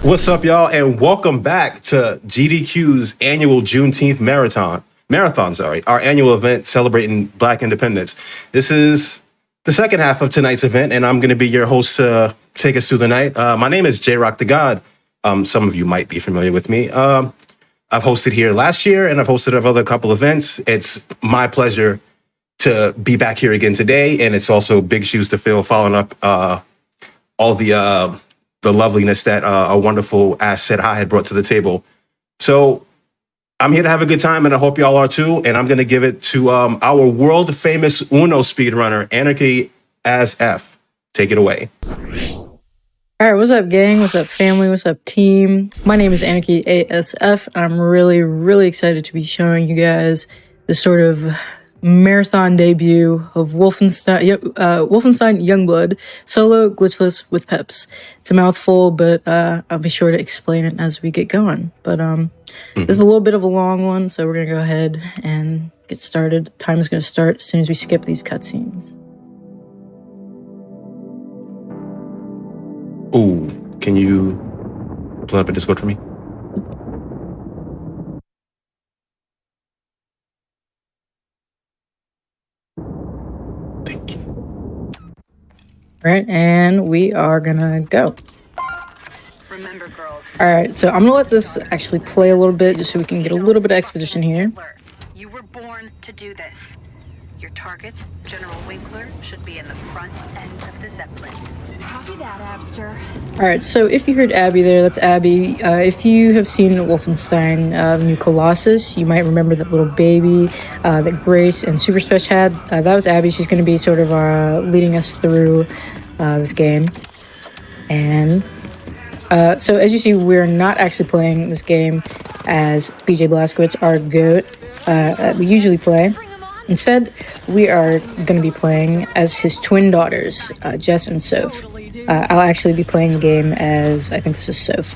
What's up, y'all, and welcome back to GDQ's annual Juneteenth marathon, our annual event celebrating Black independence. This is the second half of tonight's event, and I'm going to be your host to take us through the night. My name is jrocthegod. Some of you might be familiar with me. I've hosted here last year, and I've hosted other couple events. It's my pleasure to be back here again today, and it's also big shoes to fill, following up all the loveliness that a wonderful Ash Said Hi had brought to the table. So I'm here to have a good time, and I hope y'all are too. And I'm going to give it to our world famous Uno speedrunner, anarchyasf. Take it away. All right, what's up, gang? What's up, family? What's up, team? My name is anarchyasf. I'm really excited to be showing you guys this sort of marathon debut of Wolfenstein Youngblood, solo, glitchless, with peps. It's a mouthful, but I'll be sure to explain it as we get going. But this is a little bit of a long one, so we're gonna go ahead and get started. The time is gonna start as soon as we skip these cutscenes. Ooh, can you pull up a Discord for me? All right, and we are gonna go. Remember, girls. All right, so I'm gonna let this actually play a little bit just so we can get a little bit of exposition here. You were born to do this. Your target, General Winkler, should be in the front end of the Zeppelin. Copy that, Abster. All right, so if you heard Abby there, that's Abby. If you have seen Wolfenstein, the new Colossus, you might remember that little baby that Grace and Super Special had. That was Abby. She's going to be sort of leading us through this game. And so as you see, we're not actually playing this game as BJ Blazkowicz, our GOAT, that we usually play. Instead, we are going to be playing as his twin daughters, Jess and Soph. I'll actually be playing the game as, I think this is Soph.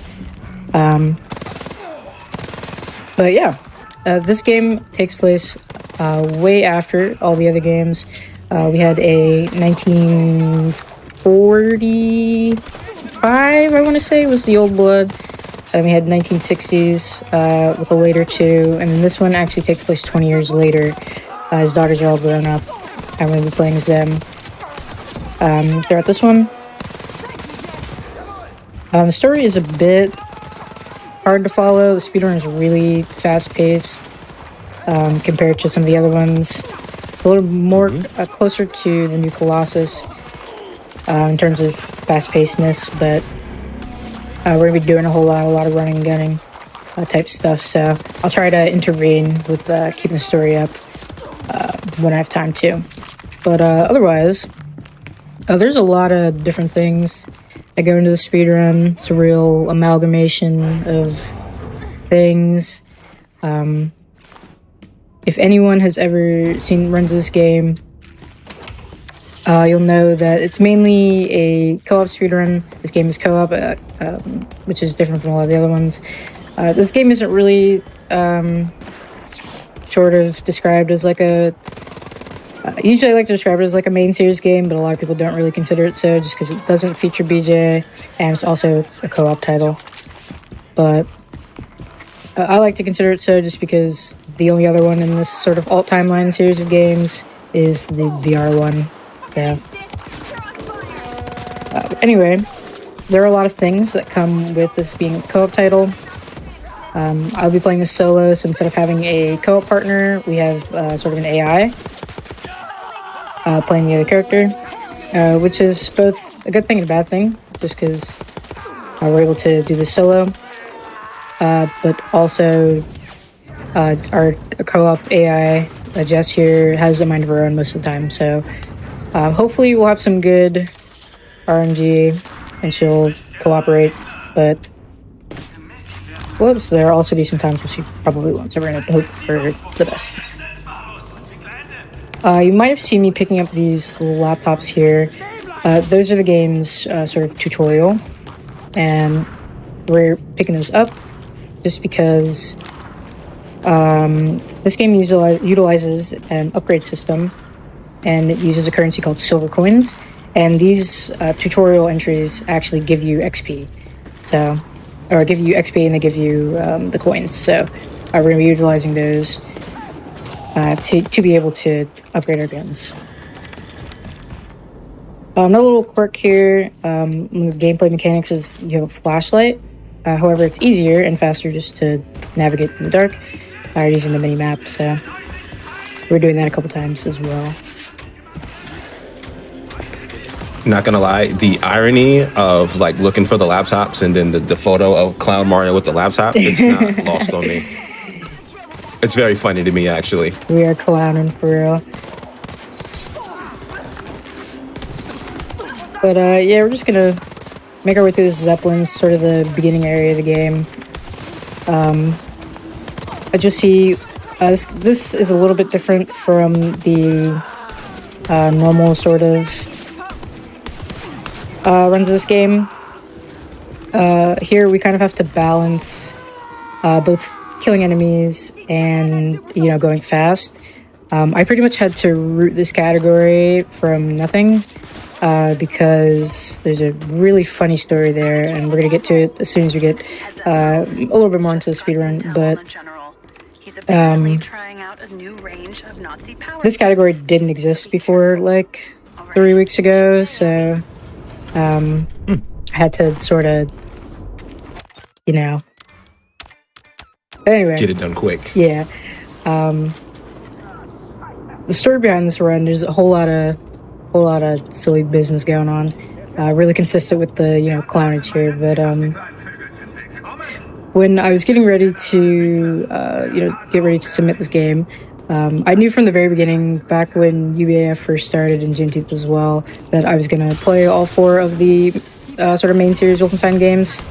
But yeah, this game takes place way after all the other games. We had a 1945, I want to say, was the Old Blood. Then we had 1960s with a later two, and then this one actually takes place 20 years later. His daughters are all grown up. I'm going to be playing as them throughout this one. The story is a bit hard to follow. The speedrun is really fast-paced compared to some of the other ones. A little more closer to the new Colossus in terms of fast-pacedness, but we're going to be doing a lot of running and gunning type stuff. So I'll try to intervene with keeping the story up when I have time to. But otherwise, there's a lot of different things that go into the speedrun. It's a real amalgamation of things. If anyone has ever seen runs of this game, you'll know that it's mainly a co-op speedrun. This game is co-op, which is different from a lot of the other ones. This game isn't really sort of described as like a... usually I like to describe it as like a main series game, but a lot of people don't really consider it so, just because it doesn't feature BJ, and it's also a co-op title. But I like to consider it so just because the only other one in this sort of alt timeline series of games is the VR one. Yeah. Anyway, there are a lot of things that come with this being a co-op title. I'll be playing this solo, so instead of having a co-op partner, we have sort of an AI playing the other character, which is both a good thing and a bad thing, just because we're able to do this solo, but also our co-op AI, Jess here, has a mind of her own most of the time, so hopefully we'll have some good RNG and she'll cooperate, but whoops, there'll also be some times where she probably won't, so we're going to hope for the best. You might have seen me picking up these little laptops here. Those are the game's sort of tutorial, and we're picking those up just because this game utilizes an upgrade system, and it uses a currency called silver coins, and these tutorial entries actually give you XP. So or give you XP and they give you the coins. So we're going to be utilizing those to be able to upgrade our guns. Another little quirk here, the gameplay mechanics is you have a flashlight. However, it's easier and faster just to navigate in the dark using the mini map. So we're doing that a couple times as well. Not gonna lie, the irony of like looking for the laptops and then the photo of Clown Mario with the laptop, it's not lost on me. It's very funny to me, actually. We are clowning for real. But yeah, we're just gonna make our way through this Zeppelin, sort of the beginning area of the game. I just see this is a little bit different from the normal sort of runs of this game. Here we kind of have to balance both killing enemies and going fast. I pretty much had to root this category from nothing because there's a really funny story there, and we're gonna get to it as soon as we get a little bit more into the speedrun. But this category didn't exist before like 3 weeks ago, so I had to sort of, anyway. Get it done quick. Yeah. The story behind this run, there's a whole lot of silly business going on. Really consistent with the, clownage here, but when I was getting ready to, get ready to submit this game, I knew from the very beginning, back when UBAF first started in Juneteenth as well, that I was going to play all 4 of the sort of main series Wolfenstein games.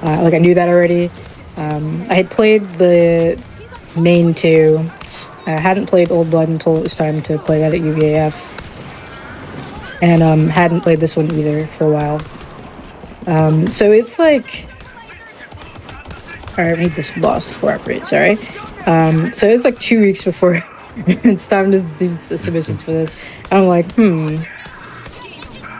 Like, I knew that already. I had played the main 2. I hadn't played Old Blood until it was time to play that at UBAF. And hadn't played this one either for a while. So it's like... Alright, I need this boss to cooperate, sorry. So it's like 2 weeks before it's time to do the submissions for this. And I'm like,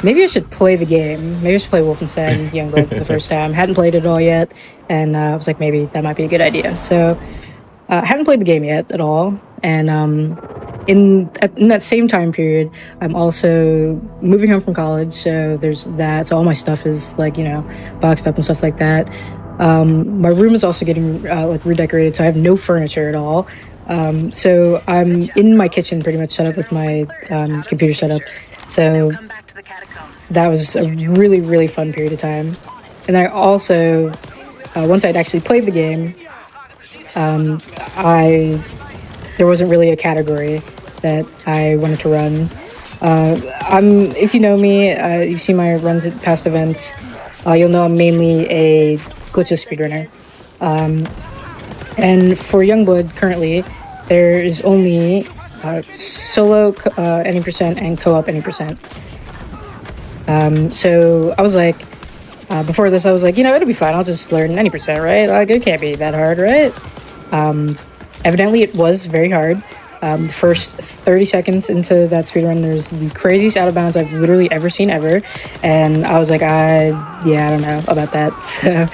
maybe I should play the game. Maybe I should play Wolfenstein Youngblood for the first time. Hadn't played it all yet, and I was like, maybe that might be a good idea. So I haven't played the game yet at all, and in that same time period, I'm also moving home from college, so there's that. So all my stuff is like, boxed up and stuff like that. My room is also getting like redecorated, so I have no furniture at all. So I'm in my kitchen pretty much set up with my computer setup. So that was a really, really fun period of time. And I also, once I'd actually played the game, there wasn't really a category that I wanted to run. If you know me, you've seen my runs at past events, you'll know I'm mainly a glitchless speedrunner. And for Youngblood, currently, there is only solo any percent and co-op any percent. So I was like, before this, I was like, it'll be fine. I'll just learn any percent, right? Like, it can't be that hard, right? Evidently, it was very hard. The first 30 seconds into that speedrun, there's the craziest out of bounds I've literally ever seen ever. And I was like, I don't know about that. So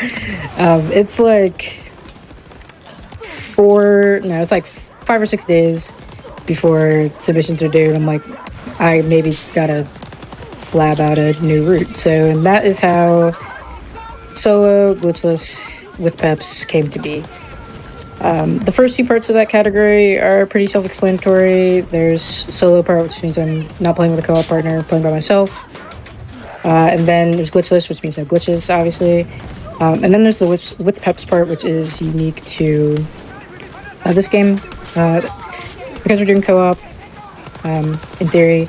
it's like it's like 5 or 6 days before submissions are due. And I'm like, I maybe gotta lab out a new route. So, and that is how solo glitchless with peps came to be. The first 2 parts of that category are pretty self-explanatory. There's solo part, which means I'm not playing with a co-op partner, playing by myself. And then there's glitchless, which means no glitches, obviously. And then there's the with peps part, which is unique to this game. Because we're doing co-op, in theory,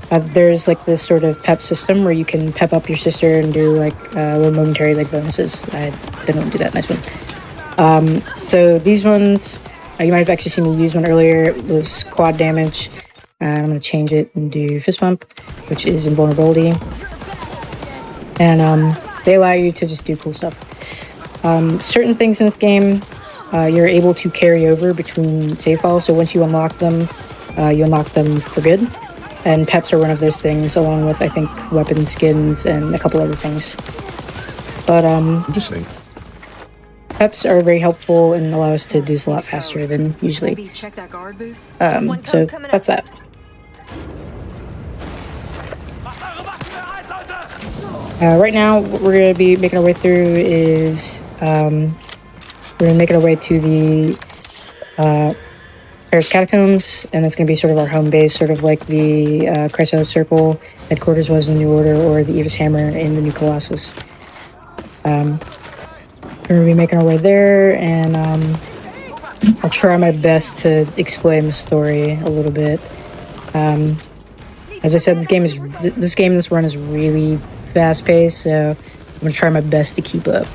there's like this sort of pep system where you can pep up your sister and do like little momentary like bonuses. I didn't do that nice one. So these ones, you might have actually seen me use one earlier. It was quad damage. I'm going to change it and do fist bump, which is invulnerability. And they allow you to just do cool stuff. Certain things in this game, you're able to carry over between save files. So once you unlock them for good. And peps are one of those things, along with, I think, weapon skins and a couple other things. But Interesting. peps are very helpful and allow us to do this a lot faster than usually. Maybe check that guard booth. So that's that. Right now, what we're going to be making our way through is we're going to make our way to the Paris Catacombs, and that's going to be sort of our home base, sort of like the Chrysos Circle headquarters was in the New Order, or the Eva's Hammer in the New Colossus. We're going to be making our way there, and I'll try my best to explain the story a little bit. As I said, this run is really fast-paced, so I'm going to try my best to keep up.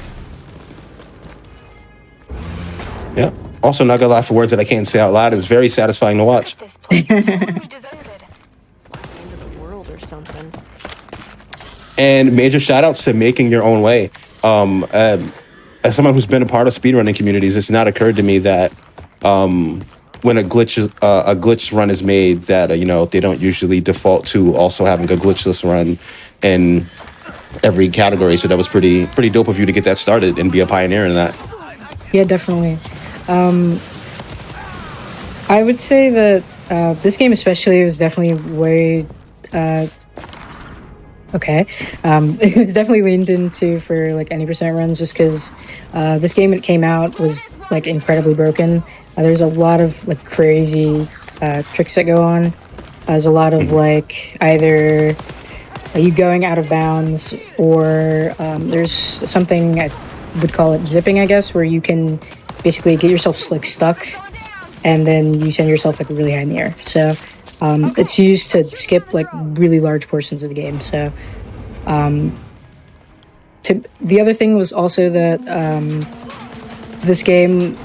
Yeah. Also, not gonna lie, for words that I can't say out loud, it's very satisfying to watch. This place totally deserted. It's like the end of the world or something. And major shout outs to making your own way. As someone who's been a part of speedrunning communities, it's not occurred to me that when a glitch run is made, that they don't usually default to also having a glitchless run in every category. So that was pretty dope of you to get that started and be a pioneer in that. Yeah, definitely. I would say that this game especially was definitely way okay. It was definitely leaned into for like any percent runs, just because this game when it came out was like incredibly broken. There's a lot of like crazy tricks that go on. There's a lot of like either you going out of bounds, or there's something I would call it zipping, I guess, where you can basically get yourself like stuck, and then you send yourself like really high in the air. So it's used to skip like really large portions of the game. So the other thing was also that this game.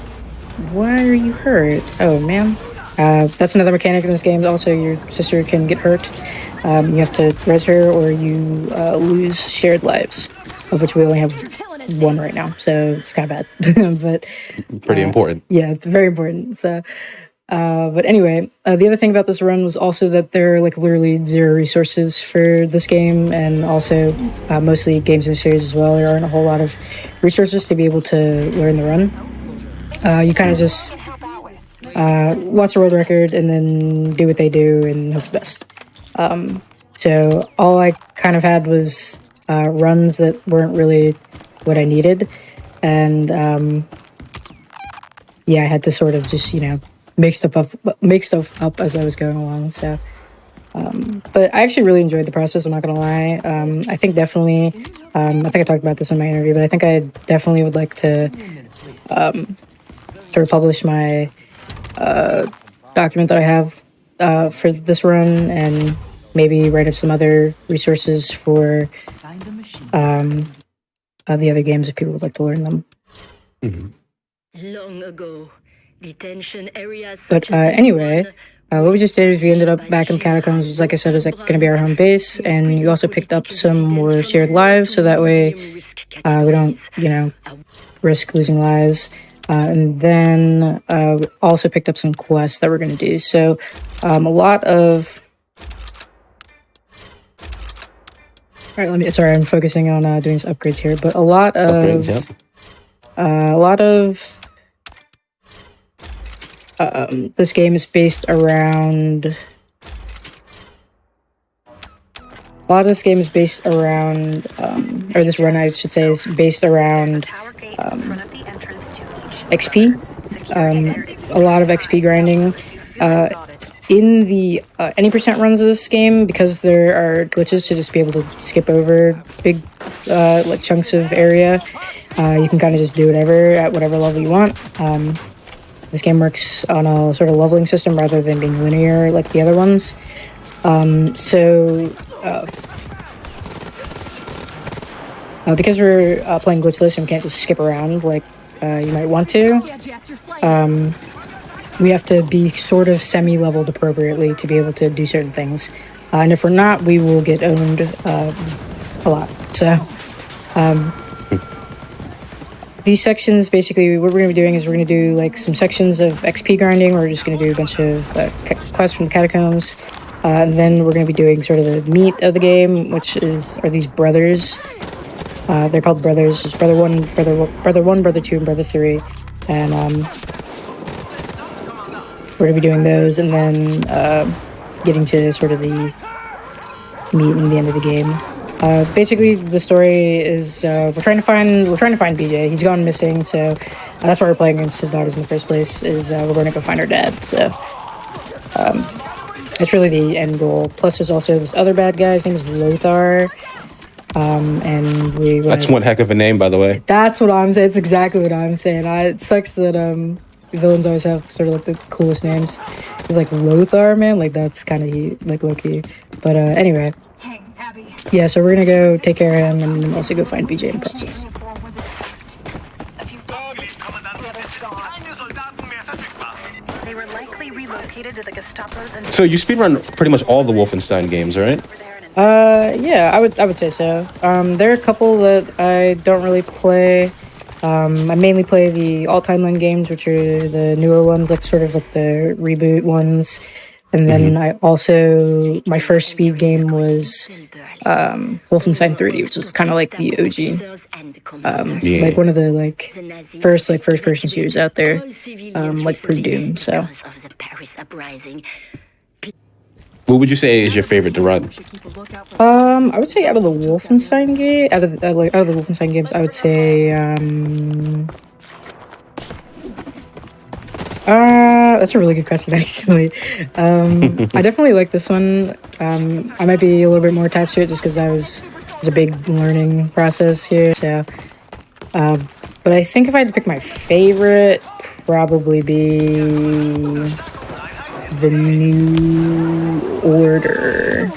Why are you hurt? Oh man, that's another mechanic in this game. Also, your sister can get hurt. You have to res her, or you lose shared lives, of which we only have one right now, so it's kind of bad. But pretty important. Yeah, it's very important. So, but anyway, the other thing about this run was also that there are like literally zero resources for this game, and also mostly games in the series as well. There aren't a whole lot of resources to be able to learn the run. You kind of just watch the world record and then do what they do and hope for the best. So all I kind of had was runs that weren't really what I needed, and I had to sort of just make stuff up as I was going along. So, but I actually really enjoyed the process. I'm not gonna lie. I think definitely. I think I talked about this in my interview, but I think I definitely would like to sort of publish my document that I have for this run, and maybe write up some other resources for the other games if people would like to learn them. Long ago, detention areas. But anyway, what we just did is we ended up back in Catacombs, which, like I said, is like, going to be our home base, and we also picked up some more shared lives, so that way we don't, risk losing lives. And then we also picked up some quests that we're going to do. So a lot of... All right, sorry, I'm focusing on doing some upgrades here, but a lot of... this game is based around... A lot of this game is based around, or this run, I should say, is based around XP. A lot of XP grinding. In the any percent runs of this game, because there are glitches to just be able to skip over big like chunks of area, you can kind of just do whatever at whatever level you want. This game works on a sort of leveling system rather than being linear like the other ones. Because we're playing glitchless and we can't just skip around like you might want to, we have to be sort of semi-leveled appropriately to be able to do certain things. And if we're not, we will get owned a lot. So these sections, basically, what we're going to be doing is we're going to do like some sections of XP grinding. We're just going to do a bunch of quests from the catacombs. And then we're going to be doing sort of the meat of the game, which are these brothers. They're called brothers. There's brother one, brother two, and brother three, and we're gonna be doing those, and then getting to sort of the meat and the end of the game. Basically, the story is we're trying to find BJ. He's gone missing, so that's why we're playing against his daughters in the first place. Is we're going to go find our dad. So it's really the end goal. Plus, there's also this other bad guy. His name is Lothar. And That's one heck of a name, by the way. That's what I'm saying. It's exactly what I'm saying. It sucks that villains always have sort of like the coolest names. It's like Lothar, man. Like that's kind of like low-key. But anyway. Yeah, so we're gonna go take care of him and also go find BJ in the process. They were likely relocated to the Gestapo's and So you speedrun pretty much all the Wolfenstein games, right? Yeah, I would say so. There are a couple that I don't really play. I mainly play the alt-timeline games, which are the newer ones, like sort of like the reboot ones. And then I also, my first speed game was Wolfenstein 3D, which is kind of like the OG. Like one of the first person shooters out there, like pre-Doom. So, What would you say is your favorite to run? I would say out of the Wolfenstein game, out of the Wolfenstein games, I would say that's a really good question, actually. I definitely like this one. I might be a little bit more attached to it just because it was a big learning process here. So, but I think if I had to pick my favorite, probably be the New Order.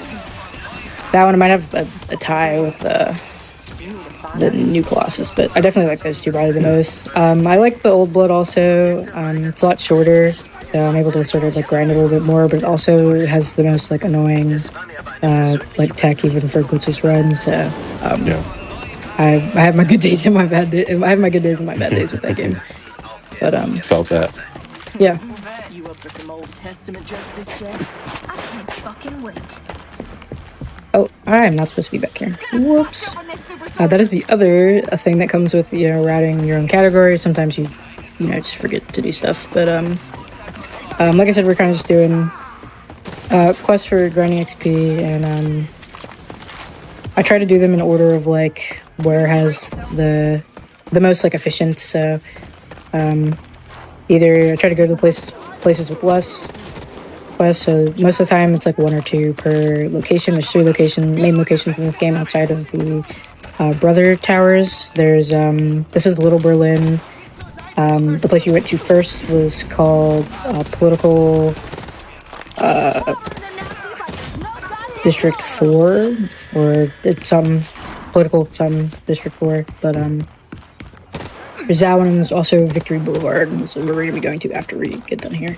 That one might have a tie with the new Colossus, but I definitely like those two probably the most. I like the Old Blood also. It's a lot shorter, so I'm able to sort of like grind it a little bit more, but it also has the most like annoying like tech even for glitches run. So I have my good days and my bad days. I have my good days and my bad days with that game. But Felt that. Yeah. You up for some Old Testament justice, Jess? I can't fucking wait. Oh, I'm not supposed to be back here. Whoops. That is the other thing that comes with, routing your own category. Sometimes you just forget to do stuff. But, like I said, we're kind of just doing quests for grinding XP. And I try to do them in order of, like, where has the most, like, efficient. So, either I try to go to the places with less quests, so most of the time it's like one or two per location. There's three main locations in this game outside of the brother towers. There's this is Little Berlin. The place you went to first was called Political District 4, or it's some Political District 4, but there's that one, and there's also Victory Boulevard, and so we're going to be going to after we get done here.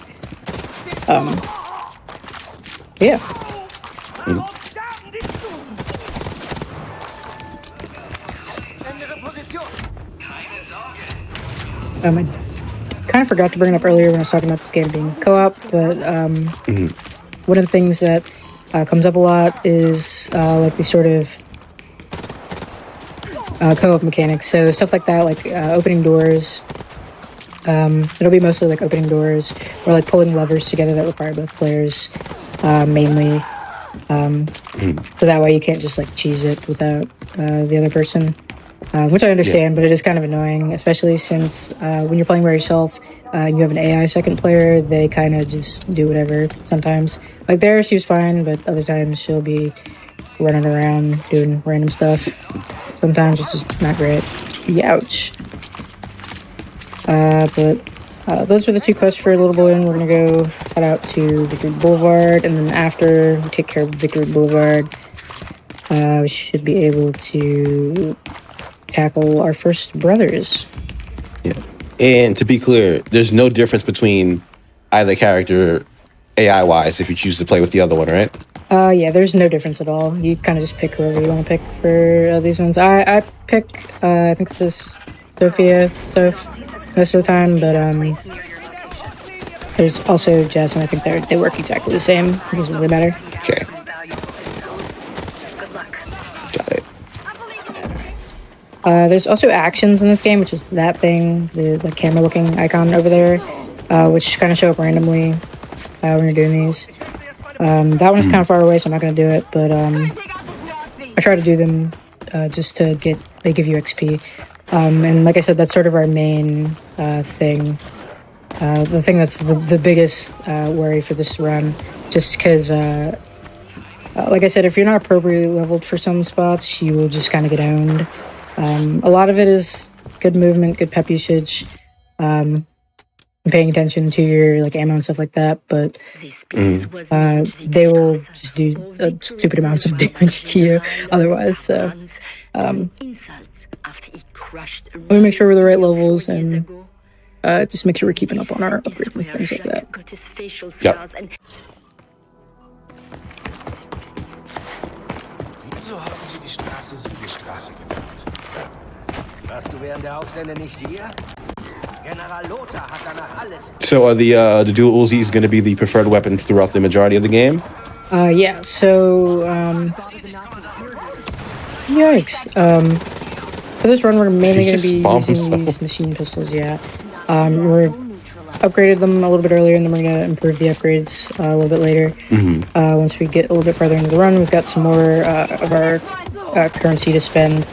Yeah. I kind of forgot to bring it up earlier when I was talking about this game being co-op, but one of the things that comes up a lot is like these sort of co-op mechanics. So stuff like that, like opening doors. It'll be mostly like opening doors or like pulling levers together that require both players, mainly. So that way you can't just like cheese it without the other person, which I understand, but it is kind of annoying, especially since when you're playing by yourself, you have an AI second player. They kind of just do whatever sometimes. Like there, she was fine, but other times she'll be running around doing random stuff. Sometimes it's just not great. Ouch. But those are the two quests for Little Berlin. We're gonna go head out to Victory Boulevard, and then after we take care of Victory Boulevard, we should be able to tackle our first brothers. Yeah. And to be clear, there's no difference between either character AI-wise if you choose to play with the other one, right? Yeah, there's no difference at all. You kind of just pick whoever you want to pick for these ones. I pick, I think this is Soph, most of the time, but there's also Jess, and I think they work exactly the same. It doesn't really matter. Okay. Good luck. Got it. There's also actions in this game, which is that thing, the camera-looking icon over there, which kind of show up randomly when you're doing these. That one is kind of far away, so I'm not going to do it, but I try to do them just to they give you XP. And like I said, that's sort of our main thing. The thing that's the biggest worry for this run, just because, like I said, if you're not appropriately leveled for some spots, you will just kind of get owned. A lot of it is good movement, good pep usage, paying attention to your like ammo and stuff like that, but they will just do stupid amounts of damage to you otherwise. So let me make sure we're the right levels and just make sure we're keeping up on our upgrades and things like that. Yep. Wieso haben Sie die Straße Siegestraße genannt? Warst du während der Aufstände nicht hier? General Lothar hat danach alles. So are the dual Uzis going to be the preferred weapon throughout the majority of the game? Yeah. So yikes. For this run, we're mainly going to be using these machine pistols. Yeah. We're upgraded them a little bit earlier, and then we're going to improve the upgrades a little bit later. Once we get a little bit further into the run, we've got some more of our currency to spend.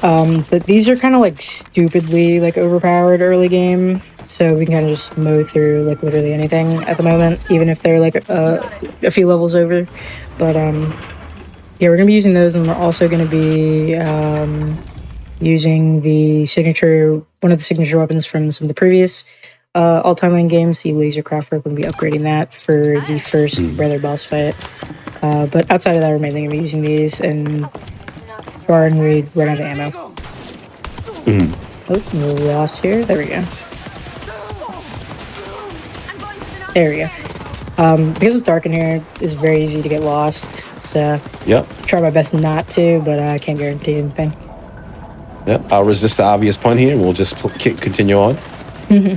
But these are kind of like stupidly like overpowered early game, so we can kind of just mow through like literally anything at the moment, even if they're like a few levels over. But yeah, we're gonna be using those, and we're also gonna be using one of the signature weapons from some of the previous all-time lane games, the laser craft rope. We're gonna be upgrading that for the first brother boss fight. But outside of that, we're mainly gonna be using these, and barring we run out of ammo. Oh, we lost here. There we go. There we go. Because it's dark in here, it's very easy to get lost. So Yep. try my best not to, but I can't guarantee anything. Yep. I'll resist the obvious pun here. We'll just continue on. Okay,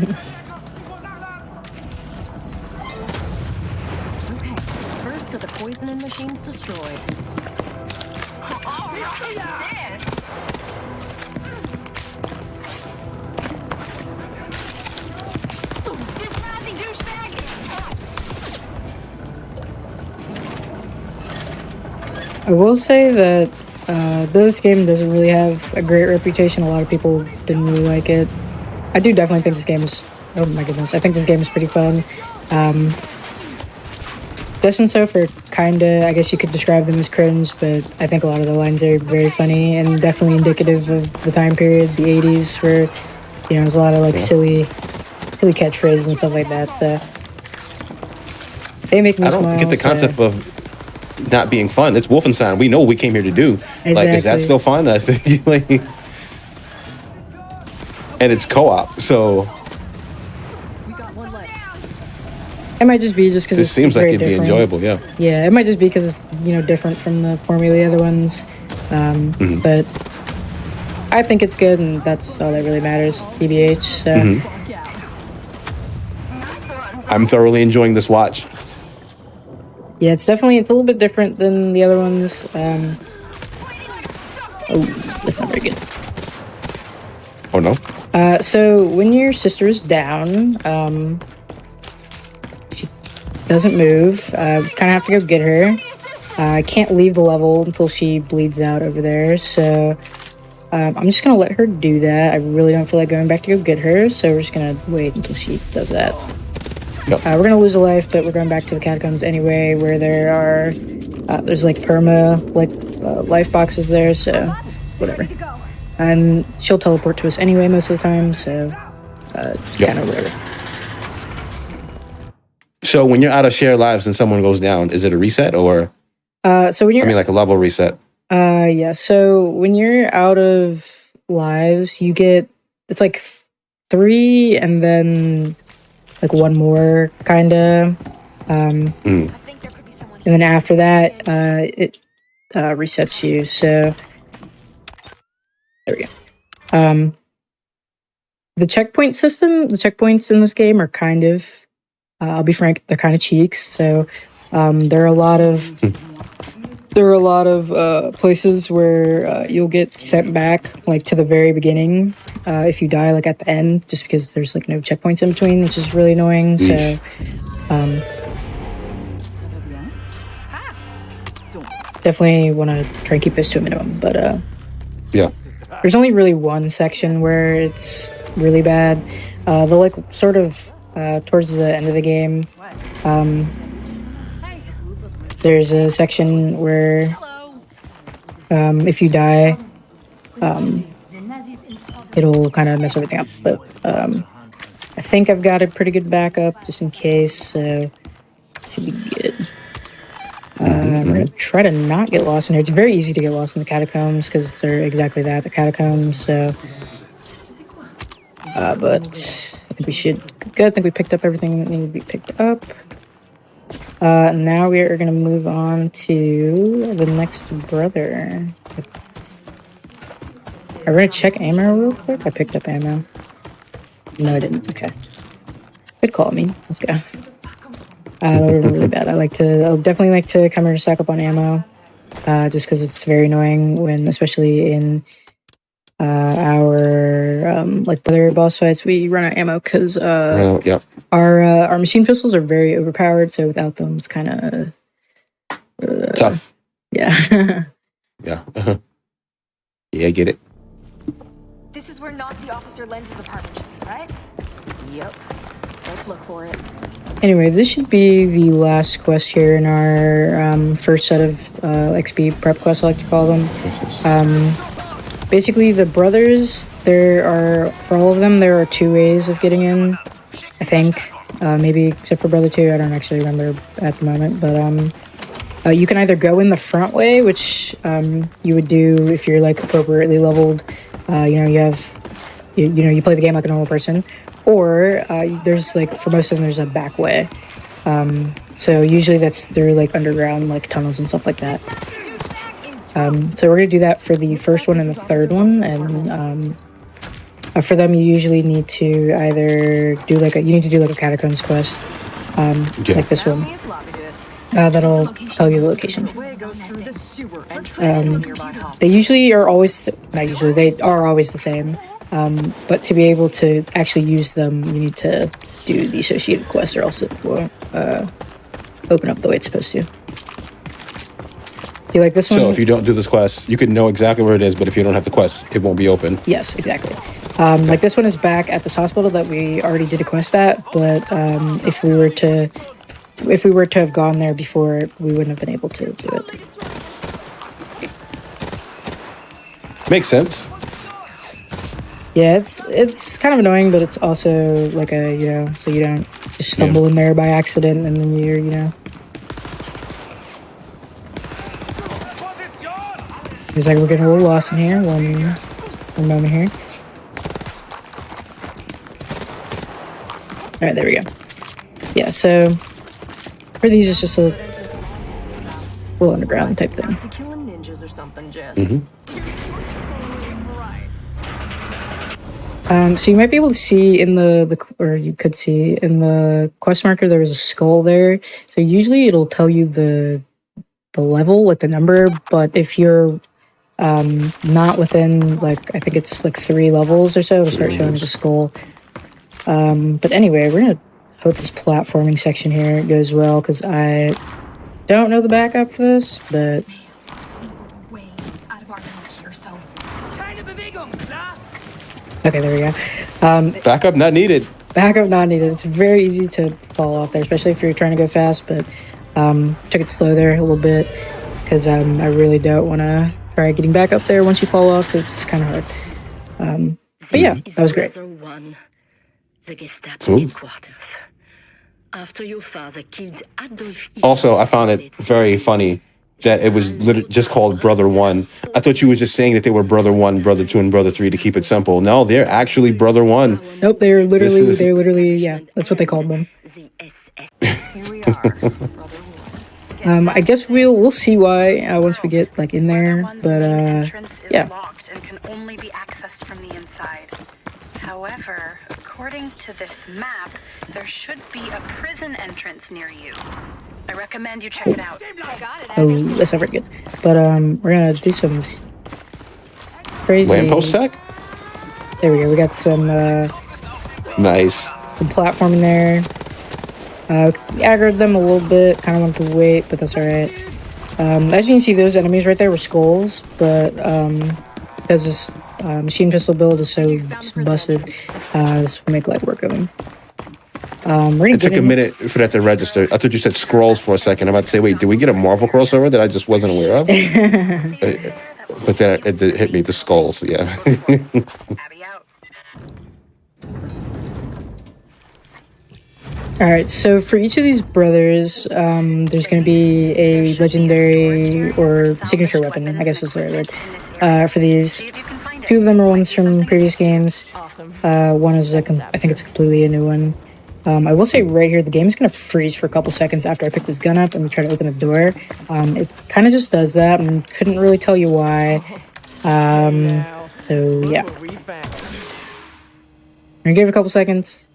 first of the poisoning machines destroyed. I will say that this game doesn't really have a great reputation. A lot of people didn't really like it. I do definitely think this game is... Oh my goodness, I think this game is pretty fun. This and so for kinda, I guess you could describe them as cringe, but I think a lot of the lines are very funny and definitely indicative of the time period, the 80s, where, you know, there's a lot of like silly catchphrases and stuff like that, so... They make me smile. I don't get the concept of not being fun. It's Wolfenstein. We know what we came here to do. Exactly. Like, is that still fun? I think, like, and it's co-op, so We got one left. It might just be just because it seems like it'd be enjoyable. Yeah. Yeah, it might just be because it's, you know, different from the formula of the other ones. But I think it's good, and that's all that really matters, TBH. So I'm thoroughly enjoying this watch. yeah, it's a little bit different than the other ones. Oh, that's not very good. Oh no. So when your sister is down, she doesn't move. Kind of have to go get her. I can't leave the level until she bleeds out over there, so I'm just gonna let her do that. I really don't feel like going back to go get her, so we're just gonna wait until she does that. Yep. We're gonna lose a life, but we're going back to the catacombs anyway, where there are there's like perma life boxes there, so whatever. And she'll teleport to us anyway most of the time, so just kind of whatever. So when you're out of shared lives and someone goes down, is it a reset or? So when you're, like a level reset. Yeah. So when you're out of lives, you get it's like 3, and then like 1 more kind of. And then after that, it resets you. So there we go. The checkpoint system, the checkpoints in this game are kind of, I'll be frank, they're kind of cheeks. So there are a lot of there are a lot of places where you'll get sent back like to the very beginning if you die like at the end, just because there's like no checkpoints in between, which is really annoying. So definitely want to try and keep this to a minimum. But Yeah. there's only really one section where it's really bad. The like sort of towards the end of the game, there's a section where if you die, it'll kind of mess everything up. But I think I've got a pretty good backup just in case, so should be good. I'm gonna try to not get lost in here. It's very easy to get lost in the catacombs because they're exactly that, the catacombs. So, but I think we should be good. I think we picked up everything that needed to be picked up. Now we are gonna move on to the next brother. We're gonna check ammo real quick. I picked up ammo. No, I didn't. Okay. Good call, me. Let's go. They're really bad. I'll definitely like to come here to stack up on ammo, just because it's very annoying when, especially in our like other boss fights, we run out of ammo because our machine pistols are very overpowered. So without them, it's kind of Tough. Yeah. Yeah. Yeah, I get it. This is where Nazi officer Lenz's apartment should be, right? Yep. Let's look for it. Anyway, this should be the last quest here in our first set of XP prep quests, I like to call them. Basically, the brothers, for all of them, there are 2 ways of getting in, I think. Maybe except for brother 2, I don't actually remember at the moment. But you can either go in the front way, which you would do if you're like appropriately leveled. You play the game like a normal person. Or there's like, for most of them, there's a back way. So usually that's through like underground like tunnels and stuff like that. So we're gonna do that for the first one and the third one, and for them you usually need to either do like a catacombs quest, like this one. That'll tell you the location. They usually are always, not usually, they are always the same. But to be able to actually use them, you need to do the associated quests, or else it won't open up the way it's supposed to. Do you like this one? So if you don't do this quest, you can know exactly where it is, but if you don't have the quest, it won't be open. Yes, exactly. Like this one is back at this hospital that we already did a quest at, but if we were to have gone there before, we wouldn't have been able to do it. Makes sense. Yeah, it's kind of annoying, but it's also like so you don't just stumble in there by accident and then you're. It's like we're getting a little lost in here. One moment here. All right, there we go. Yeah, so for these, it's just a little underground type thing. Killing ninjas or something, Jess. So you might be able to see in or you could see in the quest marker, there was a skull there. So usually it'll tell you the level, like the number, but if you're not within, like, I think it's like 3 levels or so, it'll start showing the skull. But anyway, we're gonna hope this platforming section here goes well, because I don't know the backup for this, but Way out of our range here, so okay, there we go. Backup not needed. Backup not needed. It's very easy to fall off there, especially if you're trying to go fast, but took it slow there a little bit, because I really don't want to try getting back up there once you fall off, because it's kind of hard. But yeah, that was great. The Gestapo headquarters. After your father killed Adolf Hitler. Also, I found it very funny that it was just called Brother 1. I thought you were just saying that they were Brother 1, Brother 2, and Brother 3 to keep it simple. No, they're actually Brother 1. Nope, they're literally, yeah, that's what they called them. Here we are, brother one. I guess we'll see why once we get like in there, One's but main entrance is yeah. locked and can only be accessed from the inside. However, according to this map, there should be a prison entrance near you. I recommend you check it out. I got it. Oh, that's not very good. But we're gonna do some crazy. Lamppost sec? There we go. We got some Nice. some platforming there. Aggroed them a little bit. Kind of wanted to wait, but that's all right. As you can see, those enemies right there were skulls, but because this machine pistol build is so busted, this will make light work of them. It took a minute for that to register. I thought you said scrolls for a second. I'm about to say, wait, did we get a Marvel crossover that I just wasn't aware of? But then it hit me, the skulls, yeah. Abby out. Alright, so for each of these brothers, there's going to be a legendary or signature weapon, I guess is the right word, for these. See if you can find Two it. of them are ones from previous games. Awesome. One is, I think it's completely a new one. I will say right here, the game is going to freeze for a couple seconds after I pick this gun up and we try to open the door. It kind of just does that and couldn't really tell you why. So, yeah. What we found. We're going to give it a couple seconds.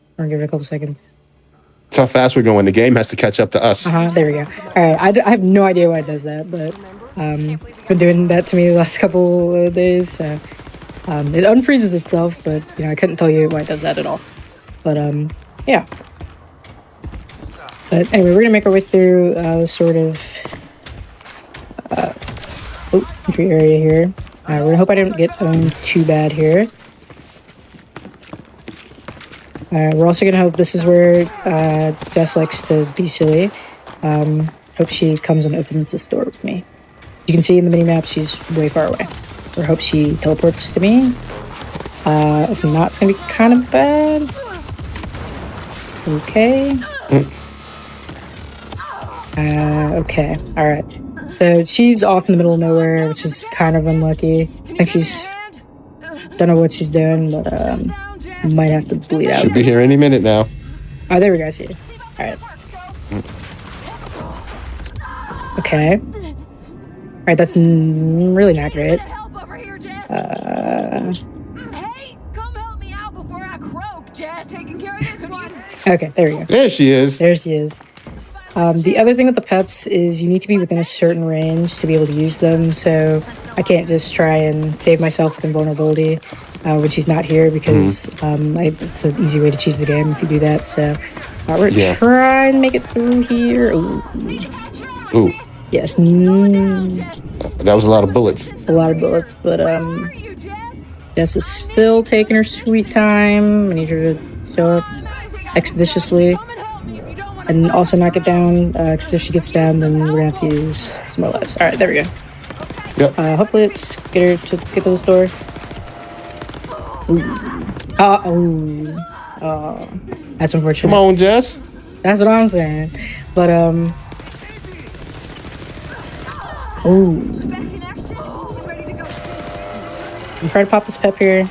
That's how fast we're going. The game has to catch up to us. There we go. Alright, I have no idea why it does that, but been doing that to me the last couple of days, so it unfreezes itself, but you know, I couldn't tell you why it does that at all. But yeah. But anyway, we're gonna make our way through this sort of entry area here. We're gonna hope I didn't get owned too bad here. We're also gonna hope this is where Jess likes to be silly. Hope she comes and opens this door with me. You can see in the minimap she's way far away. Or hope she teleports to me. If not, it's gonna be kind of bad. Okay. Okay. Alright. So she's off in the middle of nowhere, which is kind of unlucky. I think she's... Don't know what she's doing, but might have to bleed out. Should be here any minute now. Oh, there we go. I see it. Alright. Okay. Alright, that's really not great. Help over here, Jess. Hey, come help me out before I croak, Jess. Taking care of this one. Okay, there we go. There she is. There she is. The other thing with the peps is you need to be within a certain range to be able to use them, so I can't just try and save myself with invulnerability when she's not here, because it's an easy way to cheese the game if you do that, so we're trying to make it through here. Ooh. Yes. That was a lot of bullets. A lot of bullets, but Jess is still taking her sweet time. I need her to show up expeditiously. And also knock it down, because if she gets down, then we're gonna have to use some more lives. Alright, there we go. Yep. Hopefully let's get her to get to this door. That's unfortunate. Come on, Jess. That's what I'm saying. But, I'm trying to pop this pep here.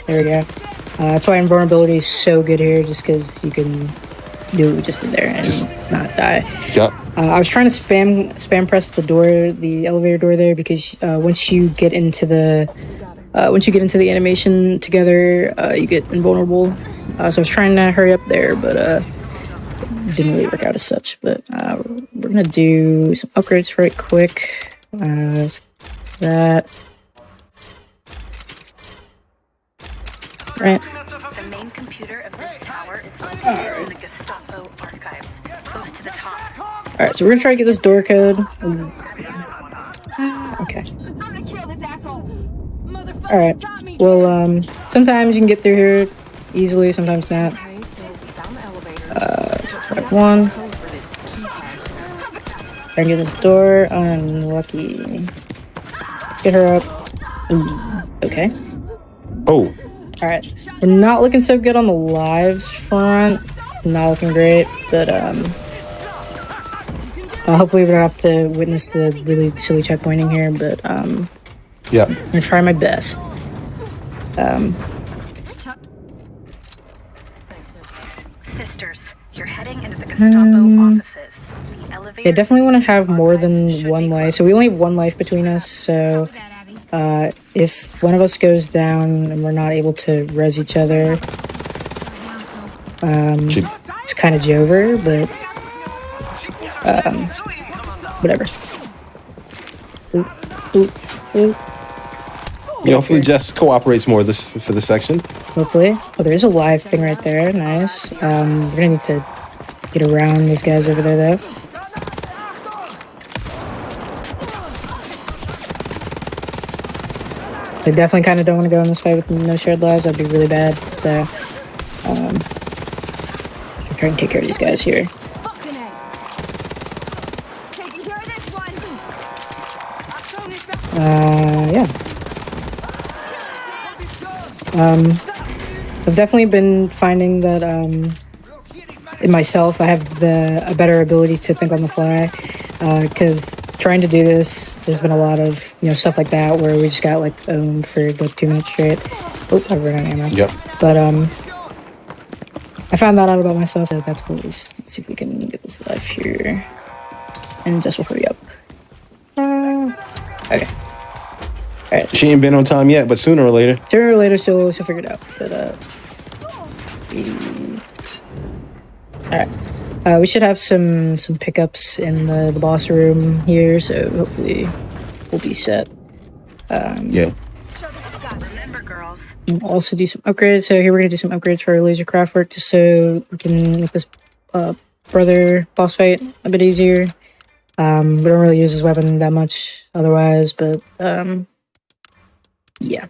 There we go. That's why invulnerability is so good here, just because you can do what we just did there and not die. Yep. I was trying to spam press the door, the elevator door there, because once you get into the animation together, you get invulnerable. So I was trying to hurry up there, but it didn't really work out as such. But we're gonna do some upgrades right quick. That. Right. The main computer of this tower is located in the Gestapo archives, close to the top. Alright, so we're gonna try to get this door code. Okay. Alright. Well, sometimes you can get through here easily, sometimes not. 5-1. Try and get this door. Unlucky. Get her up. Ooh, okay. Oh. Alright. We're not looking so good on the lives front. It's not looking great, but hopefully we don't have to witness the really silly checkpointing here, but Yeah. I'm gonna try my best. Sisters, you're heading into the Gestapo offices. The elevator. Yeah, definitely want to have more than one life. So we only have one life between us, so if one of us goes down and we're not able to res each other, it's kind of Jover, but whatever. Hopefully Jess cooperates more for this section. Hopefully. Oh, there is a live thing right there. Nice. We're gonna need to get around these guys over there, though. I definitely kind of don't want to go in this fight with no shared lives. That'd be really bad. So, I'll try and take care of these guys here. Fucking A. Taking care of this one. Yeah. I've definitely been finding that in myself I have a better ability to think on the fly, because trying to do this, there's been a lot of stuff like that where we just got like owned for like 2 minutes straight. Oh, I ran out of ammo. Yep. But I found that out about myself. So that's cool. Let's see if we can get this life here, and just will hurry up. Okay. Alright. She ain't been on time yet, but sooner or later. Sooner or later, she'll figure it out. But alright. We should have some pickups in the boss room here, so hopefully we'll be set. Yeah. Remember, girls. We'll also do some upgrades. So here we're gonna do some upgrades for our laser craft work, just so we can make this brother boss fight a bit easier. We don't really use this weapon that much otherwise, but yeah.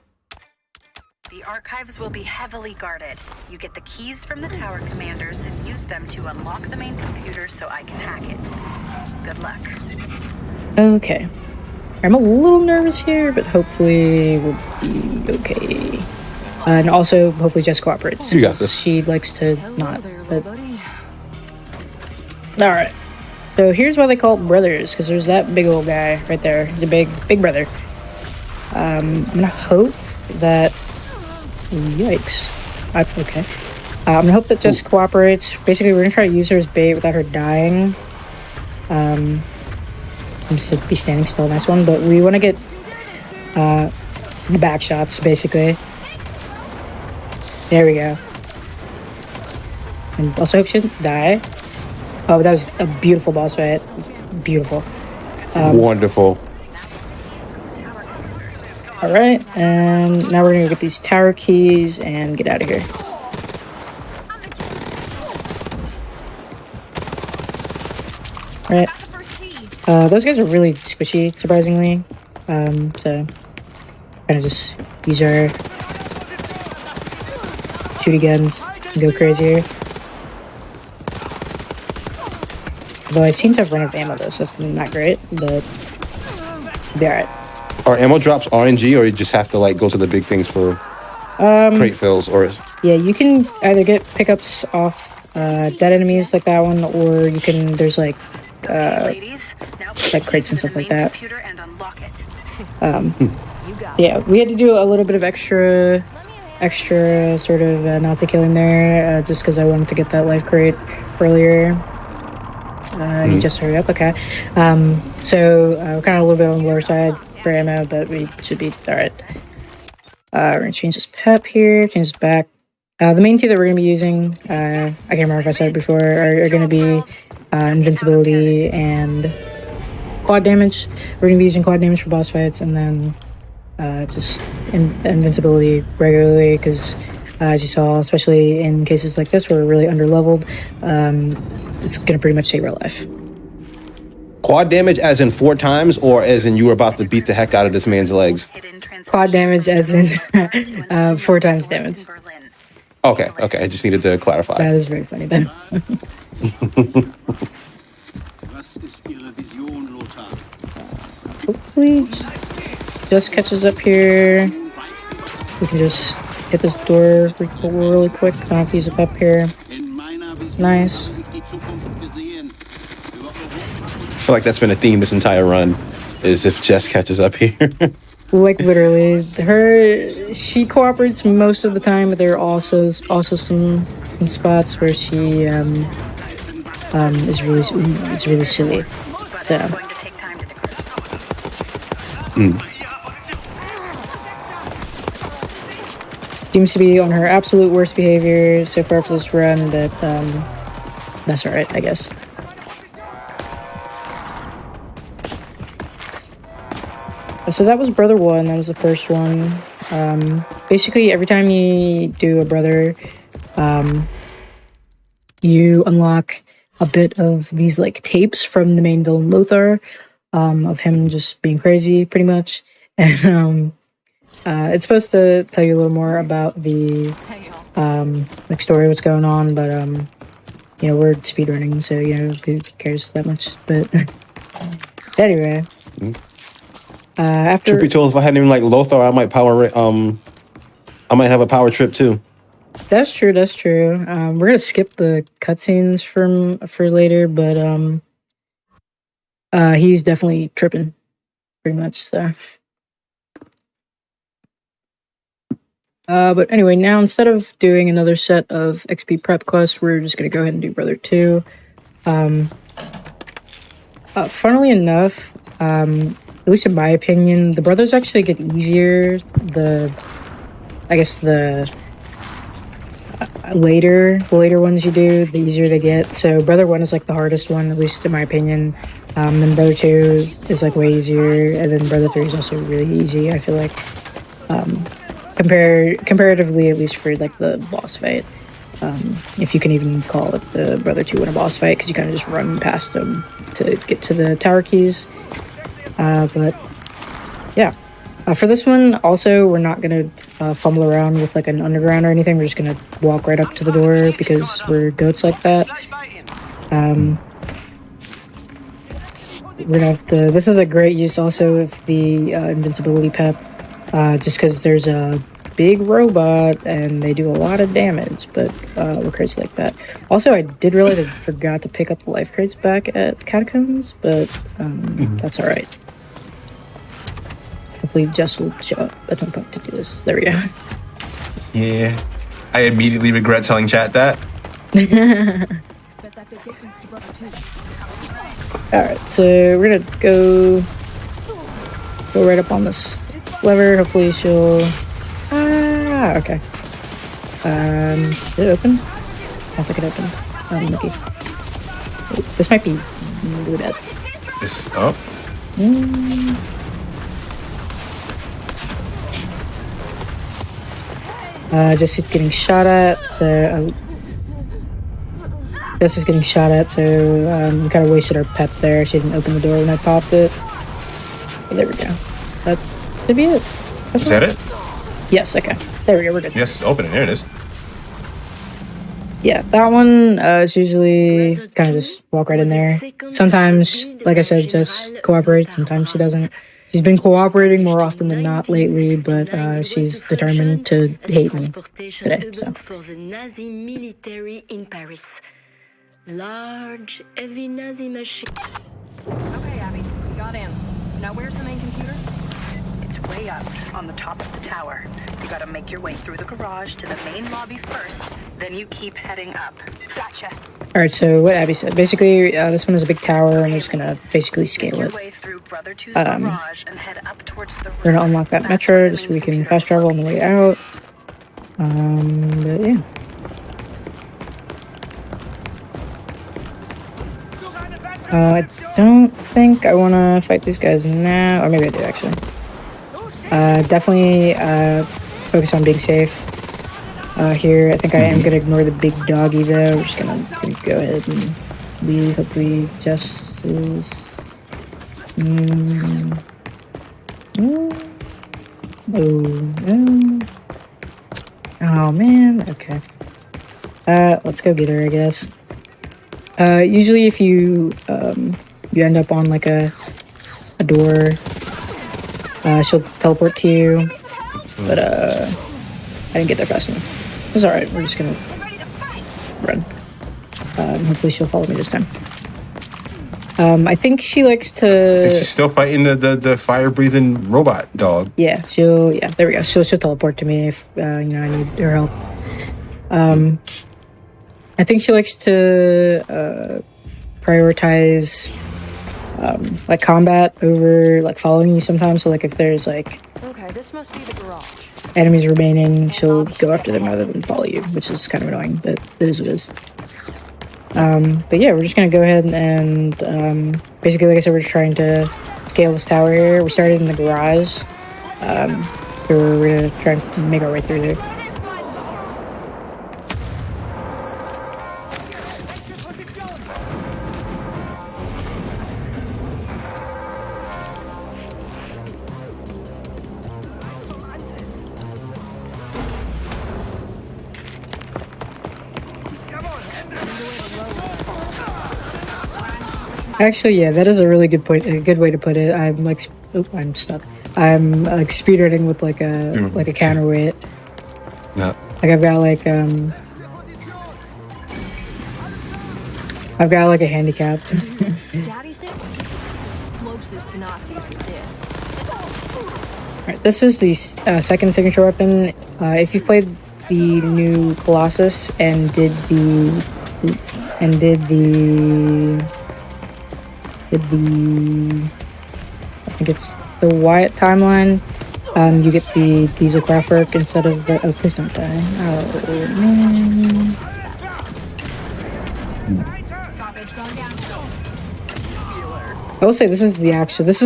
The archives will be heavily guarded. You get the keys from the tower commanders and use them to unlock the main computer so I can hack it. Good luck. Okay. I'm a little nervous here, but hopefully we'll be okay. And also, hopefully Jess cooperates. You got this. She likes to not, but... Alright. So here's why they call it brothers, because there's that big old guy right there. He's a big brother. I'm gonna hope that... Yikes. Okay. I'm gonna hope that Jess cooperates. Basically, we're gonna try to use her as bait without her dying. Seems to be standing still, nice one, but we want to get the back shots, basically. There we go. And also hope she didn't die. Oh, that was a beautiful boss fight. Beautiful. Wonderful. Alright, and now we're gonna get these tower keys and get out of here. Alright. Those guys are really squishy, surprisingly. So kind of just use our shooty guns and go crazy here. Though I seem to have run out of ammo though, so that's not great, but it'll be alright. Are ammo drops RNG, or you just have to like go to the big things for crate fills, or? Yeah, you can either get pickups off dead enemies like that one, or you can, there's like crates and stuff like that. Yeah, we had to do a little bit of extra sort of Nazi killing there, just because I wanted to get that life crate earlier. You just hurry up, okay. So we're kind of a little bit on the lower side for ammo, but we should be alright. We're gonna change this pep here, change this back. The main two that we're gonna be using, I can't remember if I said it before, are gonna be invincibility and quad damage. We're gonna be using quad damage for boss fights, and then just invincibility regularly, because as you saw, especially in cases like this where we're really under-leveled, it's gonna pretty much save our life. Quad damage as in 4 times, or as in you were about to beat the heck out of this man's legs? Quad damage as in 4 times damage. Okay, I just needed to clarify. That is very funny then. Hopefully just catches up here. We can just hit this door really quick. I don't have to use a pep here. Nice. I feel like that's been a theme this entire run, is if Jess catches up here. Like literally, she cooperates most of the time, but there are also some spots where she is really silly. So. Seems to be on her absolute worst behavior so far for this run, but that's alright, I guess. So that was Brother 1, that was the first one. Basically, every time you do a Brother, you unlock a bit of these like tapes from the main villain Lothar, of him just being crazy, pretty much. And it's supposed to tell you a little more about the like story, what's going on, but you know, we're speedrunning, so you know, who cares that much? But anyway. After Truth be told, if I hadn't even like Lothar, I might I might have a power trip too. That's true. That's true. We're gonna skip the cutscenes for later, but he's definitely tripping, pretty much. So, but anyway, now instead of doing another set of XP prep quests, we're just gonna go ahead and do Brother 2. Funnily enough, at least in my opinion, the brothers actually get easier. I guess the later ones you do, the easier they get. So Brother 1 is like the hardest one, at least in my opinion. Then Brother 2 is like way easier, and then Brother 3 is also really easy, I feel like. Comparatively, at least for like the boss fight. If you can even call it the Brother 2 in a boss fight, because you kind of just run past them to get to the tower keys. But yeah, for this one, also, we're not going to fumble around with like an underground or anything. We're just going to walk right up to the door because we're goats like that. We're going to have to... This is a great use also of the invincibility pep, just because there's a big robot and they do a lot of damage, but we're crazy like that. Also, I did realize I forgot to pick up the life crates back at Catacombs, but that's alright. Hopefully Jess will show up at some point to do this. There we go. Yeah. I immediately regret telling chat that. Alright, so we're gonna go right up on this lever. Hopefully she'll... okay. Did it open? I don't think it opened. Lucky. Wait, this might be really bad. It's up. Just getting shot at, so this is getting shot at, so we kind of wasted our pep there. She didn't open the door when I popped it. But there we go. That should be it. Is that it? Yes, okay. There we go, we're good. Yes, open it. There it is. Yeah, that one is usually kind of just walk right in there. Sometimes, like I said, just cooperates. Sometimes she doesn't. She's been cooperating more often than not lately, but she's determined to hate me today. So. For the Nazi military in Paris. Large, heavy Nazi machine. Okay, Abby, we got in. Now where's the main computer? It's way up on the top of the tower. You gotta make your way through the garage to the main lobby first, then you keep heading up. Gotcha. Alright, so what Abby said. Basically, this one is a big tower, and we're just gonna basically scale it. We're gonna unlock that metro just so we can fast travel on the way out. But yeah. I don't think I want to fight these guys now. Or maybe I do, actually. Definitely focus on being safe here. I think I am going to ignore the big doggy, though. We're just going to go ahead and leave. Hopefully Jess is... Oh, man. Okay. Let's go get her, I guess. Usually if you end up on like a door, she'll teleport to you, but I didn't get there fast enough. It's alright, we're just gonna run. Hopefully she'll follow me this time. I think she likes to... I think she's still fighting the fire-breathing robot dog. Yeah, there we go. She'll teleport to me if, I need her help. I think she likes to prioritize like combat over like following you sometimes. So like if there's like Okay, this must be the garage. enemies remaining, she'll go after them rather than follow you, which is kind of annoying, but it is what it is. But yeah, we're just gonna go ahead and basically, like I said, we're just trying to scale this tower here. We started in the garage, so we're gonna try and make our way through there. Actually, yeah, that is a really good point. A good way to put it. I'm like, I'm stuck. I'm like speedrunning with like a counterweight. Yeah. Like I've got like a handicap. Daddy said explosives to Nazis with this. Alright, this is the second signature weapon. If you've played the new Colossus and did the I think it's the Wyatt timeline, you get the diesel Kraftwerk instead of the, oh, please don't die. Oh man. I will say this is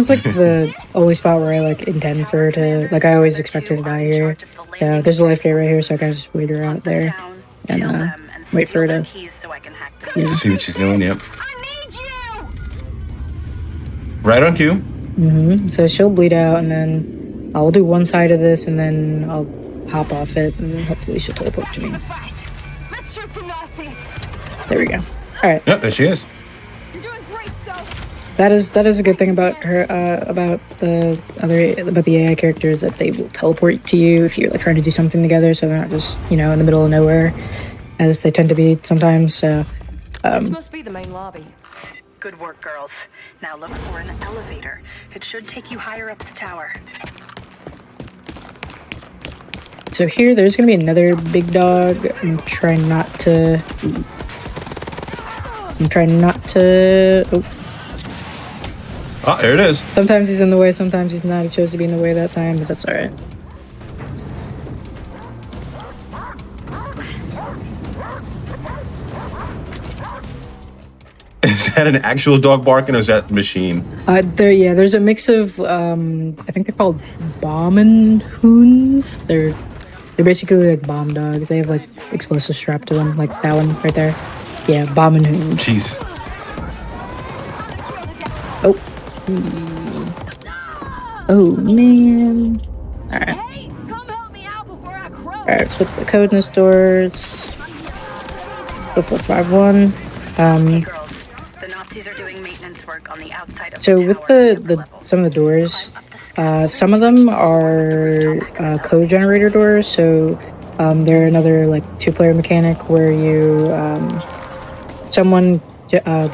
like the only spot where I like intend for her to, like I always expect her to die here. Yeah, there's a life gate right here, so I can just wait her out there and wait for her to see what she's doing. Yep. Right on cue. So she'll bleed out, and then I'll do one side of this, and then I'll hop off it, and then hopefully she'll teleport to me. There we go. All right. Yep, there she is. That is a good thing about her, about the AI characters, that they will teleport to you if you're like trying to do something together, so they're not just, you know, in the middle of nowhere, as they tend to be sometimes. So this must be the main lobby. Good work, girls. Now look for an elevator. It should take you higher up the tower. so here, there's gonna be another big dog. I'm trying not to. Oh. Oh, there it is. Sometimes he's in the way, sometimes he's not. He chose to be in the way that time, but that's alright. Is that an actual dog barking, or is that the machine? There's a mix of I think they're called Bommenhoons. They're basically like bomb dogs. They have like explosives strapped to them, like that one right there. Yeah, Bommenhoons. Jeez. Oh. Oh man. Alright. Hey, come help me out before I croak. Alright, let's put the code in this doors. 451. Hey, girls. The Nazis are doing maintenance work on the outside of So the with tower. some of the doors, some of them are code generator doors. So they're another like 2-player mechanic where you someone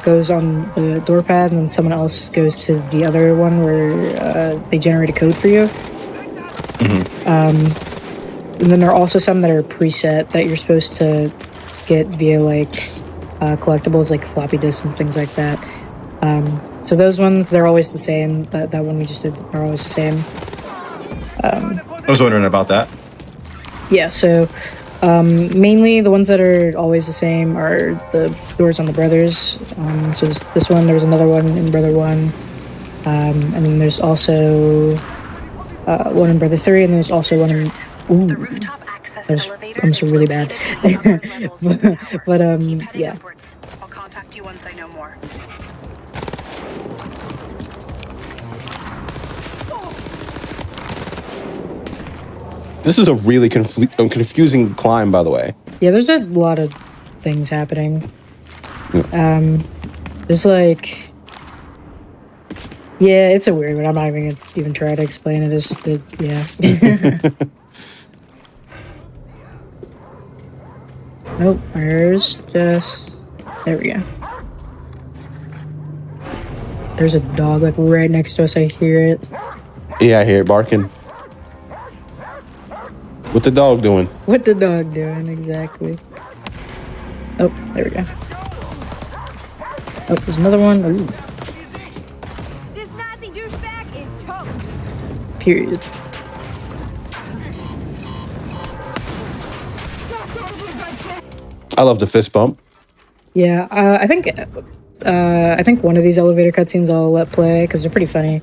goes on the door pad and then someone else goes to the other one where they generate a code for you. And then there are also some that are preset that you're supposed to get via like collectibles, like floppy disks and things like that. So those ones, they're always the same. That one we just did are always the same. I was wondering about that. Yeah, so mainly the ones that are always the same are the doors on the Brothers. So this one, there was another one in Brother 1. And then there's also one in Brother 3, and there's also one in... Ooh, The rooftop access that was elevator almost is really bad. but Keep heading yeah. upwards. I'll contact you once I know more. This is a really confusing climb, by the way. Yeah, there's a lot of things happening. There's like... Yeah, it's a weird one. I'm not even gonna even try to explain it. It's just, yeah. Nope, there's just... There we go. There's a dog like right next to us. I hear it. Yeah, I hear it barking. What the dog doing? What the dog doing, exactly. Oh, there we go. Oh, there's another one. Ooh, This Nazi douchebag is toast. period. I love the fist bump. Yeah, I think one of these elevator cutscenes I'll let play because they're pretty funny.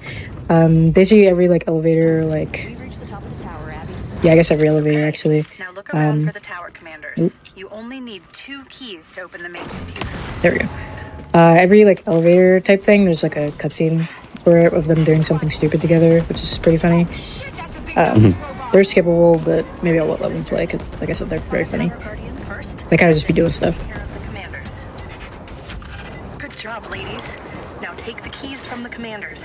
They see every like elevator, like We've reached the top of the tower, Abby. yeah, I guess every elevator actually. Now look around for the tower commanders. You only need 2 keys to open the main computer. There we go. Every like elevator type thing, there's like a cutscene for it of them doing something stupid together, which is pretty funny. They're skippable, but maybe I'll let them play because, like I said, they're very funny. Guardian first. They kind of just be doing stuff. Care of the commanders. Good job, ladies. Now take the keys from the commanders.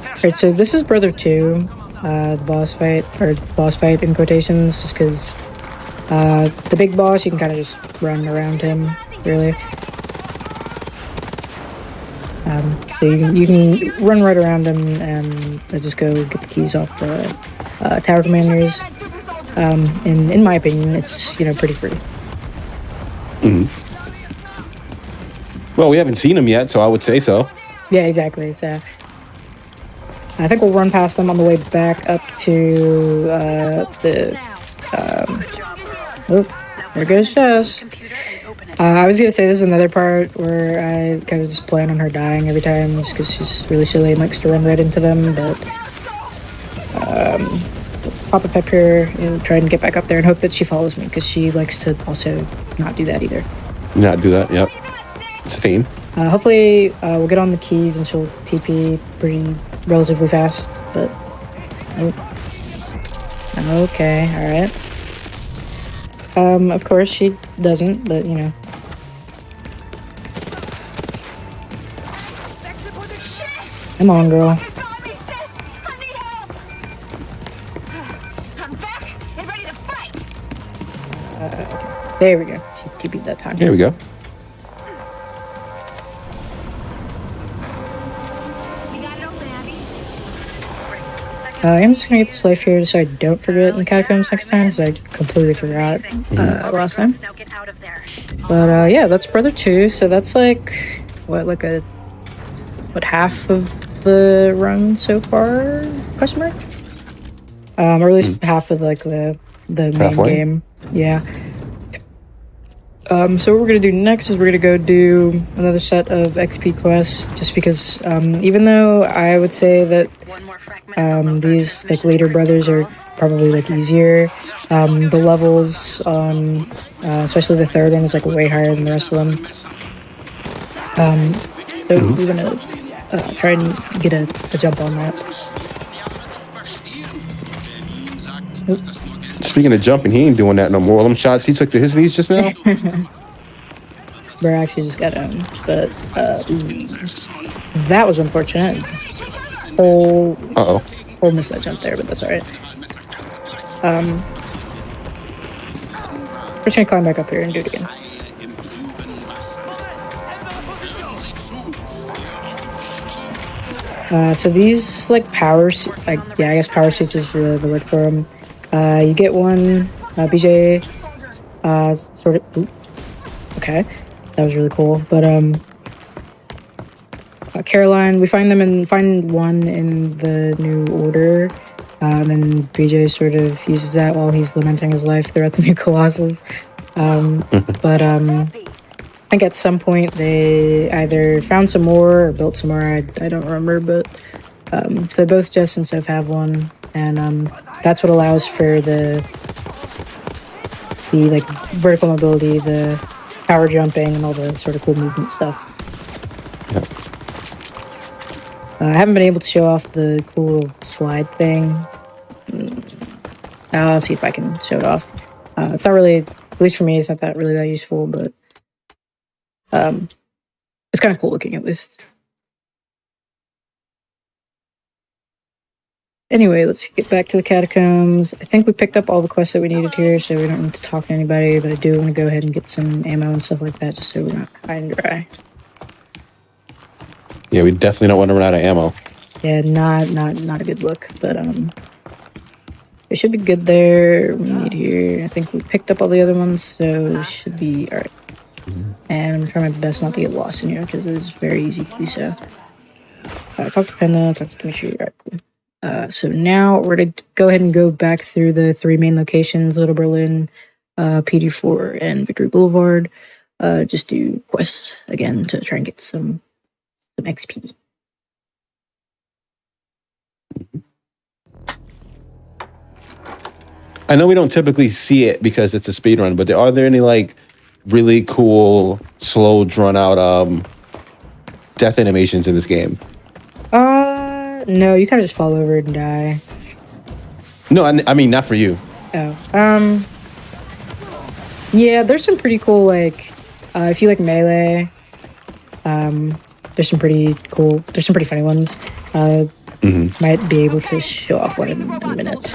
Alright, so this is Brother 2, the boss fight in quotations, just because the big boss, you can kind of just run around him, really. So you can run right around him and just go get the keys off the tower commanders. In my opinion, it's, you know, pretty free. Well, we haven't seen him yet, so I would say so. Yeah, exactly. So I think we'll run past them on the way back up to the. Good job, girls. Oh, there goes Jess. Computer and open it. I was gonna say this is another part where I kind of just plan on her dying every time, just because she's really silly and likes to run right into them. But pop a pep here, you know, try and get back up there and hope that she follows me, because she likes to also not do that either. Not do that. Yep. It's a theme. Hopefully, we'll get on the keys and she'll TP pretty relatively fast. But okay, all right. Of course she doesn't, but you know. Come on, girl. I'm back and ready to fight. Okay. There we go. She TP'd that time. Here we go. We got it open, Abby. I'm just gonna get this life here so I don't forget in the catacombs next time, because I completely forgot last time. Now get out of there. But yeah, that's Brother 2, so that's like what half of the run so far? Question mark? Or at least half of like the main Halfway? game. Yeah. So what we're gonna do next is we're gonna go do another set of XP quests, just because even though I would say that One more fragment. these like later brothers are probably like easier, the levels on especially the third one is like way higher than the rest of them. So we're gonna try and get a jump on that. Oop. Speaking of jumping, he ain't doing that no more. Them shots he took to his knees just now. Bro actually just got owned, but that was unfortunate. Whole missed that jump there, but that's alright. We're just gonna climb back up here and do it again. So these like power suits, I guess power suits is the word for them. You get one, BJ, sort of. Ooh, okay, that was really cool. But Caroline, we find one in the New Order, and BJ sort of uses that while he's lamenting his life throughout the New Colossus. But I think at some point they either found some more or built some more. I don't remember, but so both Jess and Soph have one, and that's what allows for the like vertical mobility, the power jumping, and all the sort of cool movement stuff. Yep. I haven't been able to show off the cool slide thing. I'll see if I can show it off. It's not really, at least for me, it's not that really that useful, but it's kind of cool looking at least. Anyway, let's get back to the catacombs. I think we picked up all the quests that we needed here, so we don't need to talk to anybody, but I do want to go ahead and get some ammo and stuff like that, just so we're not high and dry. Yeah, we definitely don't want to run out of ammo. Yeah, not a good look, but it should be good there. We need here. I think we picked up all the other ones, so it should be alright. And I'm trying my best not to get lost in here because it is very easy to do so. Talk to Penda, talk to Dimitri. Alright, cool. So now we're going to go ahead and go back through the 3 main locations: Little Berlin, PD4 and Victory Boulevard. Just do quests again to try and get some XP. I know we don't typically see it because it's a speed run, but are there any like really cool, slow, drawn out death animations in this game? No, you kind of just fall over and die. No, I mean not for you. Oh, yeah, there's some pretty cool like, if you like melee, there's some pretty funny ones. Might be able to show off one in a minute.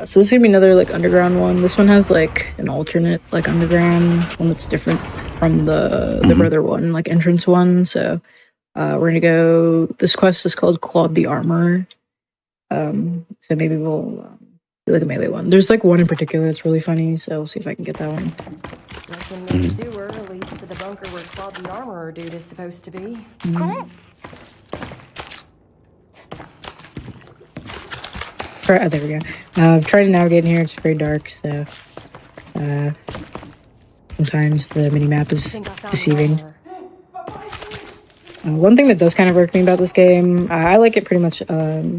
So this is gonna be another like underground one. This one has like an alternate like underground one that's different from the brother one, like entrance one. So we're gonna go. This quest is called Claude the Armorer. So maybe we'll do like a melee one. There's like one in particular that's really funny. So we'll see if I can get that one. Reckon this sewer leads to the bunker where Claude the Armorer dude is supposed to be. Oh, there we go. I've tried to navigate in here. It's very dark, so sometimes the mini-map is deceiving. One thing that does kind of irk me about this game, I like it pretty much for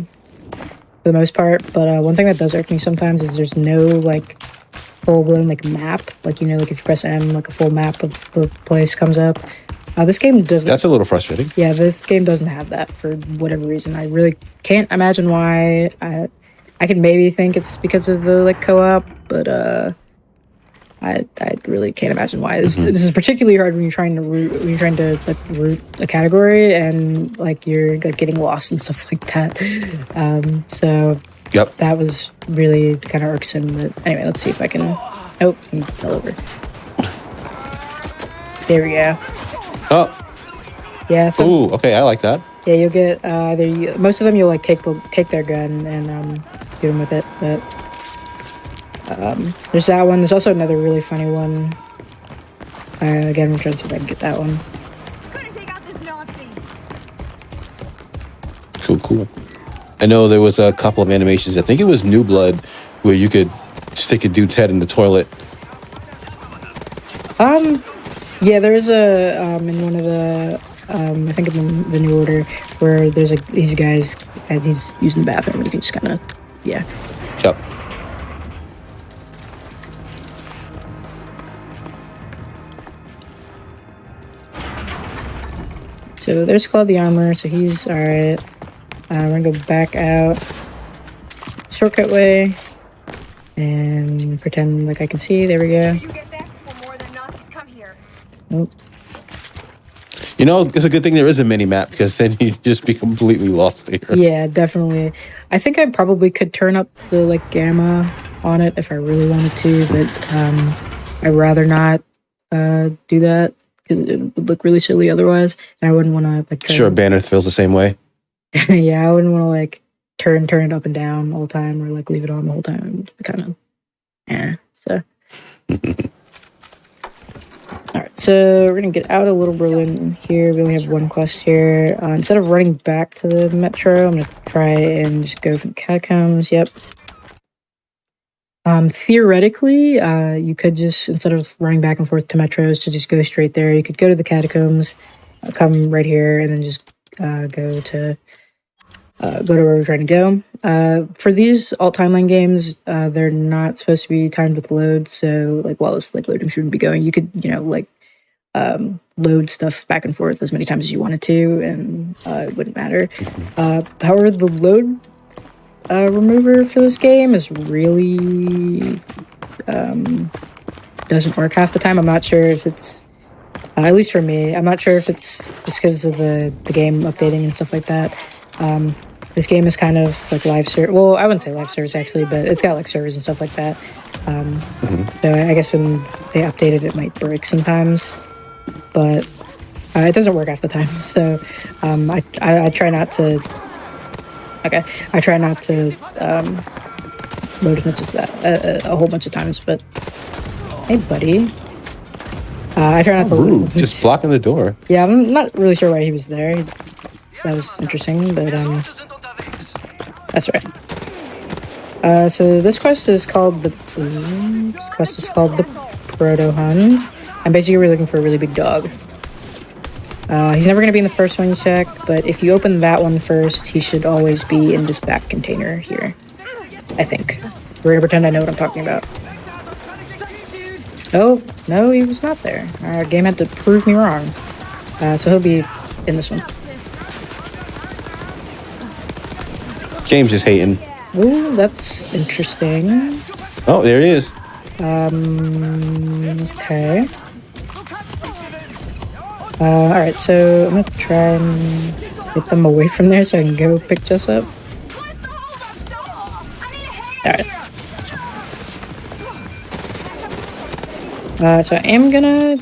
the most part, but one thing that does irk me sometimes is there's no like full-blown like map. Like, you know, like if you press M, like a full map of the place comes up. This game doesn't. That's a little frustrating. Yeah, this game doesn't have that for whatever reason. I really can't imagine why. I could maybe think it's because of the like co-op, but I really can't imagine why. This is particularly hard when you're trying to like root a category and like you're like getting lost and stuff like that. So that was really kind of irksome. But anyway, let's see if I can. Oh, he fell over. There we go. Oh. Yeah. So, ooh. Okay, I like that. Yeah, you'll get most of them. You'll like take their gun and get them with it. But there's that one. There's also another really funny one. Again, I'm trying to see if I can get that one. Gonna take out this Nazi. Cool. I know there was a couple of animations. I think it was Youngblood, where you could stick a dude's head in the toilet. Yeah, there's a in one of the I think in the New Order where there's like these guys as he's using the bathroom and you can just kind of yeah. Yep. So there's Claude the Armorer, so he's alright. We're gonna go back out shortcut way and pretend like I can see. There we go. You get back before more than Nazis come here. Nope. You know, it's a good thing there is a mini map because then you'd just be completely lost here. Yeah, definitely. I think I probably could turn up the like gamma on it if I really wanted to, but I'd rather not do that because it would look really silly otherwise, and I wouldn't want to like. Sure, Banner feels the same way. Yeah, I wouldn't want to like turn it up and down all the time or like leave it on the whole time. Kind of, yeah. So. Alright, so we're gonna get out of Little Berlin here. We only have one quest here. Instead of running back to the metro, I'm gonna try and just go for the catacombs. Yep. Theoretically, you could just, instead of running back and forth to metros, to just go straight there. You could go to the catacombs, come right here, and then just go to where we're trying to go. For these alt timeline games, they're not supposed to be timed with load, so like while this like loading shouldn't be going, you could, you know, like load stuff back and forth as many times as you wanted to, and it wouldn't matter. However, the load remover for this game is really doesn't work half the time. I'm not sure if it's at least for me, I'm not sure if it's just because of the game updating and stuff like that. This game is kind of like live service. Well, I wouldn't say live service actually, but it's got like servers and stuff like that. So I guess when they update it, it might break sometimes, but it doesn't work half the time. So I try not to. Okay, I try not to load as much as that a whole bunch of times. But hey, buddy. I try not to. Rude, just blocking the door. Yeah, I'm not really sure why he was there. That was interesting, but that's right. So this quest is called the Proto Hun. And basically we're looking for a really big dog. He's never going to be in the first one you check, but if you open that one first, he should always be in this back container here. I think. We're going to pretend I know what I'm talking about. Oh, no, he was not there. Our game had to prove me wrong. So he'll be in this one. James just hating. Ooh, that's interesting. Oh, there he is. Okay. Alright, so I'm gonna try and get them away from there so I can go pick Jess up. Alright. So I am gonna,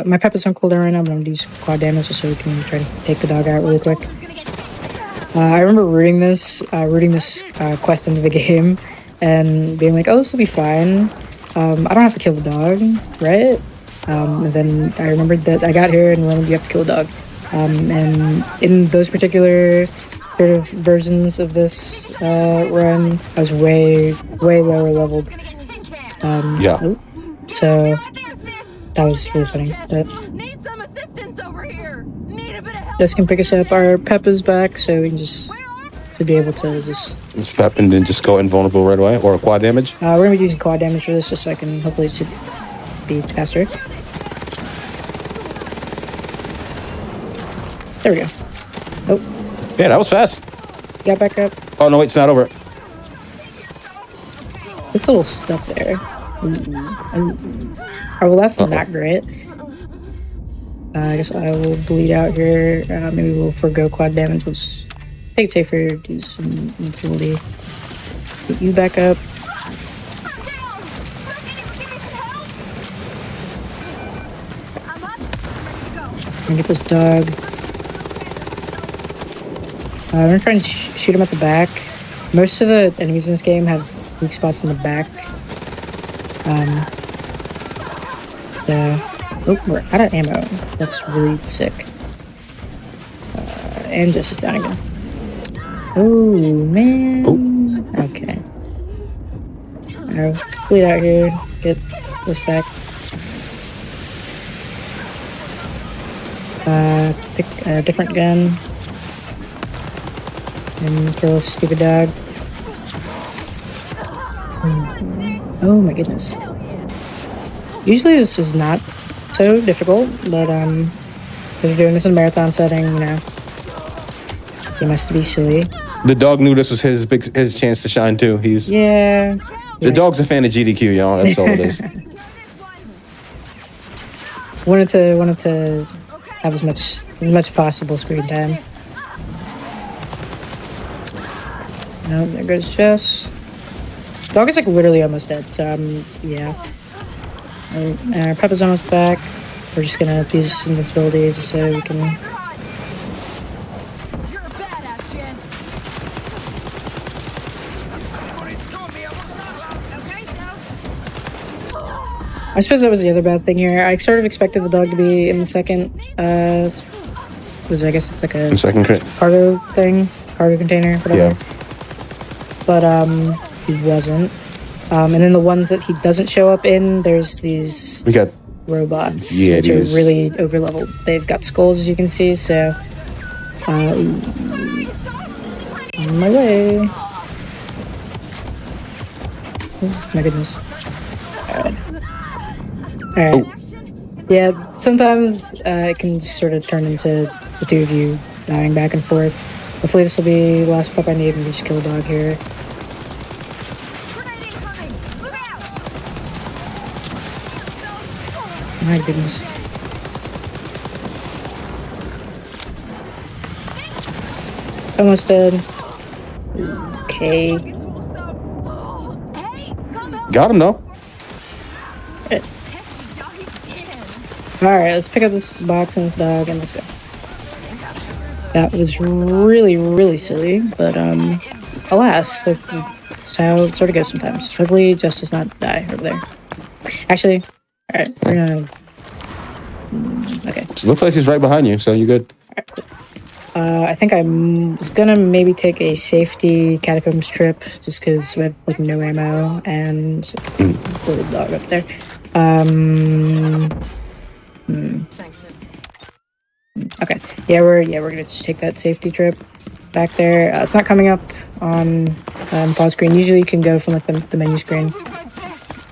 my pep is on cooldown right now, but I'm gonna do quad damage just so we can try to take the dog out really quick. I remember rooting this quest into the game and being like, oh, this will be fine. I don't have to kill the dog, right? And then I remembered that I got here and you have to kill a dog. And in those particular sort of versions of this run, I was way lower leveled. Yeah. So that was really funny. But Need some assistance over here. Need a bit of help. Jess can pick us up. Our pep is back, so we can just to be able to just. Pep and then just go invulnerable right away, or quad damage. We're gonna be using quad damage for this, just so I can hopefully it should be faster. There we go. Oh, Yeah, that was fast. got back up. Oh no, wait, it's not over. It's a little stuck there. Oh, well, that's not great. I guess I will bleed out here. Maybe we'll forgo quad damage. We'll just take it safer, do some invincibility. Get you back up. And get this dog. I'm gonna try and shoot him at the back. Most of the enemies in this game have weak spots in the back. Oh, we're out of ammo. That's really sick. And Jess is down again. Oh, man. Oh. Okay. I'll bleed out here. Get this back. Pick a different gun. And kill this stupid dog. Oh my goodness. Usually this is not so difficult, but if you're doing this in a marathon setting, you know, you must be silly. The dog knew this was his chance to shine too. Yeah. The dog's a fan of GDQ, y'all. That's all it is. Wanted to have as much possible screen time. No, there goes Jess. Dog is like literally almost dead, so yeah. Our pep is almost back. We're just gonna use invincibility just so we can. You're a badass, Jess. I suppose that was the other bad thing here. I sort of expected the dog to be in the second. I guess it's like a Second crit. cargo thing, cargo container, whatever. Yeah. But he wasn't. And then the ones that he doesn't show up in, there's these We got robots, Yeah, which are these- really overleveled. They've got skulls, as you can see. So, on my way. Oh, my goodness. Alright. Oh. Yeah, sometimes it can just sort of turn into the two of you dying back and forth. Hopefully this will be the last pup I need and just kill a dog here. My goodness. Almost dead. Okay. Hey, come help. got him though. Alright, let's pick up this box and this dog and let's go. That was really silly, but alas, that's how it sort of goes sometimes. Hopefully Jess does not die over there. Actually, alright, we're gonna... Okay. It looks like he's right behind you, so you're good. I think I was gonna maybe take a safety catacombs trip just because we have like no ammo and little dog up there. Thanks, sis. Okay, we're gonna just take that safety trip back there. It's not coming up on pause screen. Usually you can go from like the menu screen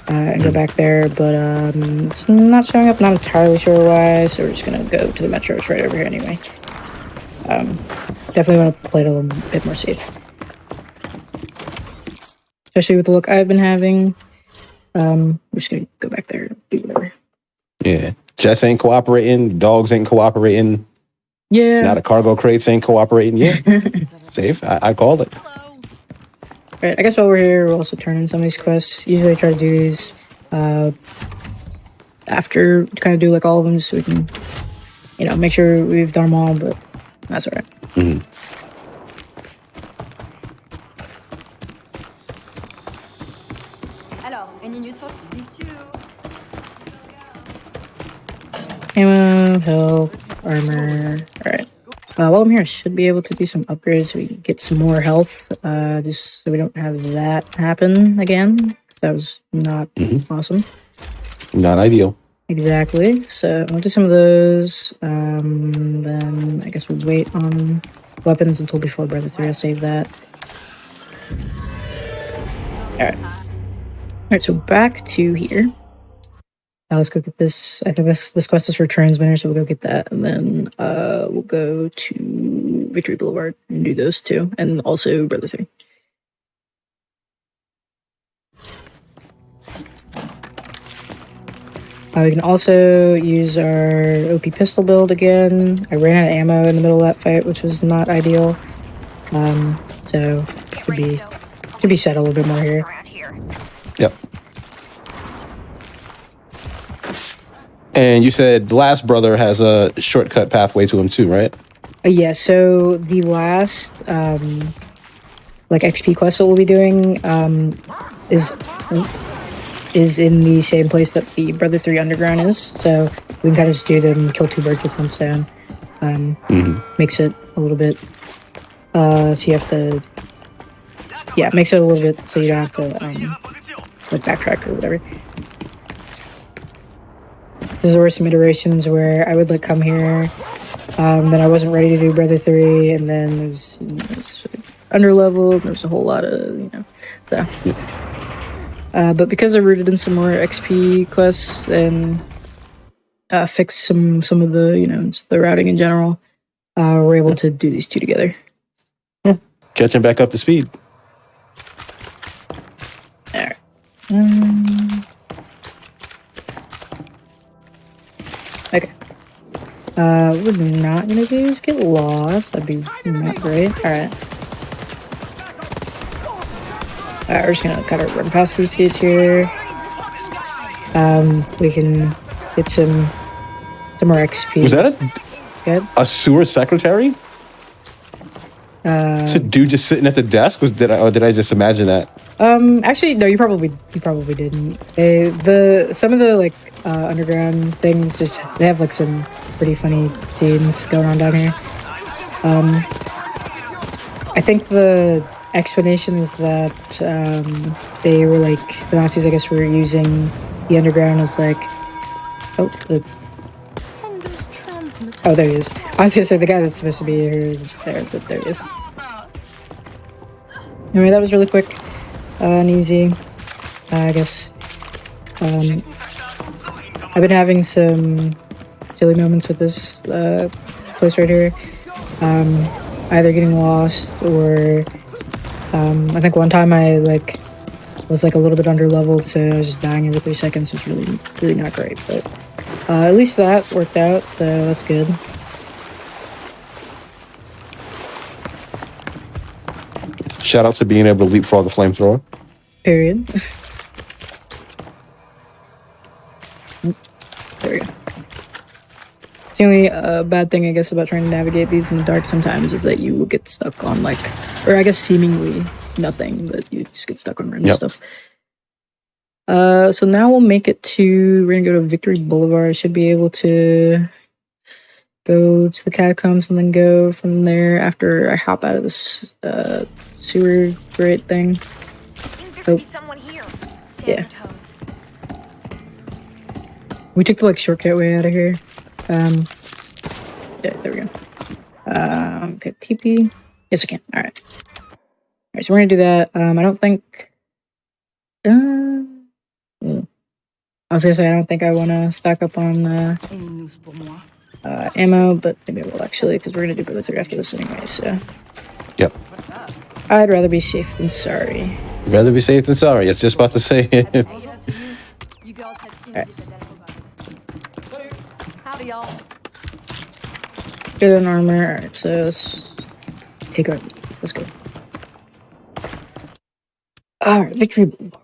and go back there, but it's not showing up. Not entirely sure why, so we're just gonna go to the metro. It's right over here anyway. Definitely want to play it a little bit more safe, especially with the look I've been having. We're just gonna go back there and do whatever. Yeah. Jets ain't cooperating. Dogs ain't cooperating. Yeah. Now the cargo crates ain't cooperating. Yeah. Safe. I called it. Right. I guess while we're here, we'll also turn in some of these quests. Usually I try to do these after kind of do like all of them so we can, make sure we've done them all, but that's all right. Mm-hmm. Alors, any news for me too? Ammo, health, armor. Alright. While I'm here, I should be able to do some upgrades so we can get some more health, just so we don't have that happen again. Because that was not awesome. Not ideal. Exactly. So I'll do some of those. Then I guess we'll wait on weapons until before Brother 3. I'll save that. Alright, so back to here. Now let's go get this. I think this quest is for transmitter, so we'll go get that, and then we'll go to Victory Boulevard and do those two, and also Brother 3. We can also use our OP pistol build again. I ran out of ammo in the middle of that fight, which was not ideal. So should be set a little bit more here. Yep. And you said the last brother has a shortcut pathway to him too, right? Yeah, so the last XP quest that we'll be doing is in the same place that the Brother 3 Underground is. So we can kind of just do them, kill two birds with one stone. Makes it a little bit so you have to makes it a little bit so you don't have to backtrack or whatever. There were some iterations where I would come here, then I wasn't ready to do Brother 3, and then there's underleveled, there's a whole lot of, so. But because I rooted in some more XP quests and fixed some of the, just the routing in general, we're able to do these two together. Yeah. Catching back up to speed. Alright. Okay. What we're not gonna do is get lost. That'd be not great. Alright. We're just gonna kind of run past these dudes here. We can get some more XP. Was that a sewer secretary? Is a dude just sitting at the desk? Did I just imagine that? Actually, no. You probably didn't. Some of the underground things they have some pretty funny scenes going on down here. I think the explanation is that they were the Nazis, I guess, were using the underground as there he is. I was gonna say the guy that's supposed to be here is there, but there he is. Anyway, that was really quick and easy. I guess I've been having some silly moments with this place right here. Either getting lost or I think one time I was a little bit under leveled, so I was just dying every 3 seconds. It was really not great, but at least that worked out, so that's good. Shout out to being able to leapfrog a flamethrower. Period. There we go. The only bad thing, I guess, about trying to navigate these in the dark sometimes is that you will get stuck on or I guess seemingly nothing, but you just get stuck on random stuff. So now we'll make it we're gonna go to Victory Boulevard. I should be able to go to the catacombs and then go from there after I hop out of this sewer grate thing. I think there could be someone here. Stay on your toes. We took the like shortcut way out of here. Yeah, there we go. Okay, TP. Yes, I can. All right. So we're gonna do that. I don't think. I was gonna say I don't think I want to stock up on ammo, but maybe I will actually, because we're gonna do Brother 3 after this anyway. So. Yep. I'd rather be safe than sorry. Rather be safe than sorry. I was just about to say it. Alright. Howdy, y'all. Good on armor. Alright, so let's take our. Let's go. Alright, Victory Boulevard.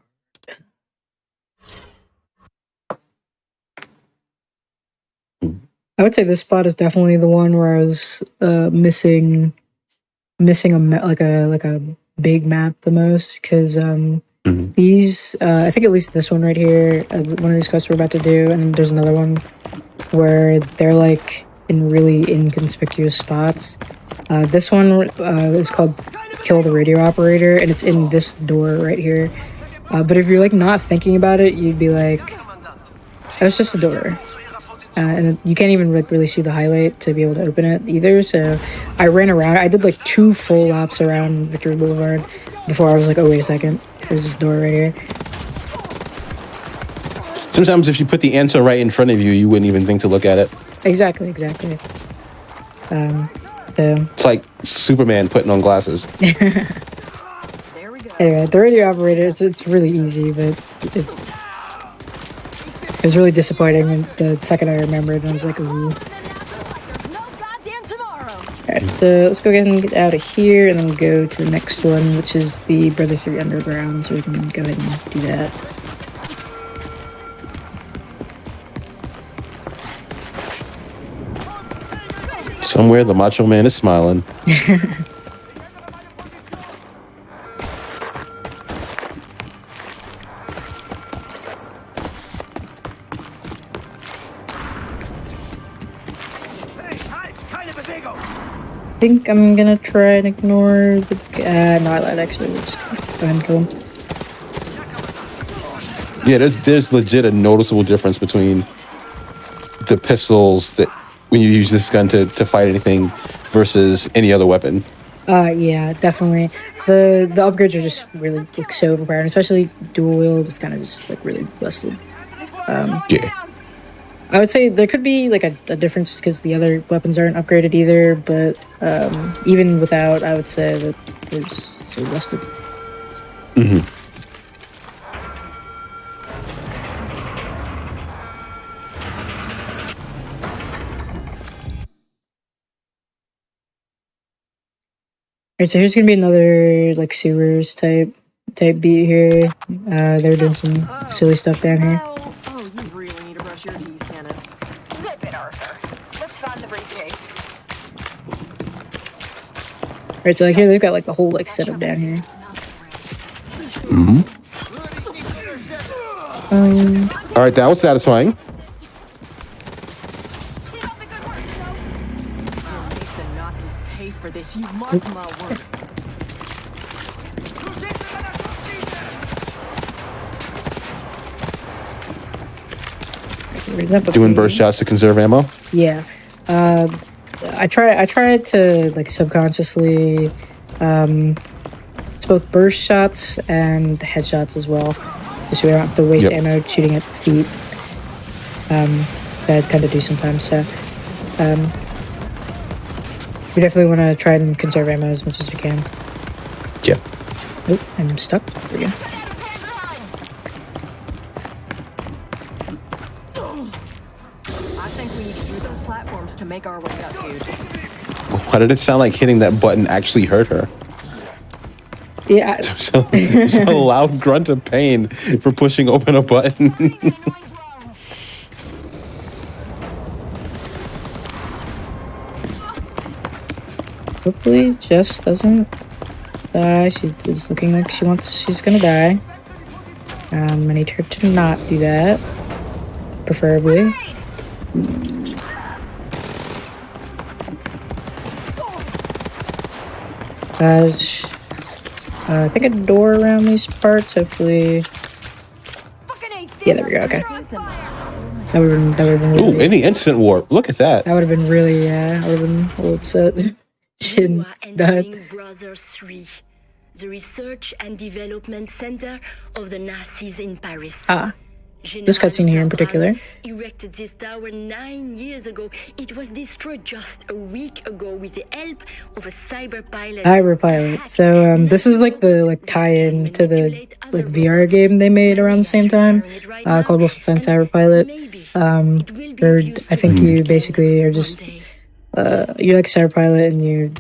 I would say this spot is definitely the one where I was missing a big map the most, because these I think at least this one right here, one of these quests we're about to do, and there's another one where they're like in really inconspicuous spots. This one is called Kill the Radio Operator, and it's in this door right here. But if you're like not thinking about it, you'd be like, oh, it's just a door. And you can't even really see the highlight to be able to open it either. So I ran around. I did like 2 full laps around Victory Boulevard before I was like, oh, wait a second. There's this door right here. Sometimes if you put the answer right in front of you, you wouldn't even think to look at it. Exactly. So it's like Superman putting on glasses. Anyway, the radio operator, it's really easy, but it was really disappointing when the second I remembered, and I was like, ooh. Alright, so let's go ahead and get out of here, and then we'll go to the next one, which is the Brother 3 Underground, so we can go ahead and do that. Somewhere the Macho Man is smiling. I think I'm gonna try and ignore the no, I lied actually. We'll just go ahead and kill him. Yeah, there's legit a noticeable difference between the pistols that when you use this gun to fight anything versus any other weapon. Yeah, definitely. The upgrades are just really like so overpowered, especially dual wield is kind of just like really busted. Yeah. I would say there could be like a difference because the other weapons aren't upgraded either, but even without, I would say that they're just so busted. Mm-hmm. Alright, so here's gonna be another like sewers type beat here. They're doing some silly stuff down here. Oh, you really need to brush your teeth, Kenneth. Zip it, Arthur. Let's find the briefcase. Alright, so like here they've got like the whole like setup down here. Mm-hmm. All right, that was satisfying. The Nazis pay for this, you mark my word. Doing burst shots to conserve ammo. Yeah. I try to like subconsciously it's both burst shots and headshots as well. Just so we don't have to waste ammo shooting at feet. That I tend to do sometimes, so we definitely want to try and conserve ammo as much as we can. Yeah. Oh, I'm stuck. There we go. I think we need to use those platforms to make our way up, dude. Why did it sound like hitting that button actually hurt her? Yeah. It's a loud grunt of pain for pushing open a button. Hopefully Jess doesn't die. She's looking like she's gonna die. I need her to not do that. Preferably. There's, I think a door around these parts. Hopefully, yeah, there we go. Okay, that would have been Ooh, really, any instant warp. Look at that. that would have been really, I would have been a little upset. You Shouldn't are that. entering Brother 3, the research and development center of the Nazis in Paris. Ah, this cutscene here in particular. Erected this tower 9 years ago. It was destroyed just a week ago with the help of a cyber pilot. Cyberpilot. So this is like the tie-in to the VR game they made around the same time, called Wolfenstein Cyberpilot. Where I think you basically are just you're like Cyberpilot, and you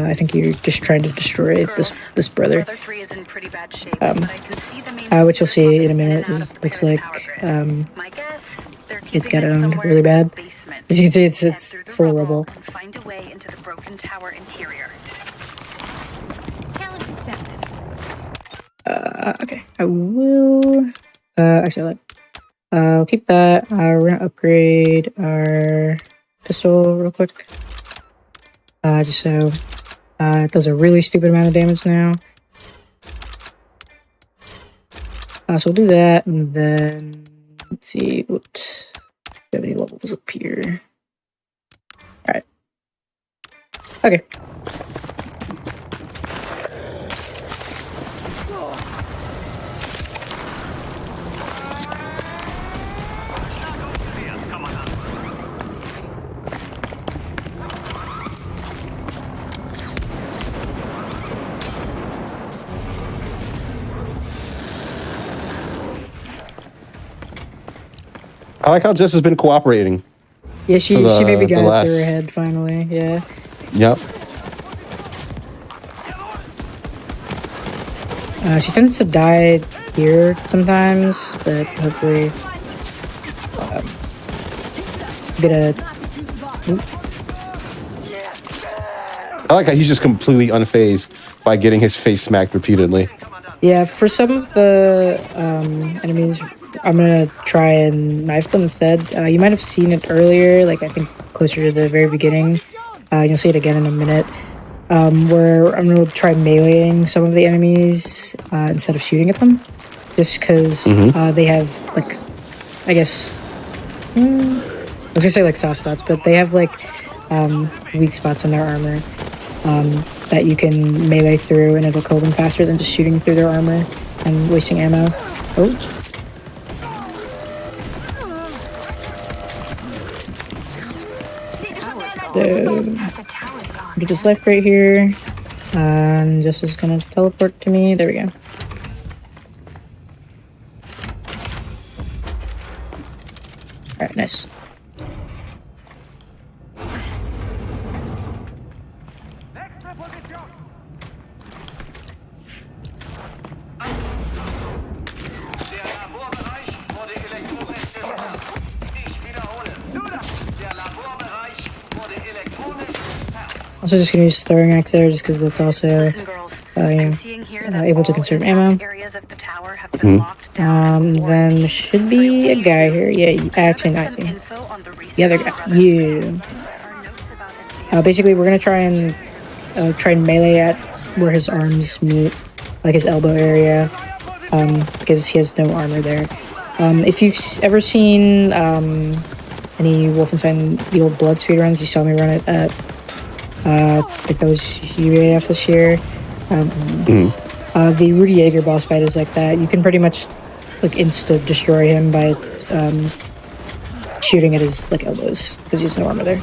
I think you're just trying to destroy this brother. Brother 3 is in pretty bad shape, but I can see the main Which you'll see in a minute. and out This of looks Claire's like power grid. My guess, they're it keeping got owned somewhere really in the bad. basement. As you can see, Head it's through the full of rubble. and find a way into the broken tower interior. Challenge accepted. Okay, I will. Actually, I'll keep that. We're gonna upgrade our pistol real quick. Just so it does a really stupid amount of damage now. So we'll do that, and then let's see what. Do we have any levels up here? All right. Okay. I like how Jess has been cooperating. Yeah, she For maybe the got it last- through her head finally. Yeah. Yep. She tends to die here sometimes, but hopefully get a. I like how he's just completely unfazed by getting his face smacked repeatedly. Yeah, for some of the enemies, I'm gonna try and knife them instead. You might have seen it earlier, like I think closer to the very beginning. You'll see it again in a minute. Where I'm gonna try meleeing some of the enemies instead of shooting at them, just because they have like, I guess, I was gonna say like soft spots, but they have like weak spots in their armor that you can melee through, and it'll kill them faster than just shooting through their armor and wasting ammo. Oh. So, get this left right here, and this is gonna teleport to me. There we go. All right, nice. Also just gonna use throwing axe there, just because that's also Listen, girls, I'm seeing here that able to all conserve intact ammo. areas of the tower have been locked down. and Then there quarantined. should So be you'll a need guy to- here. Yeah, actually I not. have some info on the The other research guy. Brother Yeah. There are notes about his Basically, we're gonna try and melee at where his arms meet, like his elbow area, because he has no armor there. If you've ever seen any Wolfenstein the old Blood speedruns, you saw me run it at like those UAF this year. The Rudy Jaeger boss fight is like that. You can pretty much like insta destroy him by shooting at his like elbows because he has no armor there.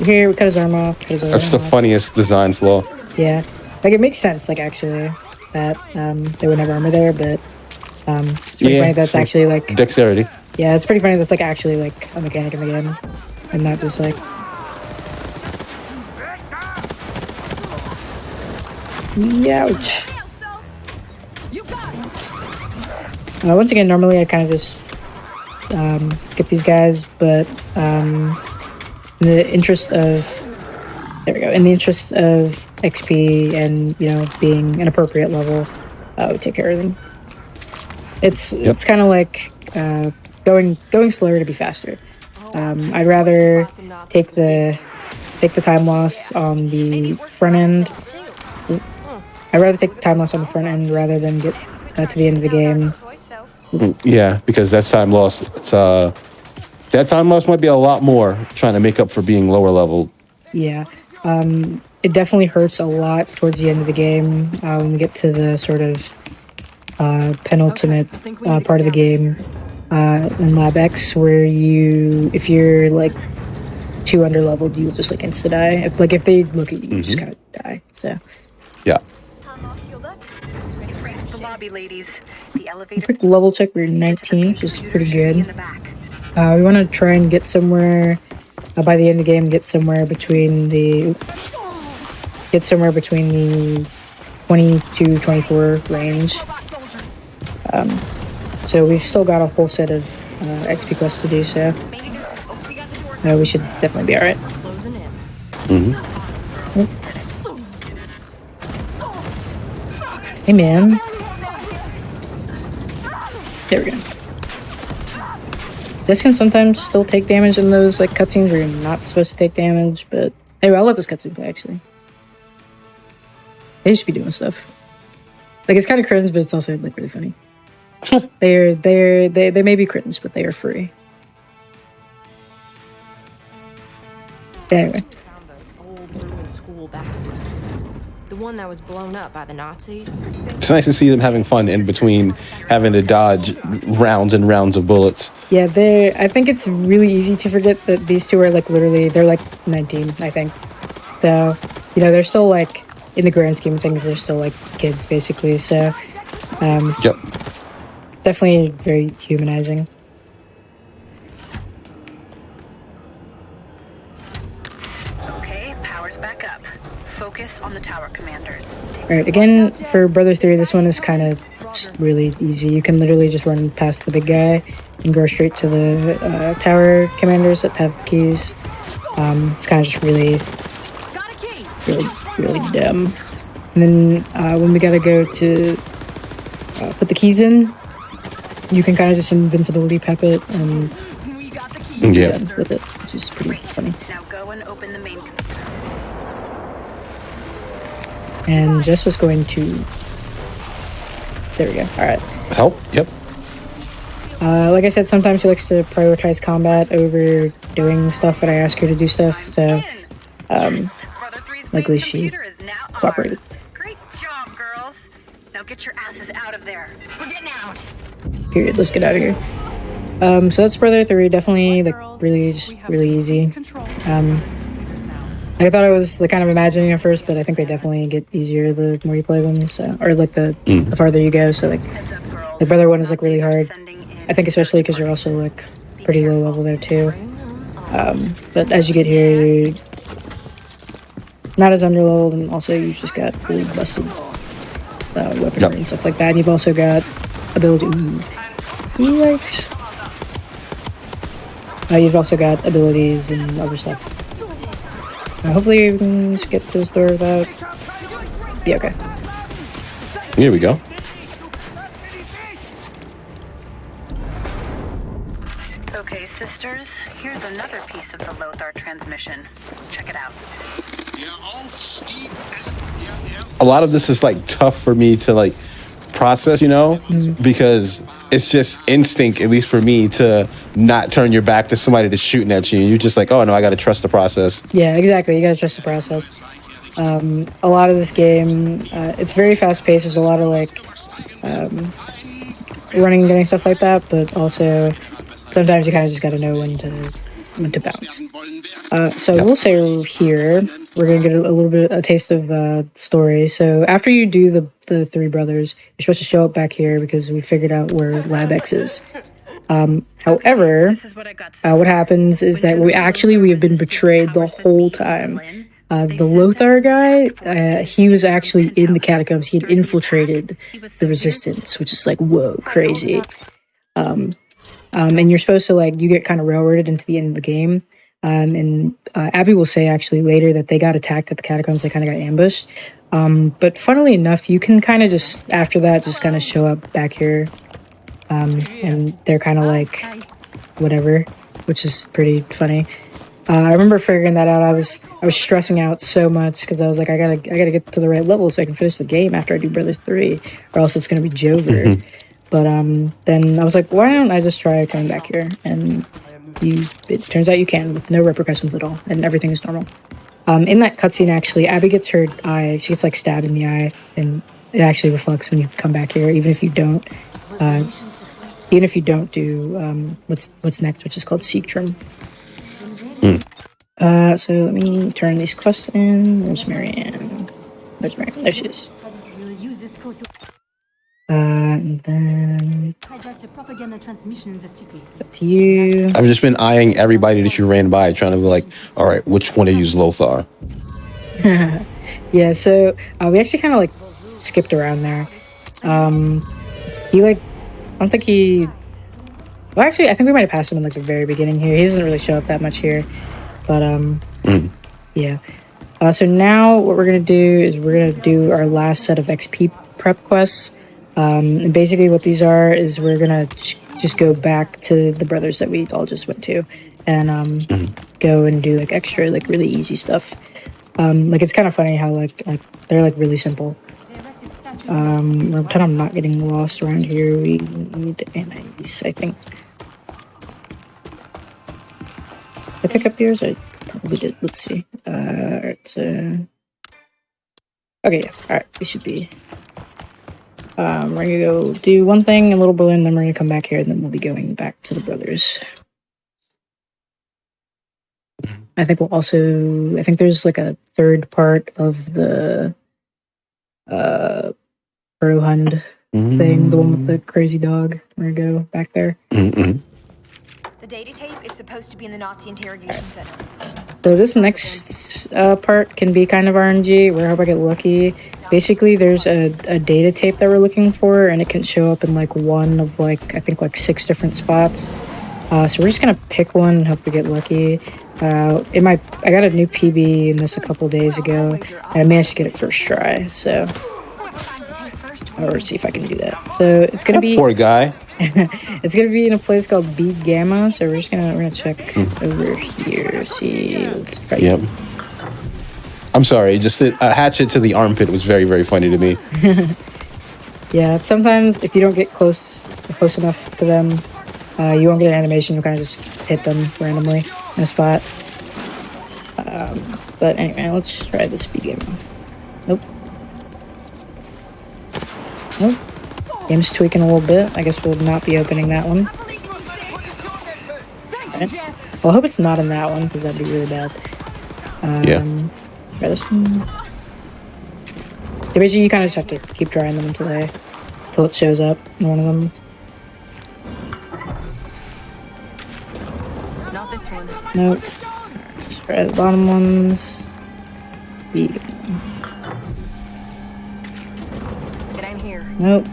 Here, we cut his arm off. Cut his arm That's the off. funniest design flaw. Yeah, like it makes sense. Like actually, that they would have armor there, but it's pretty funny that's sure. actually like Dexterity. yeah, it's pretty funny that's like actually like a mechanic in the game, and not just like. Ouch. Once again, normally I kind of just skip these guys, but in the interest of there we go. In the interest of XP and being an appropriate level, we take care of them. It's kind of like going slower to be faster. I'd rather take the take the time loss on the front end. I'd rather take the time loss on the front end rather than get to the end of the game. Yeah, because that time loss, that time loss might be a lot more trying to make up for being lower leveled. Yeah. It definitely hurts a lot towards the end of the game when we get to the sort of penultimate part of the game in Lab X, where if you're like too underleveled, you'll just like insta die. If they look at you, you just kind of die. So yeah. The lobby, ladies. The elevator. Quick level check. We're 19, which is pretty good. We want to try and get somewhere by the end of the game. Get somewhere between the 20 to 24 range. So we've still got a whole set of XP quests to do. So we should definitely be all right. Hey man. There we go. This can sometimes still take damage in those like cutscenes where you're not supposed to take damage, but anyway, I'll let this cutscene play actually. They just be doing stuff. Like it's kind of cringe, but it's also like really funny. They may be cringe, but they are free. Anyway. Found the old ruined school back in the city. The one that was blown up by the Nazis. It's nice to see them having fun in between having to dodge rounds and rounds of bullets. Yeah, I think it's really easy to forget that these two are like literally, they're like 19, I think. So, they're still like, in the grand scheme of things, they're still like kids basically. So, Yep. Definitely very humanizing. Okay, power's back up. Focus on the tower commanders. Alright, again, for Brother 3, this one is kind of really easy. You can literally just run past the big guy and go straight to the tower commanders that have the keys. It's kind of just really dumb. And then when we gotta go to put the keys in, you can kind of just invincibility pep it and Yeah. done with it, which is pretty funny. Now go and open the main. And Jess is going to... There we go. Alright. Help? Yep. Like I said, sometimes she likes to prioritize combat over doing stuff when I ask her to do stuff, so luckily she cooperated. Great job, girls. Now get your asses out of there. We're getting out. Period. Let's get out of here. So that's Brother 3, definitely like really easy. I thought I was like kind of imagining at first, but I think they definitely get easier the more you play them. So, or like the farther you go. So like the Brother 1 is like really hard. I think especially because you're also like pretty low level there too. But as you get here, you're not as underleveled, and also you've just got really busted weaponry and stuff like that. And you've also got ability. Yikes! You've also got abilities and other stuff. Hopefully we can just get to this door without... Yeah, okay. Here we go. Okay, sisters, here's another piece of the Lothar transmission. Check it out. A lot of this is like tough for me to like process, because it's just instinct, at least for me, to not turn your back to somebody that's shooting at you. You're just like, oh no, I gotta trust the process. Yeah, exactly. You gotta trust the process. A lot of this game, it's very fast paced. There's a lot of like running and getting stuff like that, but also sometimes you kind of just gotta know when to bounce. So we'll say here we're gonna get a taste of the story. So after you do the three brothers, you're supposed to show up back here because we figured out where Lab X is. However, what happens is that we have been betrayed the whole time. The Lothar guy, he was actually in the catacombs. He had infiltrated the resistance, which is like, whoa, crazy. And you're supposed to you get kind of railroaded into the end of the game. And Abby will say actually later that they got attacked at the catacombs. They kind of got ambushed. But funnily enough, you can kind of just, after that, just kind of show up back here. And they're kind of like, whatever, which is pretty funny. I remember figuring that out. I was stressing out so much because I was like, I gotta get to the right level so I can finish the game after I do Brothers 3, or else it's gonna be Jover. But then I was like, why don't I just try coming back here? And it turns out you can with no repercussions at all, and everything is normal. In that cutscene, actually, Abby gets her eye. She gets like stabbed in the eye, and it actually reflects when you come back here, even if you don't. Even if you don't do what's next, which is called Seektrum. So let me turn these quests in. Where's Marianne? There's Marianne. There she is. And then hijacks a propaganda transmission in the city. that's you. I've just been eyeing everybody that you ran by, trying to be like, all right, which one of you is Lothar? Yeah, so we actually kind of like skipped around there. He like, I don't think he. Well, actually, I think we might have passed him in like the very beginning here. He doesn't really show up that much here, but yeah. So now what we're gonna do is we're gonna do our last set of XP prep quests. And basically what these are is we're gonna just go back to the brothers that we all just went to, and go and do like extra like really easy stuff. Like it's kind of funny how like they're like really simple. Pretend I'm not getting lost around here. We need anise, I think. Did I pick up yours? I probably did. Let's see. Alright, so okay, yeah. Alright, we should be. We're gonna go do one thing, a little balloon, then we're gonna come back here, and then we'll be going back to the brothers. I think we'll also. I think there's like a third part of the Hund thing, the one with the crazy dog. We're gonna go back there. The data tape is supposed to be in the Nazi interrogation center. So this next part can be kind of RNG, where I hope I get lucky. Basically, there's a data tape that we're looking for, and it can show up in like one of like, I think like 6 different spots. So we're just gonna pick one and hope we get lucky. I got a new PB in this a couple days ago, and I managed to get it first try, so I'll see if I can do that. So it's gonna be Poor guy. it's gonna be in a place called B Gamma, so we're gonna check over here, see. Right. Yep. I'm sorry, just a hatchet to the armpit was very, very funny to me. Yeah, sometimes if you don't get close enough to them, you won't get an animation. You'll kind of just hit them randomly in a spot. But anyway, let's try the speed game. Nope. Game's tweaking a little bit. I guess we'll not be opening that one. Right. Well, I hope it's not in that one, because that'd be really bad. Yeah. Try this one. So basically, you kind of just have to keep trying them until it shows up in one of them. Not this one. Nope. Let's try the bottom ones. Get in here. Nope.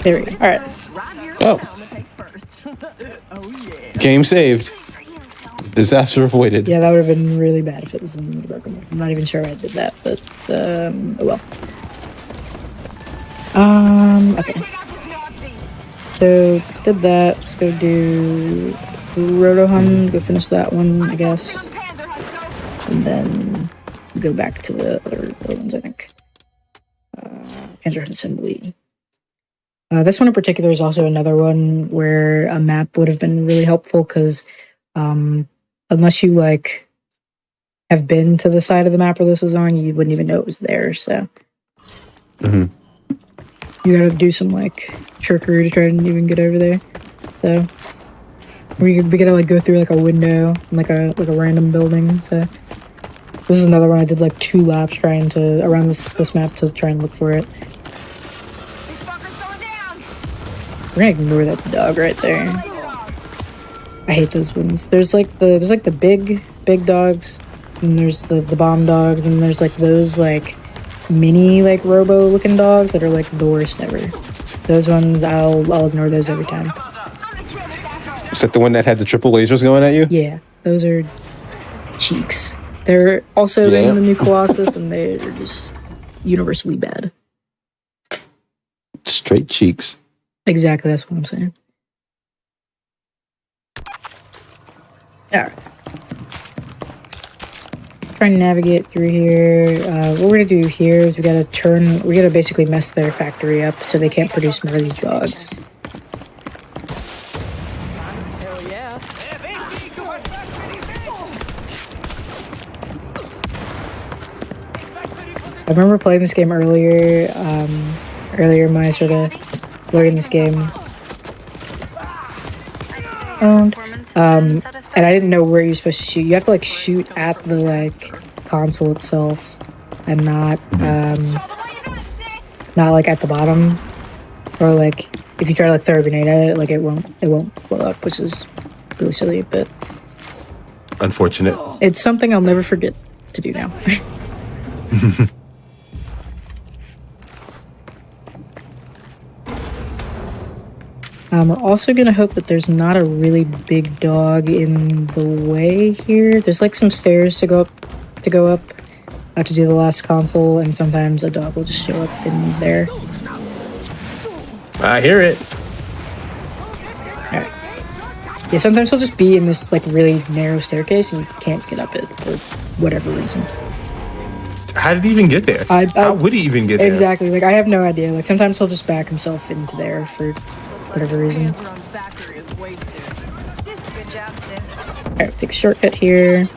There we go. Alright. Oh. Game saved. Disaster avoided. Yeah, that would have been really bad if it was in the broken. I'm not even sure I did that, but oh well. Okay. So did that. Let's go do Rotohund. Go finish that one, I guess, and then go back to the other ones. I think. Panzerhunt Assembly. This one in particular is also another one where a map would have been really helpful, because unless you like have been to the side of the map where this is on, you wouldn't even know it was there. So you gotta do some like trickery to try and even get over there. So we gotta like go through like a window in like a random building. So this is another one I did like 2 laps trying to around this map to try and look for it. We're gonna ignore that dog right there. I hate those ones. There's like the big dogs, and there's the bomb dogs, and there's like those like mini like robo looking dogs that are like the worst ever. Those ones I'll ignore those every time. Is that the one that had the triple lasers going at you? Yeah, those are cheeks. They're also in the new Colossus, and they're just universally bad. Straight cheeks. Exactly, that's what I'm saying. Alright. Trying to navigate through here. What we're gonna do here is we gotta basically mess their factory up so they can't produce more of these dogs. Hell yeah. I remember playing this game earlier, in my sort of learning this game. And I didn't know where you're supposed to shoot. You have to like shoot at the like console itself, and not like at the bottom, or like if you try to like throw a grenade at it, like it won't blow up, which is really silly, but Unfortunate. it's something I'll never forget to do now. We're also gonna hope that there's not a really big dog in the way here. There's like some stairs to go up to do the last console, and sometimes a dog will just show up in there. I hear it. Alright. Yeah, sometimes he'll just be in this like really narrow staircase and you can't get up it for whatever reason. How did he even get there? How would he even get there? Exactly. Like I have no idea. Like sometimes he'll just back himself into there for whatever reason. Good job, sis. Alright, take a shortcut here.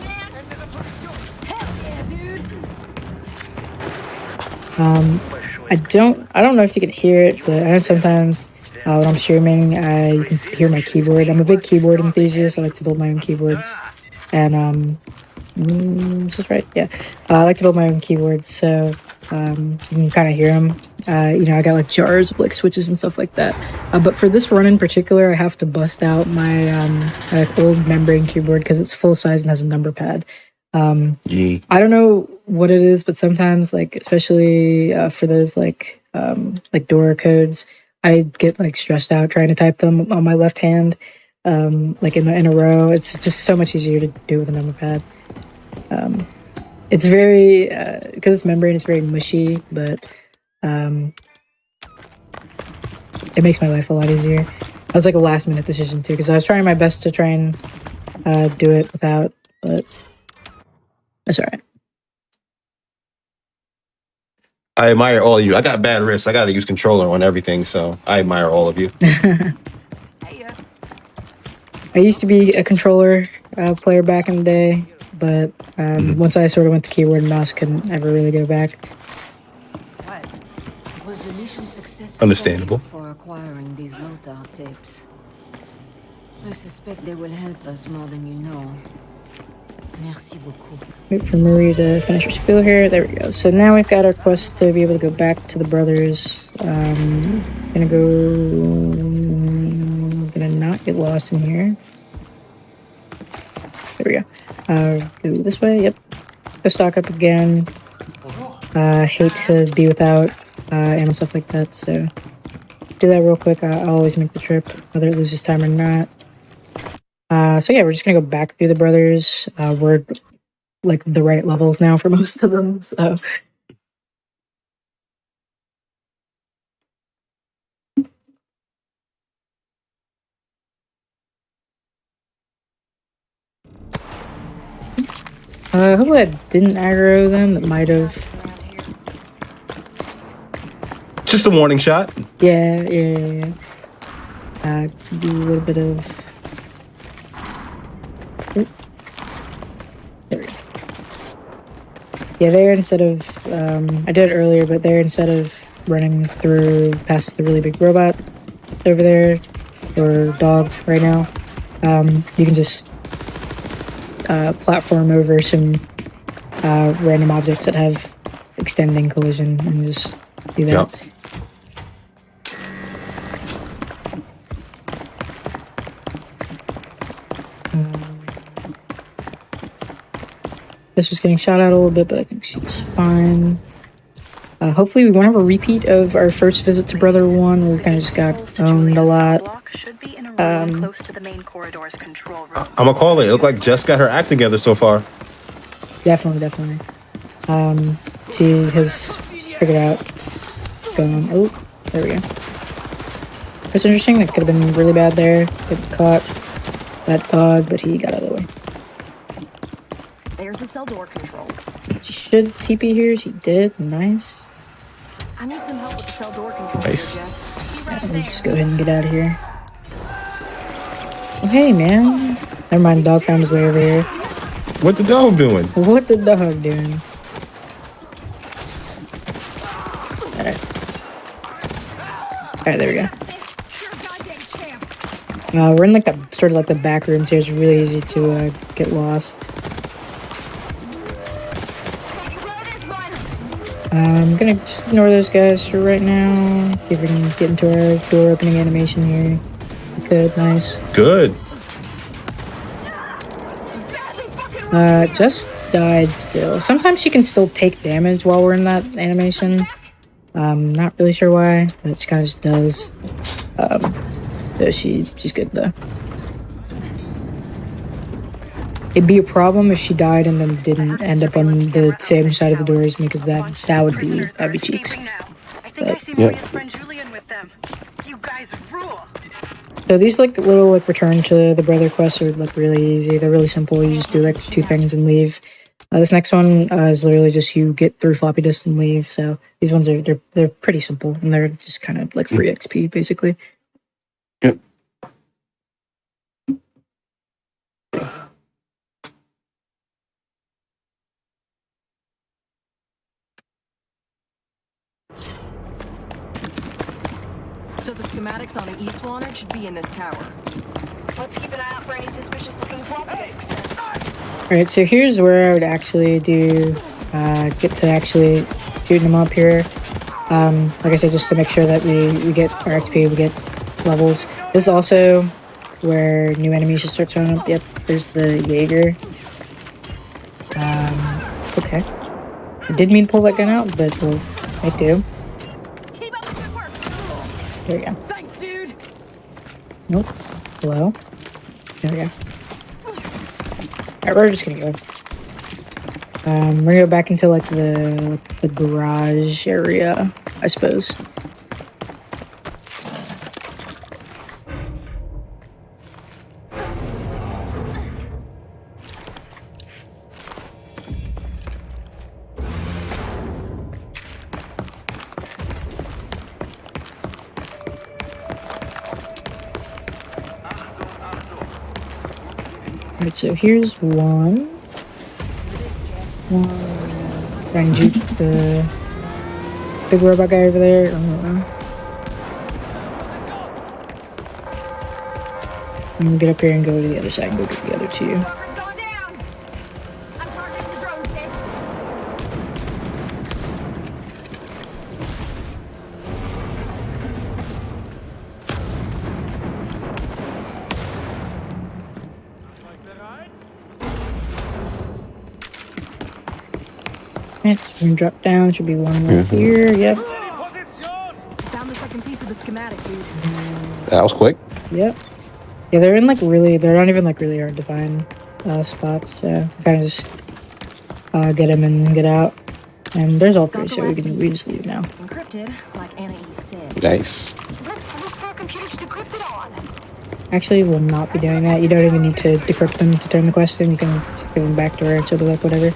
I don't know if you can hear it, but I know sometimes when I'm streaming, you can hear my keyboard. I'm a big keyboard enthusiast. I like to build my own keyboards, and is this right? Yeah, I like to build my own keyboards, so you can kind of hear them. You know, I got like jars of like switches and stuff like that. But for this run in particular, I have to bust out my old membrane keyboard because it's full size and has a number pad. I don't know what it is, but sometimes, like especially for those like door codes, I get like stressed out trying to type them on my left hand, like in a row. It's just so much easier to do with a number pad. It's very because it's membrane, it's very mushy, but it makes my life a lot easier. That was like a last minute decision too, because I was trying my best to try and do it without, but that's all right. I admire all of you. I got bad wrists. I got to use controller on everything, so I admire all of you. I used to be a controller player back in the day, but once I sort of went to keyboard and mouse, couldn't ever really go back. Was the mission successful? Understandable. For acquiring these Lothar tapes. I suspect they will help us more than you know. Merci beaucoup. Wait for Marie to finish her spiel here. There we go. So now we've got our quest to be able to go back to the brothers. Gonna not get lost in here. There we go. Go this way. Yep. Go stock up again. Hate to be without ammo and stuff like that, so do that real quick. I'll always make the trip, whether it loses time or not. So yeah, we're just gonna go back through the brothers. We're like the right levels now for most of them, so. Hopefully I didn't aggro them. That might have. Just a warning shot. Yeah. Do a little bit of. Oop. There we go. Yeah, there instead of I did it earlier, but there instead of running through past the really big robot over there or dog right now, you can just platform over some random objects that have extending collision and just do that. Yep. This was getting shot out a little bit, but I think she's fine. Hopefully we won't have a repeat of our first visit to Brother 1. We kind of just got owned a lot. Close to the main corridor's control room. I'm gonna call it. It looked like Jess got her act together so far. Definitely. She has figured out what's going on. Oh, there we go. That's interesting. That could have been really bad there. Could have caught that dog, but he got out of the way. There's the cell door controls. She should TP here. She did. Nice. I need some help with the cell door controls Nice. here, Jess. We'll just go ahead and get out of here. Oh, hey, man. Never mind, the dog found his way over here. What the dog doing? What the dog doing? Alright. Alright, there we go. We're in like the sort of like the back rooms here. It's really easy to get lost. I'm gonna just ignore those guys for right now. See if we can get into our door opening animation here. Good, nice. Good. Just died still. Sometimes she can still take damage while we're in that animation. Not really sure why, but she kind of just does. So she's good though. It'd be a problem if she died and then didn't end up on the same side of the door as me, because that'd be cheeks. I think I see Maria's friend Julian with them. You guys rule. So these like little like return to the brother quests are like really easy. They're really simple. You just do like 2 things and leave. This next one is literally just you get 3 floppy disks and leave. So these ones are they're pretty simple and they're just kind of like free XP basically. Yep. So the schematics on the east wanted should be in this tower. Let's keep an eye out for any suspicious looking floppy disks. Alright, so here's where I would actually do get to actually shooting them up here. Like I said, just to make sure that we get our XP, we get levels. This is also where new enemies should start showing up. Yep, there's the Jaeger. Okay. I did mean to pull that gun out, but well, I do. Keep up the good work. There we go. Thanks, dude. Nope. Hello? There we go. Alright, we're just gonna go. We're gonna go back into like the garage area, I suppose. Alright, so here's one. Try and juke the big robot guy over there. I don't know. I'm gonna get up here and go to the other side and go get the other 2. Going down. I'm targeting the drone disks. It's gonna drop down. Should be one right here. Yep. Found the second piece of the schematic, dude. That was quick. Yep. Yeah, they're in like really. They're not even like really hard to find spots. So kind of just get them and get out. And there's all 3, so we just leave now. Encrypted, like Anna E said. Nice. Let's look for a computer to decrypt it on. Actually, we'll not be doing that. You don't even need to decrypt them to turn the quest in. You can just give them back to her, so like whatever.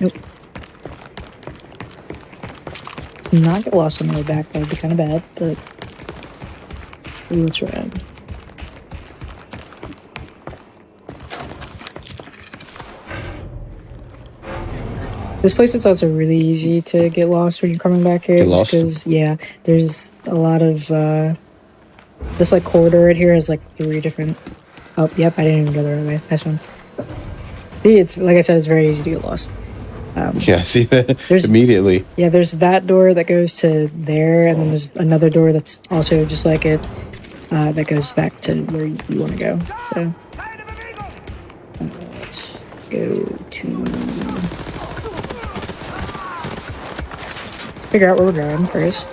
Nope. To not get lost on the way back, that would be kind of bad, but let's try. This place is also really easy to get lost when you're coming back here. Get lost? Because, yeah, there's a lot of, this, like, corridor right here has, like, 3 different... Oh, yep, I didn't even go the right way. Nice one. See, it's, like I said, it's very easy to get lost. Yeah, see that immediately. Yeah, there's that door that goes to there, and then there's another door that's also just like it, that goes back to where you want to go. So, let's go to... figure out where we're going first.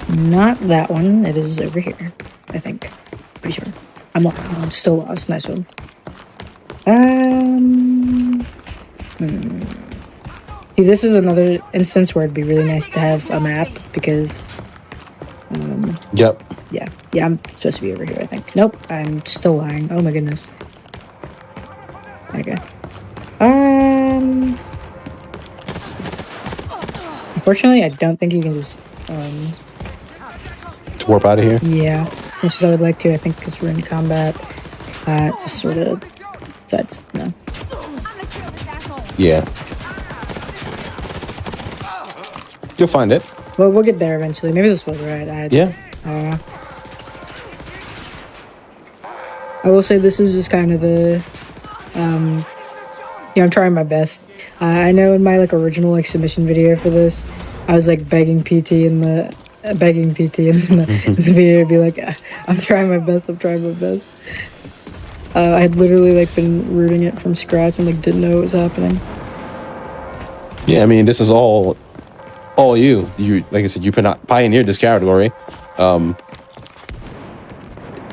Not that one. It is over here, I think. Pretty sure. I'm still lost. Nice one. See, this is another instance where it'd be really nice to have a map because, Yep. yeah, I'm supposed to be over here, I think. Nope, I'm still lying. Oh my goodness. Okay. Unfortunately, I don't think you can just, Warp out of here. yeah, much as I would like to, I think because we're in combat, just sort of, that's, no. Yeah. You'll find it. Well, we'll get there eventually. Maybe this was right. Yeah. I will say this is just kind of the, I'm trying my best. I know in my like original like submission video for this, I was like begging PT in the video to be like, I'm trying my best. I had literally like been rooting it from scratch and like didn't know what was happening. Yeah, I mean, this is all you. You, like I said, you pioneered this category.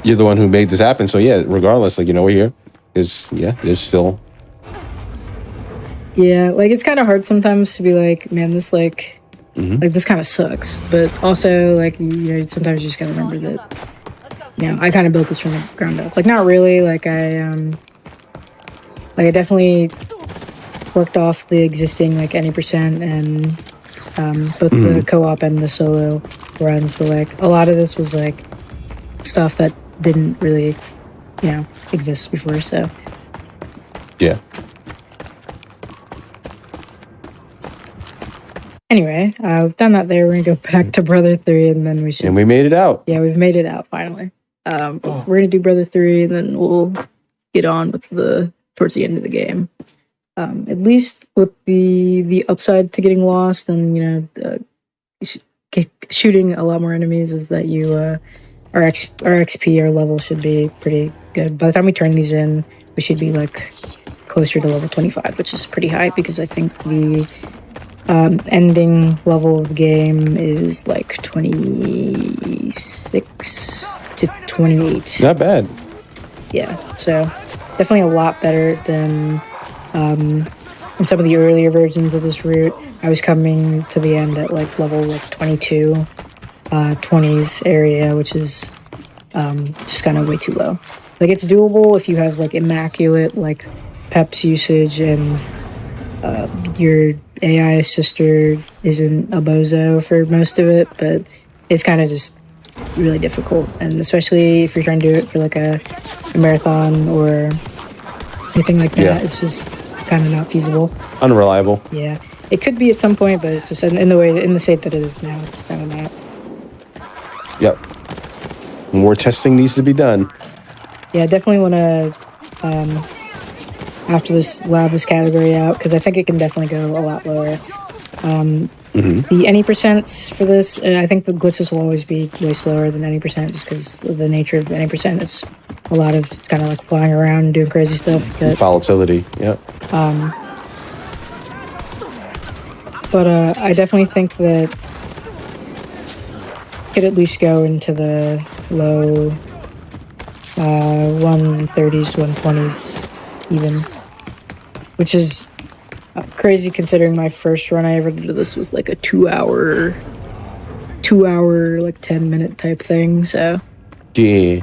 You're the one who made this happen. So yeah, regardless, like, we're here. There's still. Yeah, like it's kind of hard sometimes to be like, man, this like this kind of sucks. But also like, sometimes you just gotta remember that, I kind of built this from the ground up. Like not really, like I definitely worked off the existing like any percent and both the co-op and the solo runs, but like a lot of this was like stuff that didn't really exist before. So yeah. Anyway, we've done that there. We're gonna go back to Brother 3 and then we should, And we made it out. yeah, we've made it out finally. We're gonna do Brother 3 and then we'll get on with towards the end of the game. At least with the upside to getting lost and shooting a lot more enemies is that our XP, our level should be pretty good. By the time we turn these in, we should be like closer to level 25, which is pretty high because I think the ending level of the game is like 26 to 28. Not bad. Yeah, so definitely a lot better than in some of the earlier versions of this route. I was coming to the end at like level like 22, 20s area, which is just kind of way too low. Like it's doable if you have like immaculate like peps usage and your AI sister isn't a bozo for most of it, but it's kind of just really difficult, and especially if you're trying to do it for like a marathon or anything like that, it's just kind of not feasible. Unreliable. Yeah, it could be at some point, but it's just in the state that it is now, it's kind of not. Yep. More testing needs to be done. Yeah, definitely want to after this lab this category out because I think it can definitely go a lot lower. The any percents for this, I think the glitches will always be way slower than any percent just because of the nature of any percent. It's a lot of kind of like flying around and doing crazy stuff. But, volatility, yep. But I definitely think that could at least go into the low 130s, 120s even, which is crazy considering my first run I ever did this was like a 2 hour like 10-minute type thing. So yeah.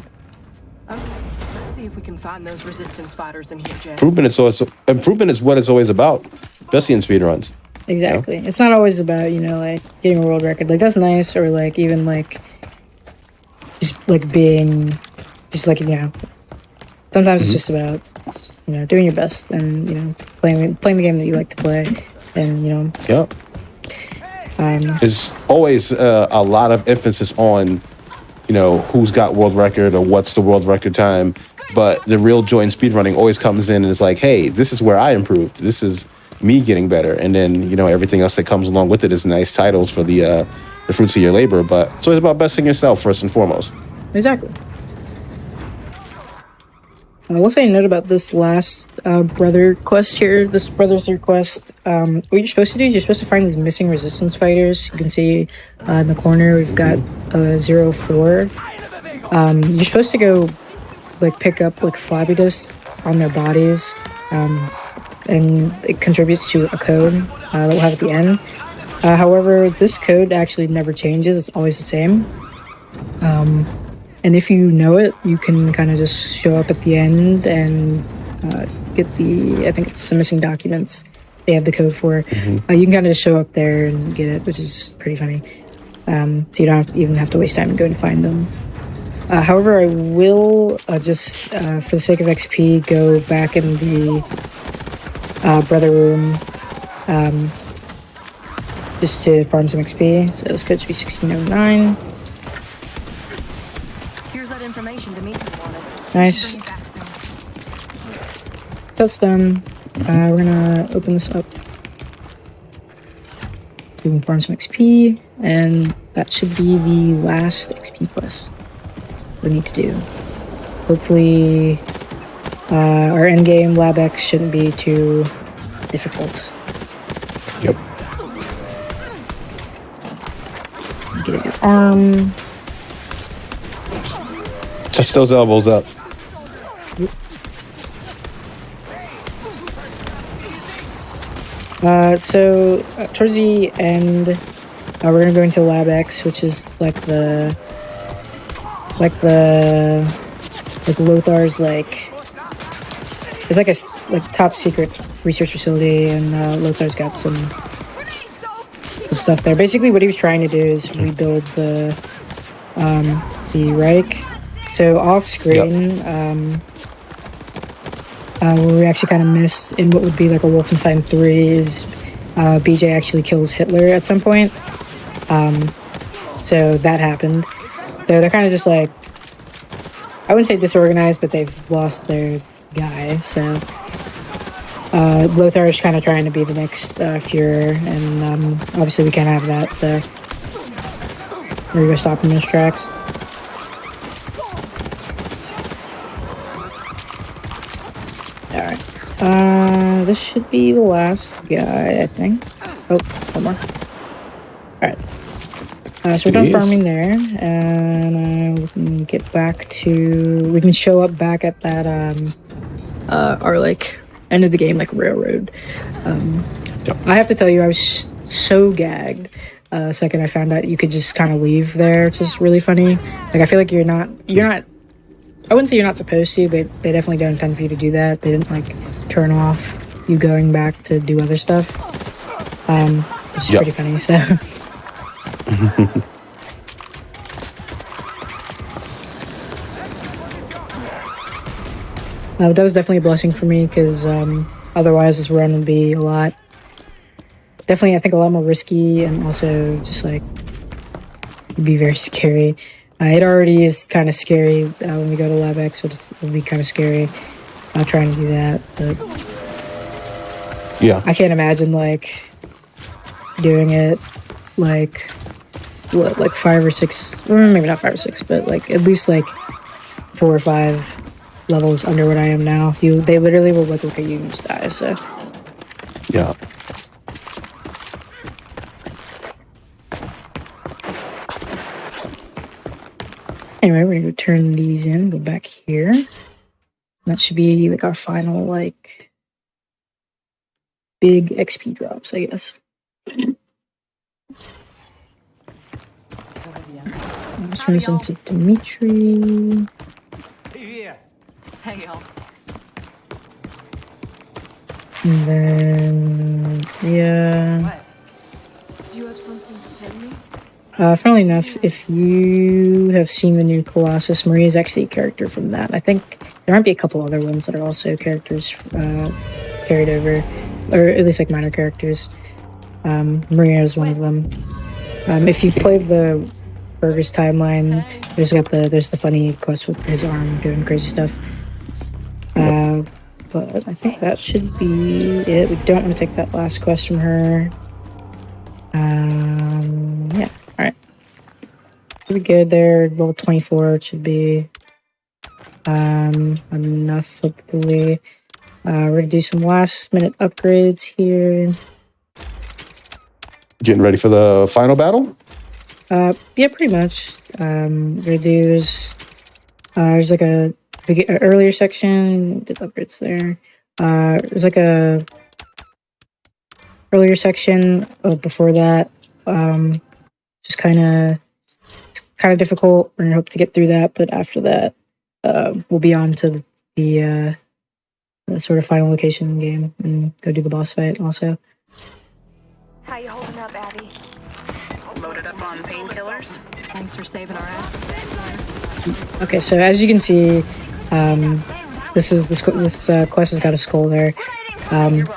Let's see if we can find those resistance fighters in here, Jess. Improvement is what it's always about, especially in speedruns. exactly, it's not always about like getting a world record. Like that's nice, or like even like just like being just like sometimes it's just about doing your best and playing the game that you like to play, and Yep. There's always a lot of emphasis on who's got world record or what's the world record time, but the real joy in speedrunning always comes in and it's like, hey, this is where I improved, this is me getting better, and then everything else that comes along with it is nice titles for the fruits of your labor. But it's always about besting yourself first and foremost. Exactly. I will say a note about this last brother quest here, this Brother 3 quest. What you're supposed to do is you're supposed to find these missing resistance fighters. You can see in the corner we've got 04. You're supposed to go like pick up like floppy disks on their bodies. and it contributes to a code that we'll have at the end. However, this code actually never changes. It's always the same. And if you know it, you can kind of just show up at the end and get I think it's some missing documents they have the code for. You can kind of just show up there and get it, which is pretty funny. So you don't even have to waste time going to find them. However, I will just, for the sake of XP, go back in the brother room just to farm some XP. So this code should be 1609. Here's that information Dimitri wanted. Nice. That's done. We're gonna open this up. We can farm some XP, and that should be the last XP quest we need to do. Hopefully, our endgame Lab X shouldn't be too difficult. Yep. Get your arm. Touch those elbows up. So towards the end, we're gonna go into Lab X, which is like Lothar's it's like a top secret research facility, and Lothar's got some stuff there. Basically, what he was trying to do is rebuild the Reich. So off screen, we actually kind of missed in what would be like a Wolfenstein 3 is BJ actually kills Hitler at some point. So that happened. So they're kind of just like, I wouldn't say disorganized, but they've lost their guy. So Lothar is kind of trying to be the next Fuhrer, and obviously we can't have that. So we're gonna stop him in his tracks. Alright. This should be the last guy, I think. Oh, one more. Alright. So we're done farming there, and we can get back to... We can show up back at that, our, end of the game, railroad. I have to tell you, I was so gagged the second I found out you could just kind of leave there. It's just really funny. I feel like you're not... I wouldn't say you're not supposed to, but they definitely don't intend for you to do that. They didn't, turn off you going back to do other stuff. Which is pretty funny, so... That was definitely a blessing for me, because otherwise this run would be a lot... Definitely, I think, a lot more risky, and also just, it'd be very scary. It already is kind of scary when we go to Lab X, so it'll be kind of scary trying to do that, but... Yeah. I can't imagine, doing it, 5 or 6... Or maybe not 5 or 6, but, at least, 4 or 5 levels under what I am now. They literally will look at you and just die, so... Yeah. Anyway, we're gonna go turn these in, go back here. That should be our final big XP drops, I guess. Let's turn this into Dimitri. Hey, y'all. And then, yeah. Do you have something to tell me? Funnily enough, if you have seen the new Colossus, Maria is actually a character from that. I think there might be a couple other ones that are also characters carried over, or at least minor characters. Maria is one of them. If you've played the Burgers timeline, there's the funny quest with his arm doing crazy stuff. But I think that should be it. We don't want to take that last quest from her. Yeah. Alright. Pretty good there. Level 24 it should be enough, hopefully. We're gonna do some last minute upgrades here. Getting ready for the final battle? Yeah, pretty much. We're gonna do is there's a earlier section, did upgrades there. There's like a earlier section before that. Just kind of difficult. We're gonna hope to get through that, but after that, we'll be on to the sort of final location in the game and go do the boss fight also. How you holding up, Abby? Loaded up on painkillers. Thanks for saving our ass. Okay, so as you can see, this quest has got a skull there, and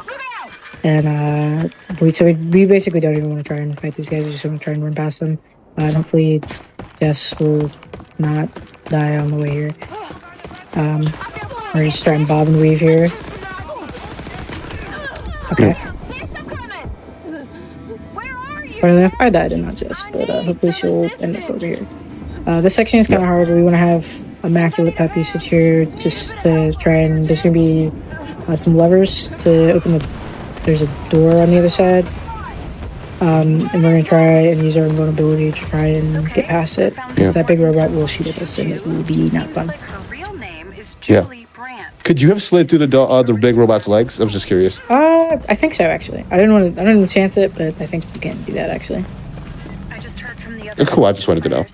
we basically don't even want to try and fight these guys. We just want to try and run past them, and hopefully Jess will not die on the way here. We're just trying to bob and weave here. Okay. I died and not Jess, but hopefully she'll end up over here. This section is kind of hard. We want to have immaculate pep usage here just to try and... There's going to be some levers to open the... There's a door on the other side. And we're going to try and use our invulnerability to try and get past it. Because that big robot will shoot at us and it will be not fun. Yeah. Could you have slid through the big robot's legs? I was just curious. I think so, actually. I didn't want to chance it, but I think you can do that, actually. I just heard from the other Cool, I just wanted to know.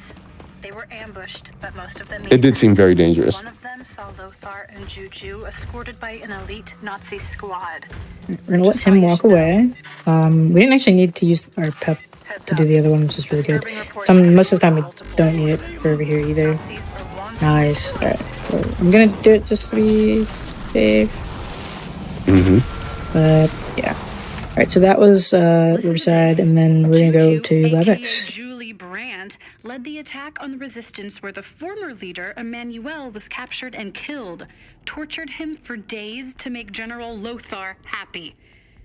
They were ambushed, but most of them... It did seem very dangerous. One of them saw Lothar and Juju escorted by an elite Nazi squad. We're gonna let him walk away. We didn't actually need to use our pep to do the other one, which is really good. Most of the time we don't need it for over here either. Nice. Alright, so I'm gonna do it just to be safe. But yeah. Alright, so that was Riverside, and then we're gonna go to Lab X. Julie Brandt led the attack on the resistance where the former leader, Emmanuel, was captured and killed. Tortured him for days to make General Lothar happy.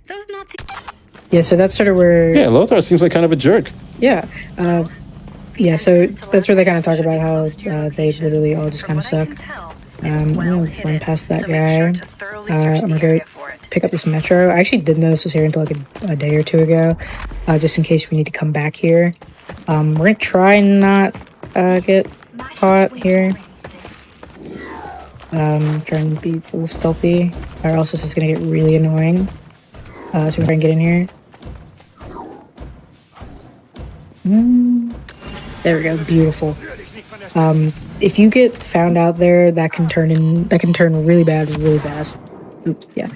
Those Nazi... Yeah, so that's sort of where... Yeah, Lothar seems like kind of a jerk. Yeah. Yeah, so that's where they kind of talk about how they literally all just kind of suck. I'm gonna run past that guy. I'm gonna go pick up this metro. I actually didn't know this was here until like a day or two ago, just in case we need to come back here. We're gonna try and not get caught here. Trying to be a little stealthy, or else this is gonna get really annoying. So we're trying to get in here. There we go, beautiful. If you get found out there, that can turn really bad really fast. Oop, yeah.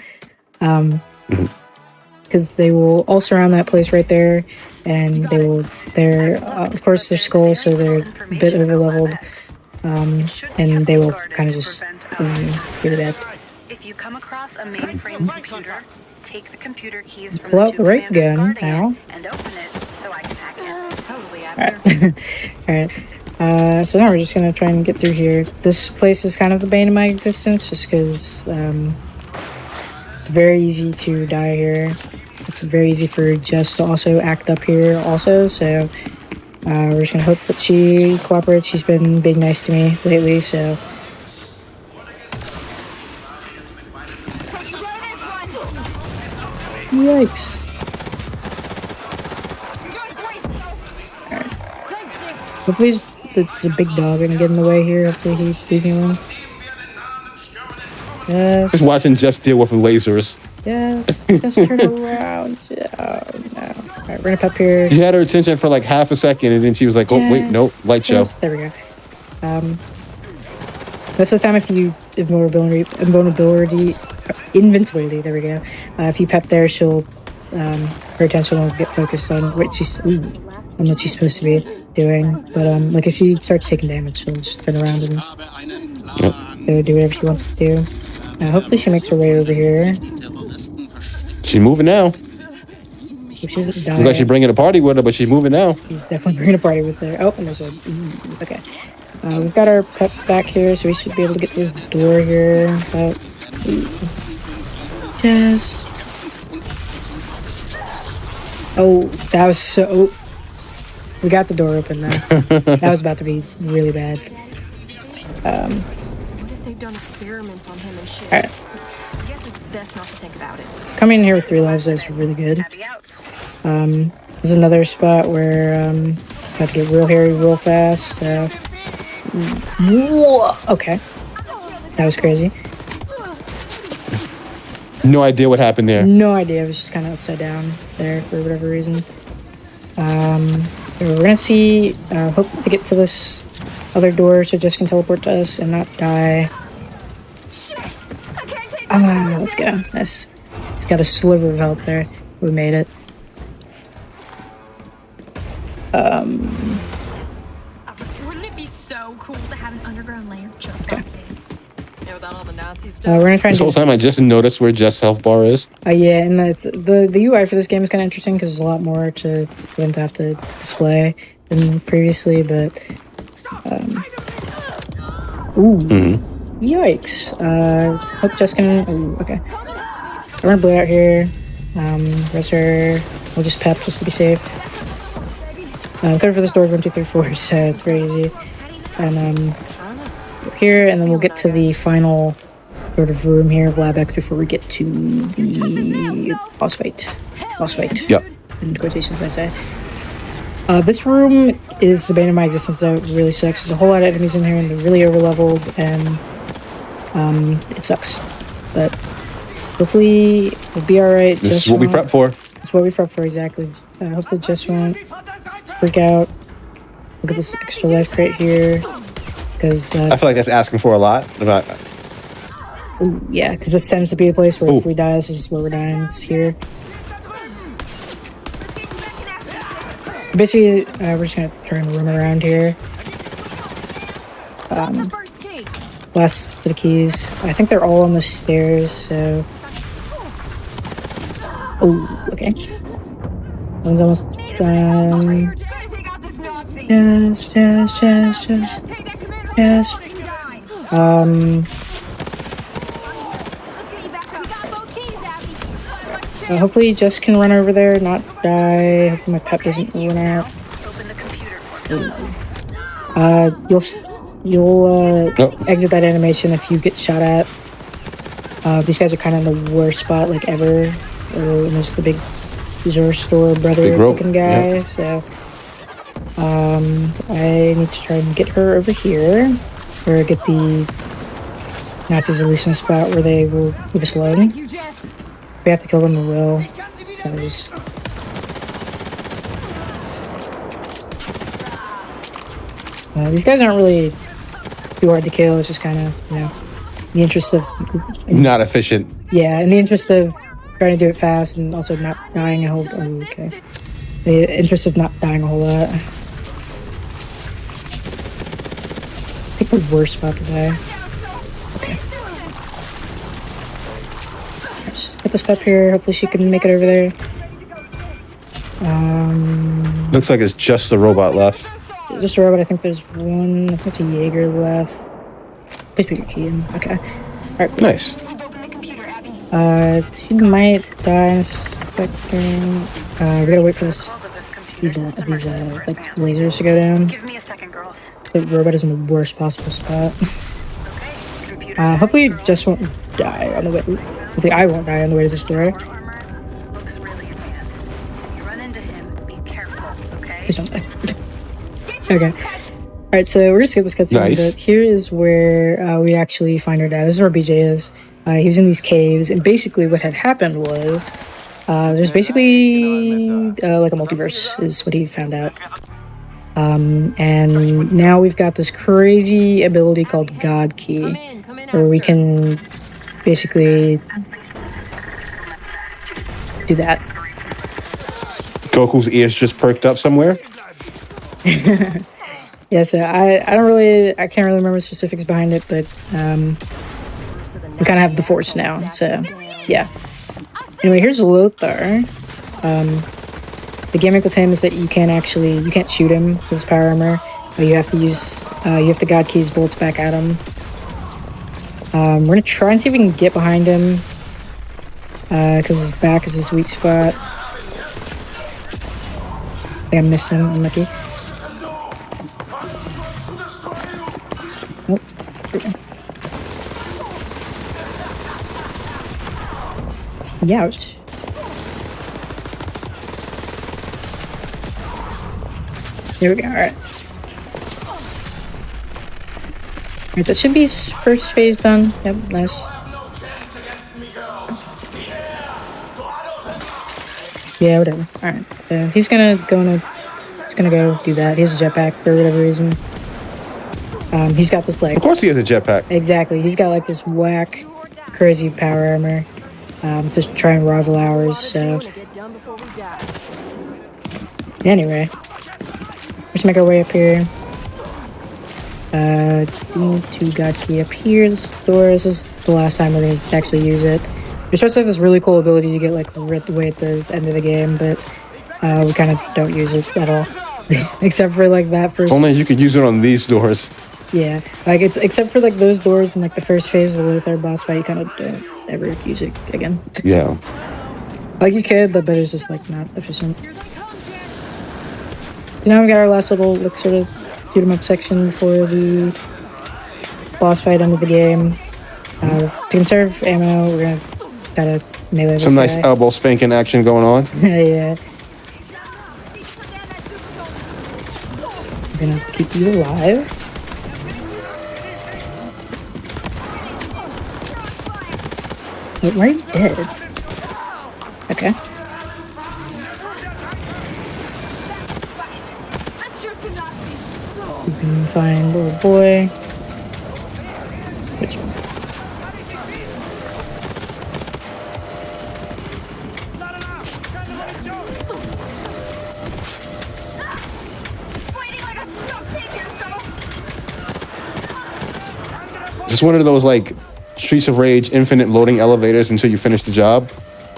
Because they will all surround that place right there, and they're of course they're skulls, so they're a bit over leveled, and they will kind of just get it at. If you come across a mainframe computer, take the computer keys from Pull the out the right gun now. And open it so I can hack it. Totally, Alright. So now we're just gonna try and get through here. This place is kind of the bane of my existence, just because it's very easy to die here. It's very easy for Jess to also act up here also, so we're just gonna hope that she cooperates. She's been being nice to me lately, so... Yikes. Hopefully there's a big dog gonna get in the way here. Hopefully he leaves me alone. Yes. Just watching Jess deal with lasers. Yes. Just turn around. Oh no. Alright, we're gonna pep here. You had her attention for like half a second, and then she was like, "Oh wait, nope, light show." Yes, there we go. Most of the time, if you invincibility, there we go. If you pep there, she'll her attention will get focused on what she's supposed to be doing. But like if she starts taking damage, she'll just turn around and go do whatever she wants to do. Hopefully, she makes her way over here. She's moving now. If she doesn't die, looks like she's bringing a party with her, but she's moving now. She's definitely bringing a party with her. Oh, and there's a... Okay. We've got our pep back here, so we should be able to get to this door here. Yes. Oh, that was so... Oh. We got the door open now. That was about to be really bad. What if they've done experiments on him and shit? Alright. I guess it's best not to think about it. Coming in here with 3 lives is really good. There's another spot where it's about to get real hairy real fast. Whoa. Okay. That was crazy. No idea what happened there. No idea. It was just kind of upside down there for whatever reason. We're gonna see. Hope to get to this other door so Jess can teleport to us and not die. Let's go. Nice. It's got a sliver of health there. We made it. Wouldn't it be so cool to have an underground layer just Okay. like this? Yeah, without all the Nazi stuff. We're gonna try and This whole time I just noticed where Jess' health bar is. yeah, and that's the UI for this game is kind of interesting because there's a lot more for them to have to display than previously. But yikes! Hope Jess can. Ooh, okay, we're gonna blow out here. Rest her. We'll just pep just to be safe. Cover for this door 1, 2, 3, 4. So it's very easy. And here, and then we'll get to the final sort of room here of LabX before we get to the boss fight. Boss fight. Yep. In quotations, I say. This room is the bane of my existence, though. It really sucks. There's a whole lot of enemies in here, and they're really over-leveled, and it sucks. But hopefully we'll be alright. This is what we prep for. That's what we prep for, exactly. Hopefully Jess won't freak out. Look at this extra life crate here. Because I feel like that's asking for a lot. yeah, because this tends to be a place where if we die, this is where we're dying. It's here. Basically, we're just gonna turn the room around here. Last set of keys. I think they're all on the stairs, so. Oh, okay. One's almost done. Yes. Hopefully Jess can run over there, not die. Hopefully my pep doesn't run out. You'll exit that animation if you get shot at. These guys are kind of in the worst spot like ever. And there's the big Zor store brother looking guy. Yep. So I need to try and get her over here, or get the Nazis at least in a spot where they will leave us alone. If we have to kill them, we will. These guys aren't really too hard to kill. It's just kind of, in the interest of not efficient. Yeah, in the interest of trying to do it fast and also not dying a whole. Oh, okay. The interest of not dying a whole lot. Pick the worst spot to die. Okay. Let's get this pep here. Hopefully she can make it over there. Looks like it's just the robot left. Just a robot. I think there's one. I think it's a Jaeger left. Please put your key in. Okay. Alright. Nice. She might die in a second. We gotta wait for these like lasers to go down. Give me a second, girls. The robot is in the worst possible spot. Hopefully Jess won't die on the way. Hopefully I won't die on the way to this door. Looks really advanced. You run into him, be careful, okay? Please don't die. Okay. Alright, so we're gonna skip this cutscene, but here is where we actually find our dad. This is where BJ is. He was in these caves, and basically what had happened was there's basically like a multiverse is what he found out. And now we've got this crazy ability called God Key, where we can basically do that. Goku's ears just perked up somewhere. Yeah, so I can't really remember the specifics behind it, but we kind of have the force now, so yeah. Anyway, here's Lothar. The gimmick with him is that you can't shoot him with his power armor. You have to God Key's bullets back at him. We're gonna try and see if we can get behind him, because his back is his sweet spot. I think I missed him. Unlucky. Nope. Youch. There we go. Alright. That should be first phase done. Yep, nice. Yeah, whatever. All right. So he's gonna go do that. He has a jetpack for whatever reason. He's got this like. Of course, he has a jetpack. Exactly. He's got like this whack, crazy power armor. To try and rival ours. So anyway, let's make our way up here. GDQ God key up here. This door. This is the last time we're gonna actually use it. We're supposed to have this really cool ability to get like right away at the end of the game, but we kind of don't use it at all, except for like that first. If only you could use it on these doors. Yeah, like it's except for like those doors in like the first phase of the Lothar boss fight, you kind of don't ever use it again. Yeah. Like you could, but it's just like not efficient. Now we got our last little like sort of shoot 'em up section for the boss fight under the game. To conserve ammo, we're gonna kind of melee. Some nice elbow spanking action going on. Yeah. We're gonna keep you alive. Wait, why are you dead? Okay. You can find little boy. Which one? Is this one of those like Streets of Rage infinite loading elevators until you finish the job?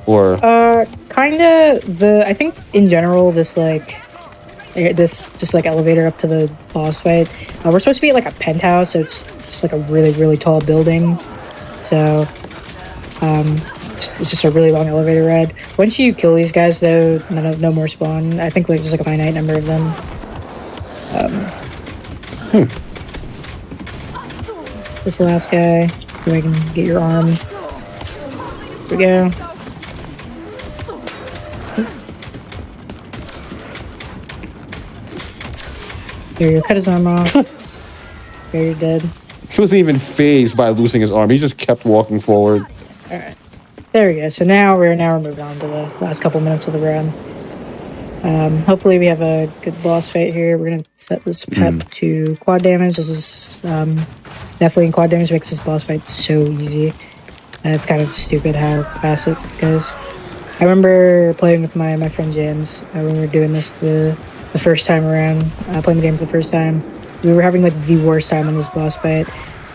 Or kinda I think in general this just like elevator up to the boss fight. We're supposed to be at like a penthouse, so it's just like a really, really tall building. So it's just a really long elevator ride. Once you kill these guys though, no more spawn. I think like there's like a finite number of them. This last guy, so I can get your arm. Here we go. There you go, cut his arm off. There, you're dead. he wasn't even phased by losing his arm. He just kept walking forward. Alright. There we go. So now we're moving on to the last couple minutes of the run. Hopefully we have a good boss fight here. We're gonna set this pep to quad damage. This is definitely in quad damage makes this boss fight so easy. And it's kind of stupid how fast it goes. I remember playing with my friend James when we were doing this the first time around, playing the game for the first time. We were having like the worst time on this boss fight.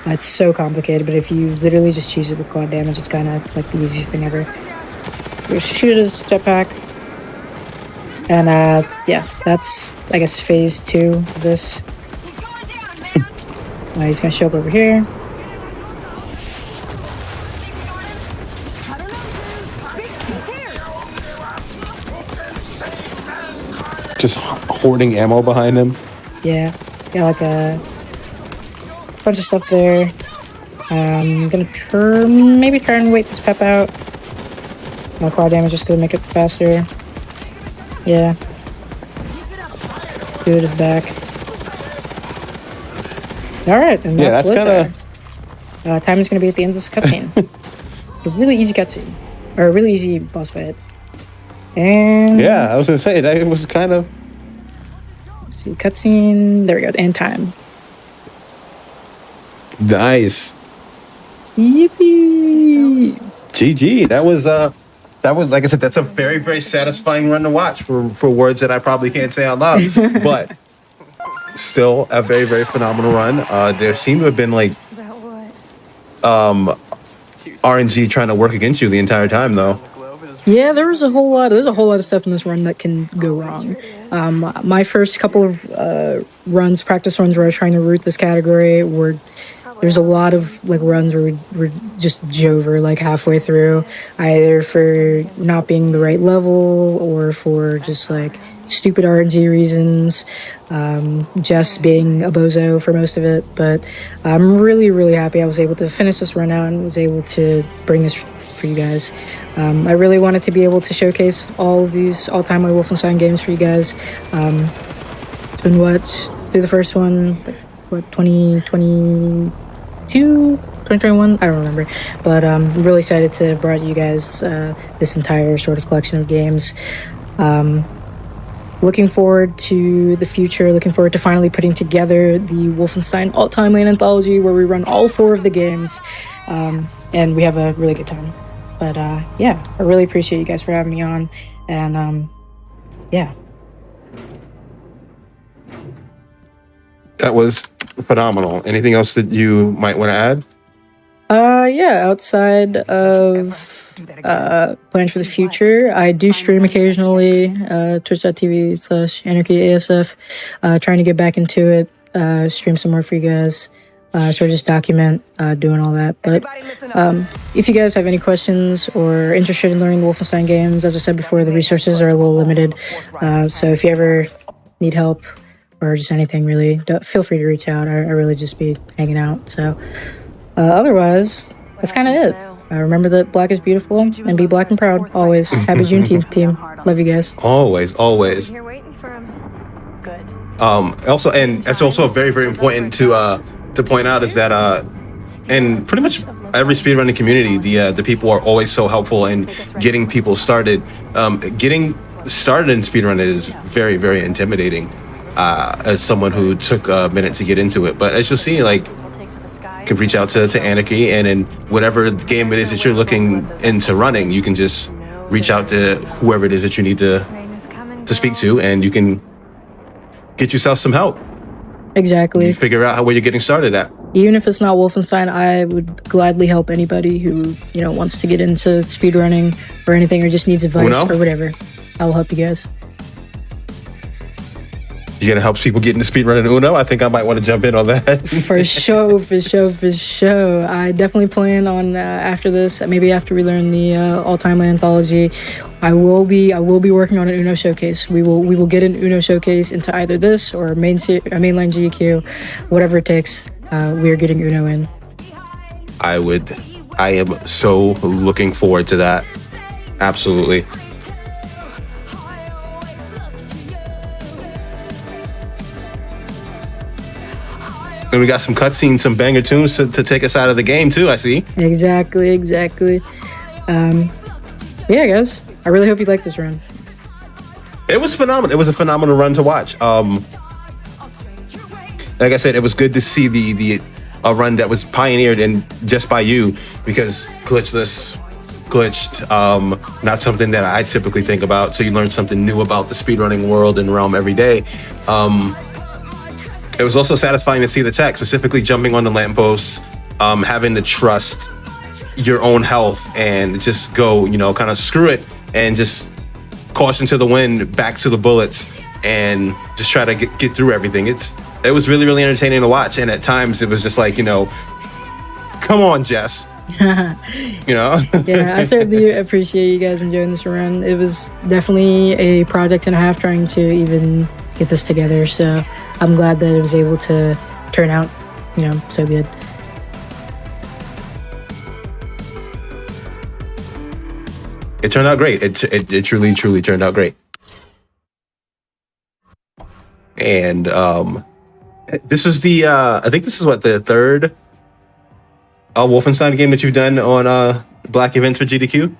It's so complicated, but if you literally just choose it with quad damage, it's kind of like the easiest thing ever. We shoot his jetpack. And yeah, that's I guess phase 2 of this. He's gonna show up over here. Just hoarding ammo behind him. Yeah, got like a bunch of stuff there. I'm gonna maybe try and wait this pep out. My quad damage just gonna make it faster. Yeah. Dude is back. Alright, and that's kind of... time is going to be at the end of this cutscene. A really easy cutscene. Or a really easy boss fight. And... yeah, I was going to say, that it was kind of... see, cutscene... there we go, and time. Nice. Yippee! GG. That was, like I said, that's a very, very satisfying run to watch for words that I probably can't say out loud. But still a very, very phenomenal run. There seemed to have been like RNG trying to work against you the entire time, though. Yeah, there's a whole lot of stuff in this run that can go wrong. My first couple of practice runs where I was trying to root this category there's a lot of like runs where we're just jover like halfway through, either for not being the right level or for just like stupid RNG reasons, just being a bozo for most of it. But I'm really, really happy I was able to finish this run out and was able to bring this for you guys. I really wanted to be able to showcase all of these all-time Wolfenstein games for you guys. It's been through the first one, 2022, 2021? I don't remember. But I'm really excited to bring you guys this entire sort of collection of games. Looking forward to the future, looking forward to finally putting together the Wolfenstein All-Timeline Anthology where we run all 4 of the games, and we have a really good time. But yeah, I really appreciate you guys for having me on, and yeah. That was phenomenal. Anything else that you might want to add? Yeah, outside of plans for the future, I do stream occasionally, twitch.tv/anarchyasf, trying to get back into it, stream some more for you guys, sort of just document doing all that. But if you guys have any questions or interested in learning the Wolfenstein games, as I said before, the resources are a little limited, so if you ever need help or just anything, really, feel free to reach out. I really just be hanging out, so otherwise, that's kind of it. Remember that black is beautiful, and be black and proud, always. Happy Juneteenth, team. Love you guys. Always, always. You're waiting for him. Good. Also, and it's also very, very important to point out is that in pretty much every speedrunning community, the people are always so helpful in getting people started. Getting started in speedrunning is very, very intimidating as someone who took a minute to get into it. But as you'll see, like, you can reach out to Anarchy, and in whatever game it is that you're looking into running, you can just reach out to whoever it is that you need to speak to, and you can get yourself some help. Exactly. You figure out where you're getting started at. Even if it's not Wolfenstein, I would gladly help anybody who, wants to get into speedrunning or anything, or just needs advice or whatever. I will help you guys. You gonna help people get into speedrunning Uno? I think I might want to jump in on that. For sure. I definitely plan on after this, maybe after we learn the all-timeline anthology, I will be working on an Uno showcase. We will get an Uno showcase into either this or a mainline GDQ, whatever it takes. We are getting Uno in. I am so looking forward to that. Absolutely. And we got some cutscenes, some banger tunes to take us out of the game too, I see. Exactly. Yeah, guys. I really hope you like this run. It was phenomenal. It was a phenomenal run to watch. Like I said, it was good to see a run that was pioneered and just by you, because glitched, not something that I typically think about. So you learn something new about the speedrunning world and realm every day. It was also satisfying to see the tech, specifically jumping on the lampposts, having to trust your own health and just go, kind of screw it and just caution to the wind, back to the bullets, and just try to get through everything. It was really, really entertaining to watch. And at times it was just like, come on, Jess. Yeah, I certainly appreciate you guys enjoying this run. It was definitely a project and a half trying to even get this together, so I'm glad that it was able to turn out, so good. It turned out great. It truly, truly turned out great. And this is I think this is the third Wolfenstein game that you've done on Black events for GDQ?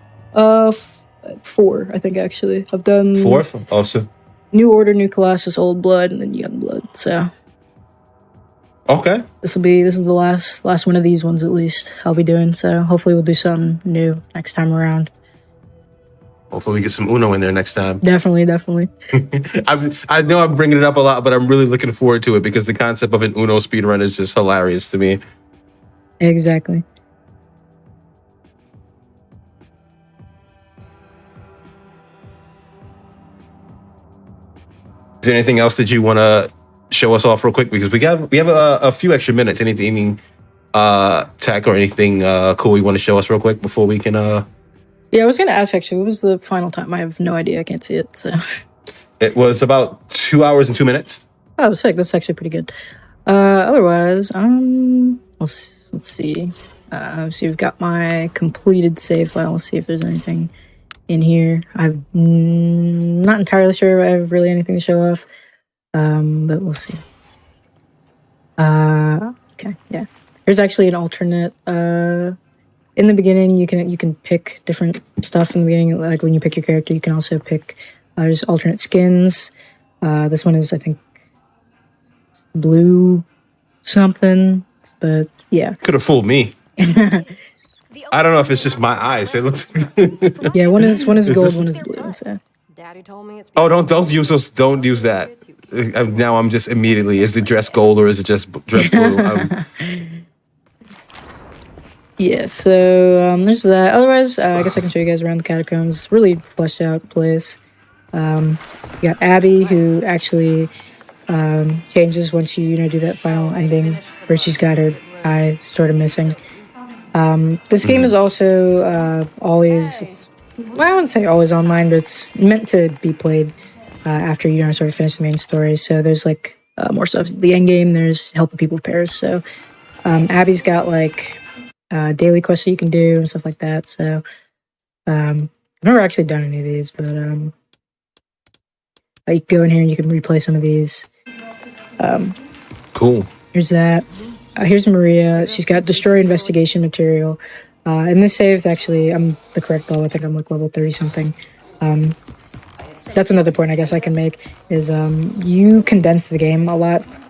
4, I think, actually. I've done 4? Also. New Order, New Colossus, Old Blood, and then Youngblood. So okay, this is the last one of these ones, at least I'll be doing. So hopefully we'll do something new next time around. Hopefully we get some Uno in there next time. Definitely. I know I'm bringing it up a lot, but I'm really looking forward to it because the concept of an Uno speedrun is just hilarious to me. Exactly. Is there anything else that you want to show us off real quick? Because we have a few extra minutes. Anything tech or anything cool you want to show us real quick before we can? Yeah, I was gonna ask actually, what was the final time? I have no idea. I can't see it. So it was about 2 hours and 2 minutes. Oh, sick. That's actually pretty good. Otherwise, let's see. So you've got my completed save file. Let's see if there's anything in here. I'm not entirely sure if I have really anything to show off, but we'll see. Okay, yeah. There's actually an alternate. In the beginning, you can pick different stuff in the beginning. Like when you pick your character, you can also pick. There's alternate skins. This one is, I think, blue something, but yeah. Could have fooled me. I don't know if it's just my eyes. It looks. Yeah, one is gold, this- one is blue. So. Daddy told me it's. Oh, don't use those. Don't use that. Now I'm just immediately. Is the dress gold or is it just dress blue? Yeah, so there's that. Otherwise, I guess I can show you guys around the catacombs. Really fleshed out place. You got Abby, who actually changes once you do that final ending where she's got her eye sort of missing. This game is also always, well, I wouldn't say always online, but it's meant to be played after you sort of finish the main story. So there's like more stuff. The end game, there's helping people with pairs. So Abby's got like daily quests that you can do and stuff like that. So I've never actually done any of these, but you can go in here and you can replay some of these. Cool. Here's that. Here's Maria. She's got destroy investigation material. And this saves actually, I'm the correct level. I think I'm like level 30 something. That's another point I guess I can make is you condense the game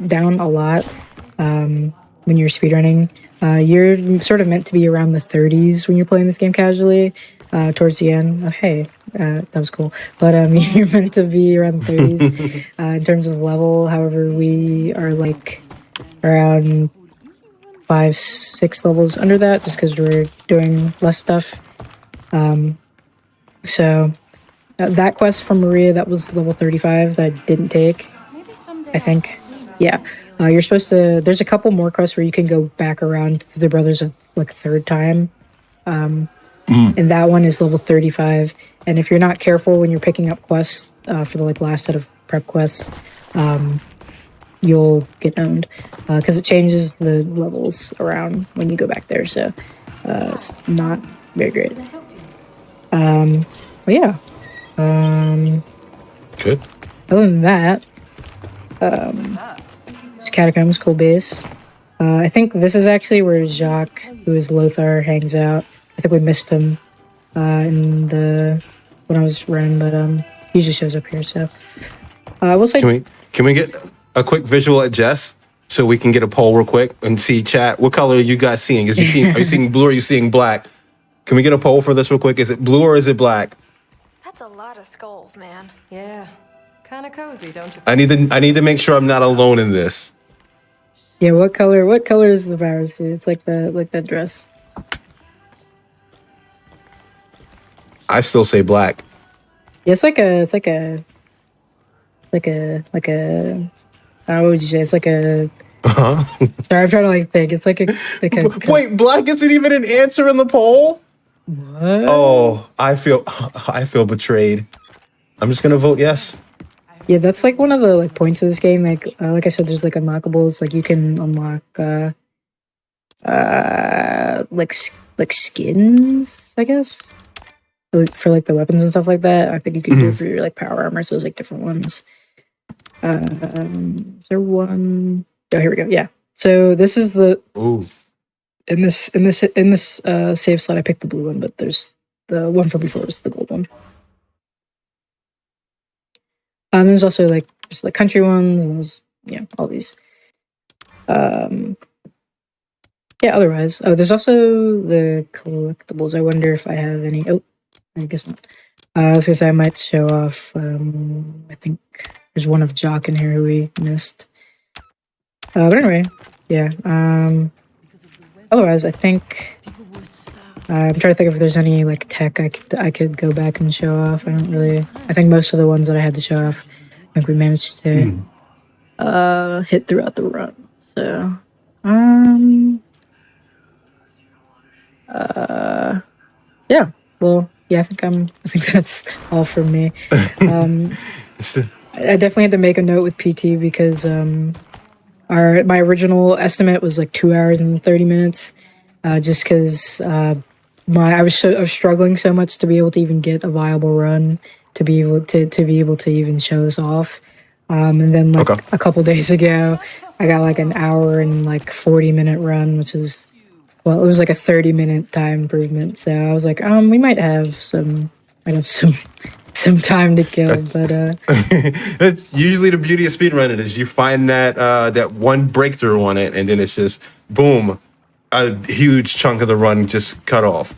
down a lot when you're speedrunning. You're sort of meant to be around the 30s when you're playing this game casually. Towards the end, hey, that was cool. But you're meant to be around the 30s in terms of level. However, we are like around 5-6 levels under that, just because we're doing less stuff. So that quest from Maria, that was level 35 that I didn't take. I think, yeah. You're supposed to. There's a couple more quests where you can go back around to the brothers a third time. And that one is level 35. And if you're not careful when you're picking up quests for the last set of prep quests, you'll get owned because it changes the levels around when you go back there. So it's not very great. But yeah. Good. Other than that, this catacombs, cool base. I think this is actually where Jacques, who is Lothar, hangs out. I think we missed him when I was running, but he just shows up here. So we'll say. Can we get a quick visual at Jess so we can get a poll real quick and see chat? What color are you guys seeing? Are you seeing blue or are you seeing black? Can we get a poll for this real quick? Is it blue or is it black? That's a lot of skulls, man. Yeah, kind of cozy, don't you? I need to make sure I'm not alone in this. Yeah, what color is the virus suit? It's like that dress. I still say black. Yeah, it's like a what would you say? It's like a sorry, I'm trying to think. It's like a wait, black isn't even an answer in the poll? What? Oh, I feel betrayed. I'm just gonna vote yes. Yeah, that's like one of the points of this game. Like I said, there's unlockables. Like you can unlock skins, I guess. For the weapons and stuff like that. I think you can do it for your power armor, so there's different ones. Is there one? Oh, here we go. Yeah. So this is the in this save slot I picked the blue one, but there's the one from before was the gold one. There's also just country ones and there's all these. Yeah, otherwise. Oh, there's also the collectibles. I wonder if I have any. Oh, I guess not. I was gonna say I might show off. I think there's one of Jock in here who we missed. But anyway, yeah. Otherwise, I think I'm trying to think if there's any tech I could go back and show off. I don't really. I think most of the ones that I had to show off, I think we managed to hit throughout the run. So, yeah. Well, yeah. I think that's all from me. I definitely had to make a note with PT because my original estimate was 2 hours and 30 minutes, just because I was struggling so much to be able to even get a viable run to be able to even show this off. And then like Okay. a couple days ago, I got like an hour and like 40-minute run, which is, well, it was like a 30-minute time improvement. So I was like, we might have some some time to kill, but It's usually the beauty of speedrunning is you find that that one breakthrough on it, and then it's just boom, a huge chunk of the run just cut off.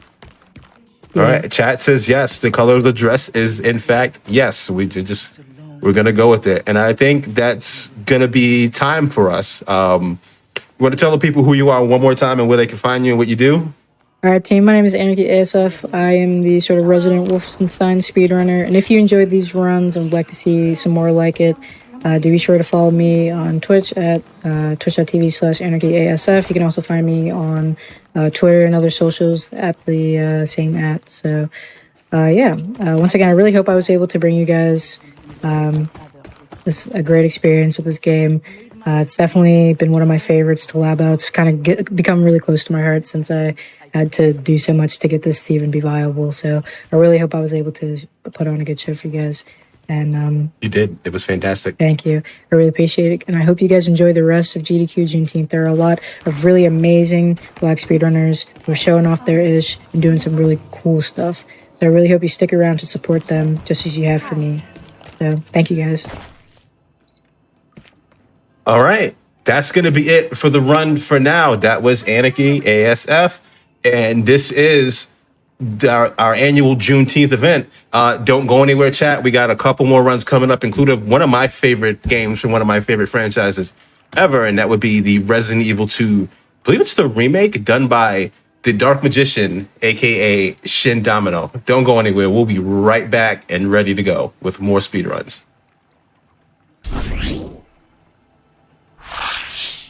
All right, chat says yes. The color of the dress is in fact yes. We're gonna go with it, and I think that's gonna be time for us. You want to tell the people who you are one more time and where they can find you and what you do? All right, team. My name is anarchyasf. I am the sort of resident Wolfenstein speedrunner, and if you enjoyed these runs and would like to see some more like it, do be sure to follow me on Twitch at twitch.tv/anarchyasf. You can also find me on Twitter and other socials at the same @ So, once again, I really hope I was able to bring you guys a great experience with this game. It's definitely been one of my favorites to lab out. It's kind of become really close to my heart since I had to do so much to get this to even be viable. So I really hope I was able to put on a good show for you guys. And You did. It was fantastic. thank you. I really appreciate it. And I hope you guys enjoy the rest of GDQ Juneteenth. There are a lot of really amazing Black speedrunners who are showing off their ish and doing some really cool stuff. So I really hope you stick around to support them just as you have for me. So thank you guys. All right. That's going to be it for the run for now. That was Anarchy ASF. And this is our annual Juneteenth event. Don't go anywhere, chat. We got a couple more runs coming up, including one of my favorite games from one of my favorite franchises ever. And that would be the Resident Evil 2. I believe it's the remake done by the Dark Magician, a.k.a. Shin Domino. Don't go anywhere. We'll be right back and ready to go with more speedruns.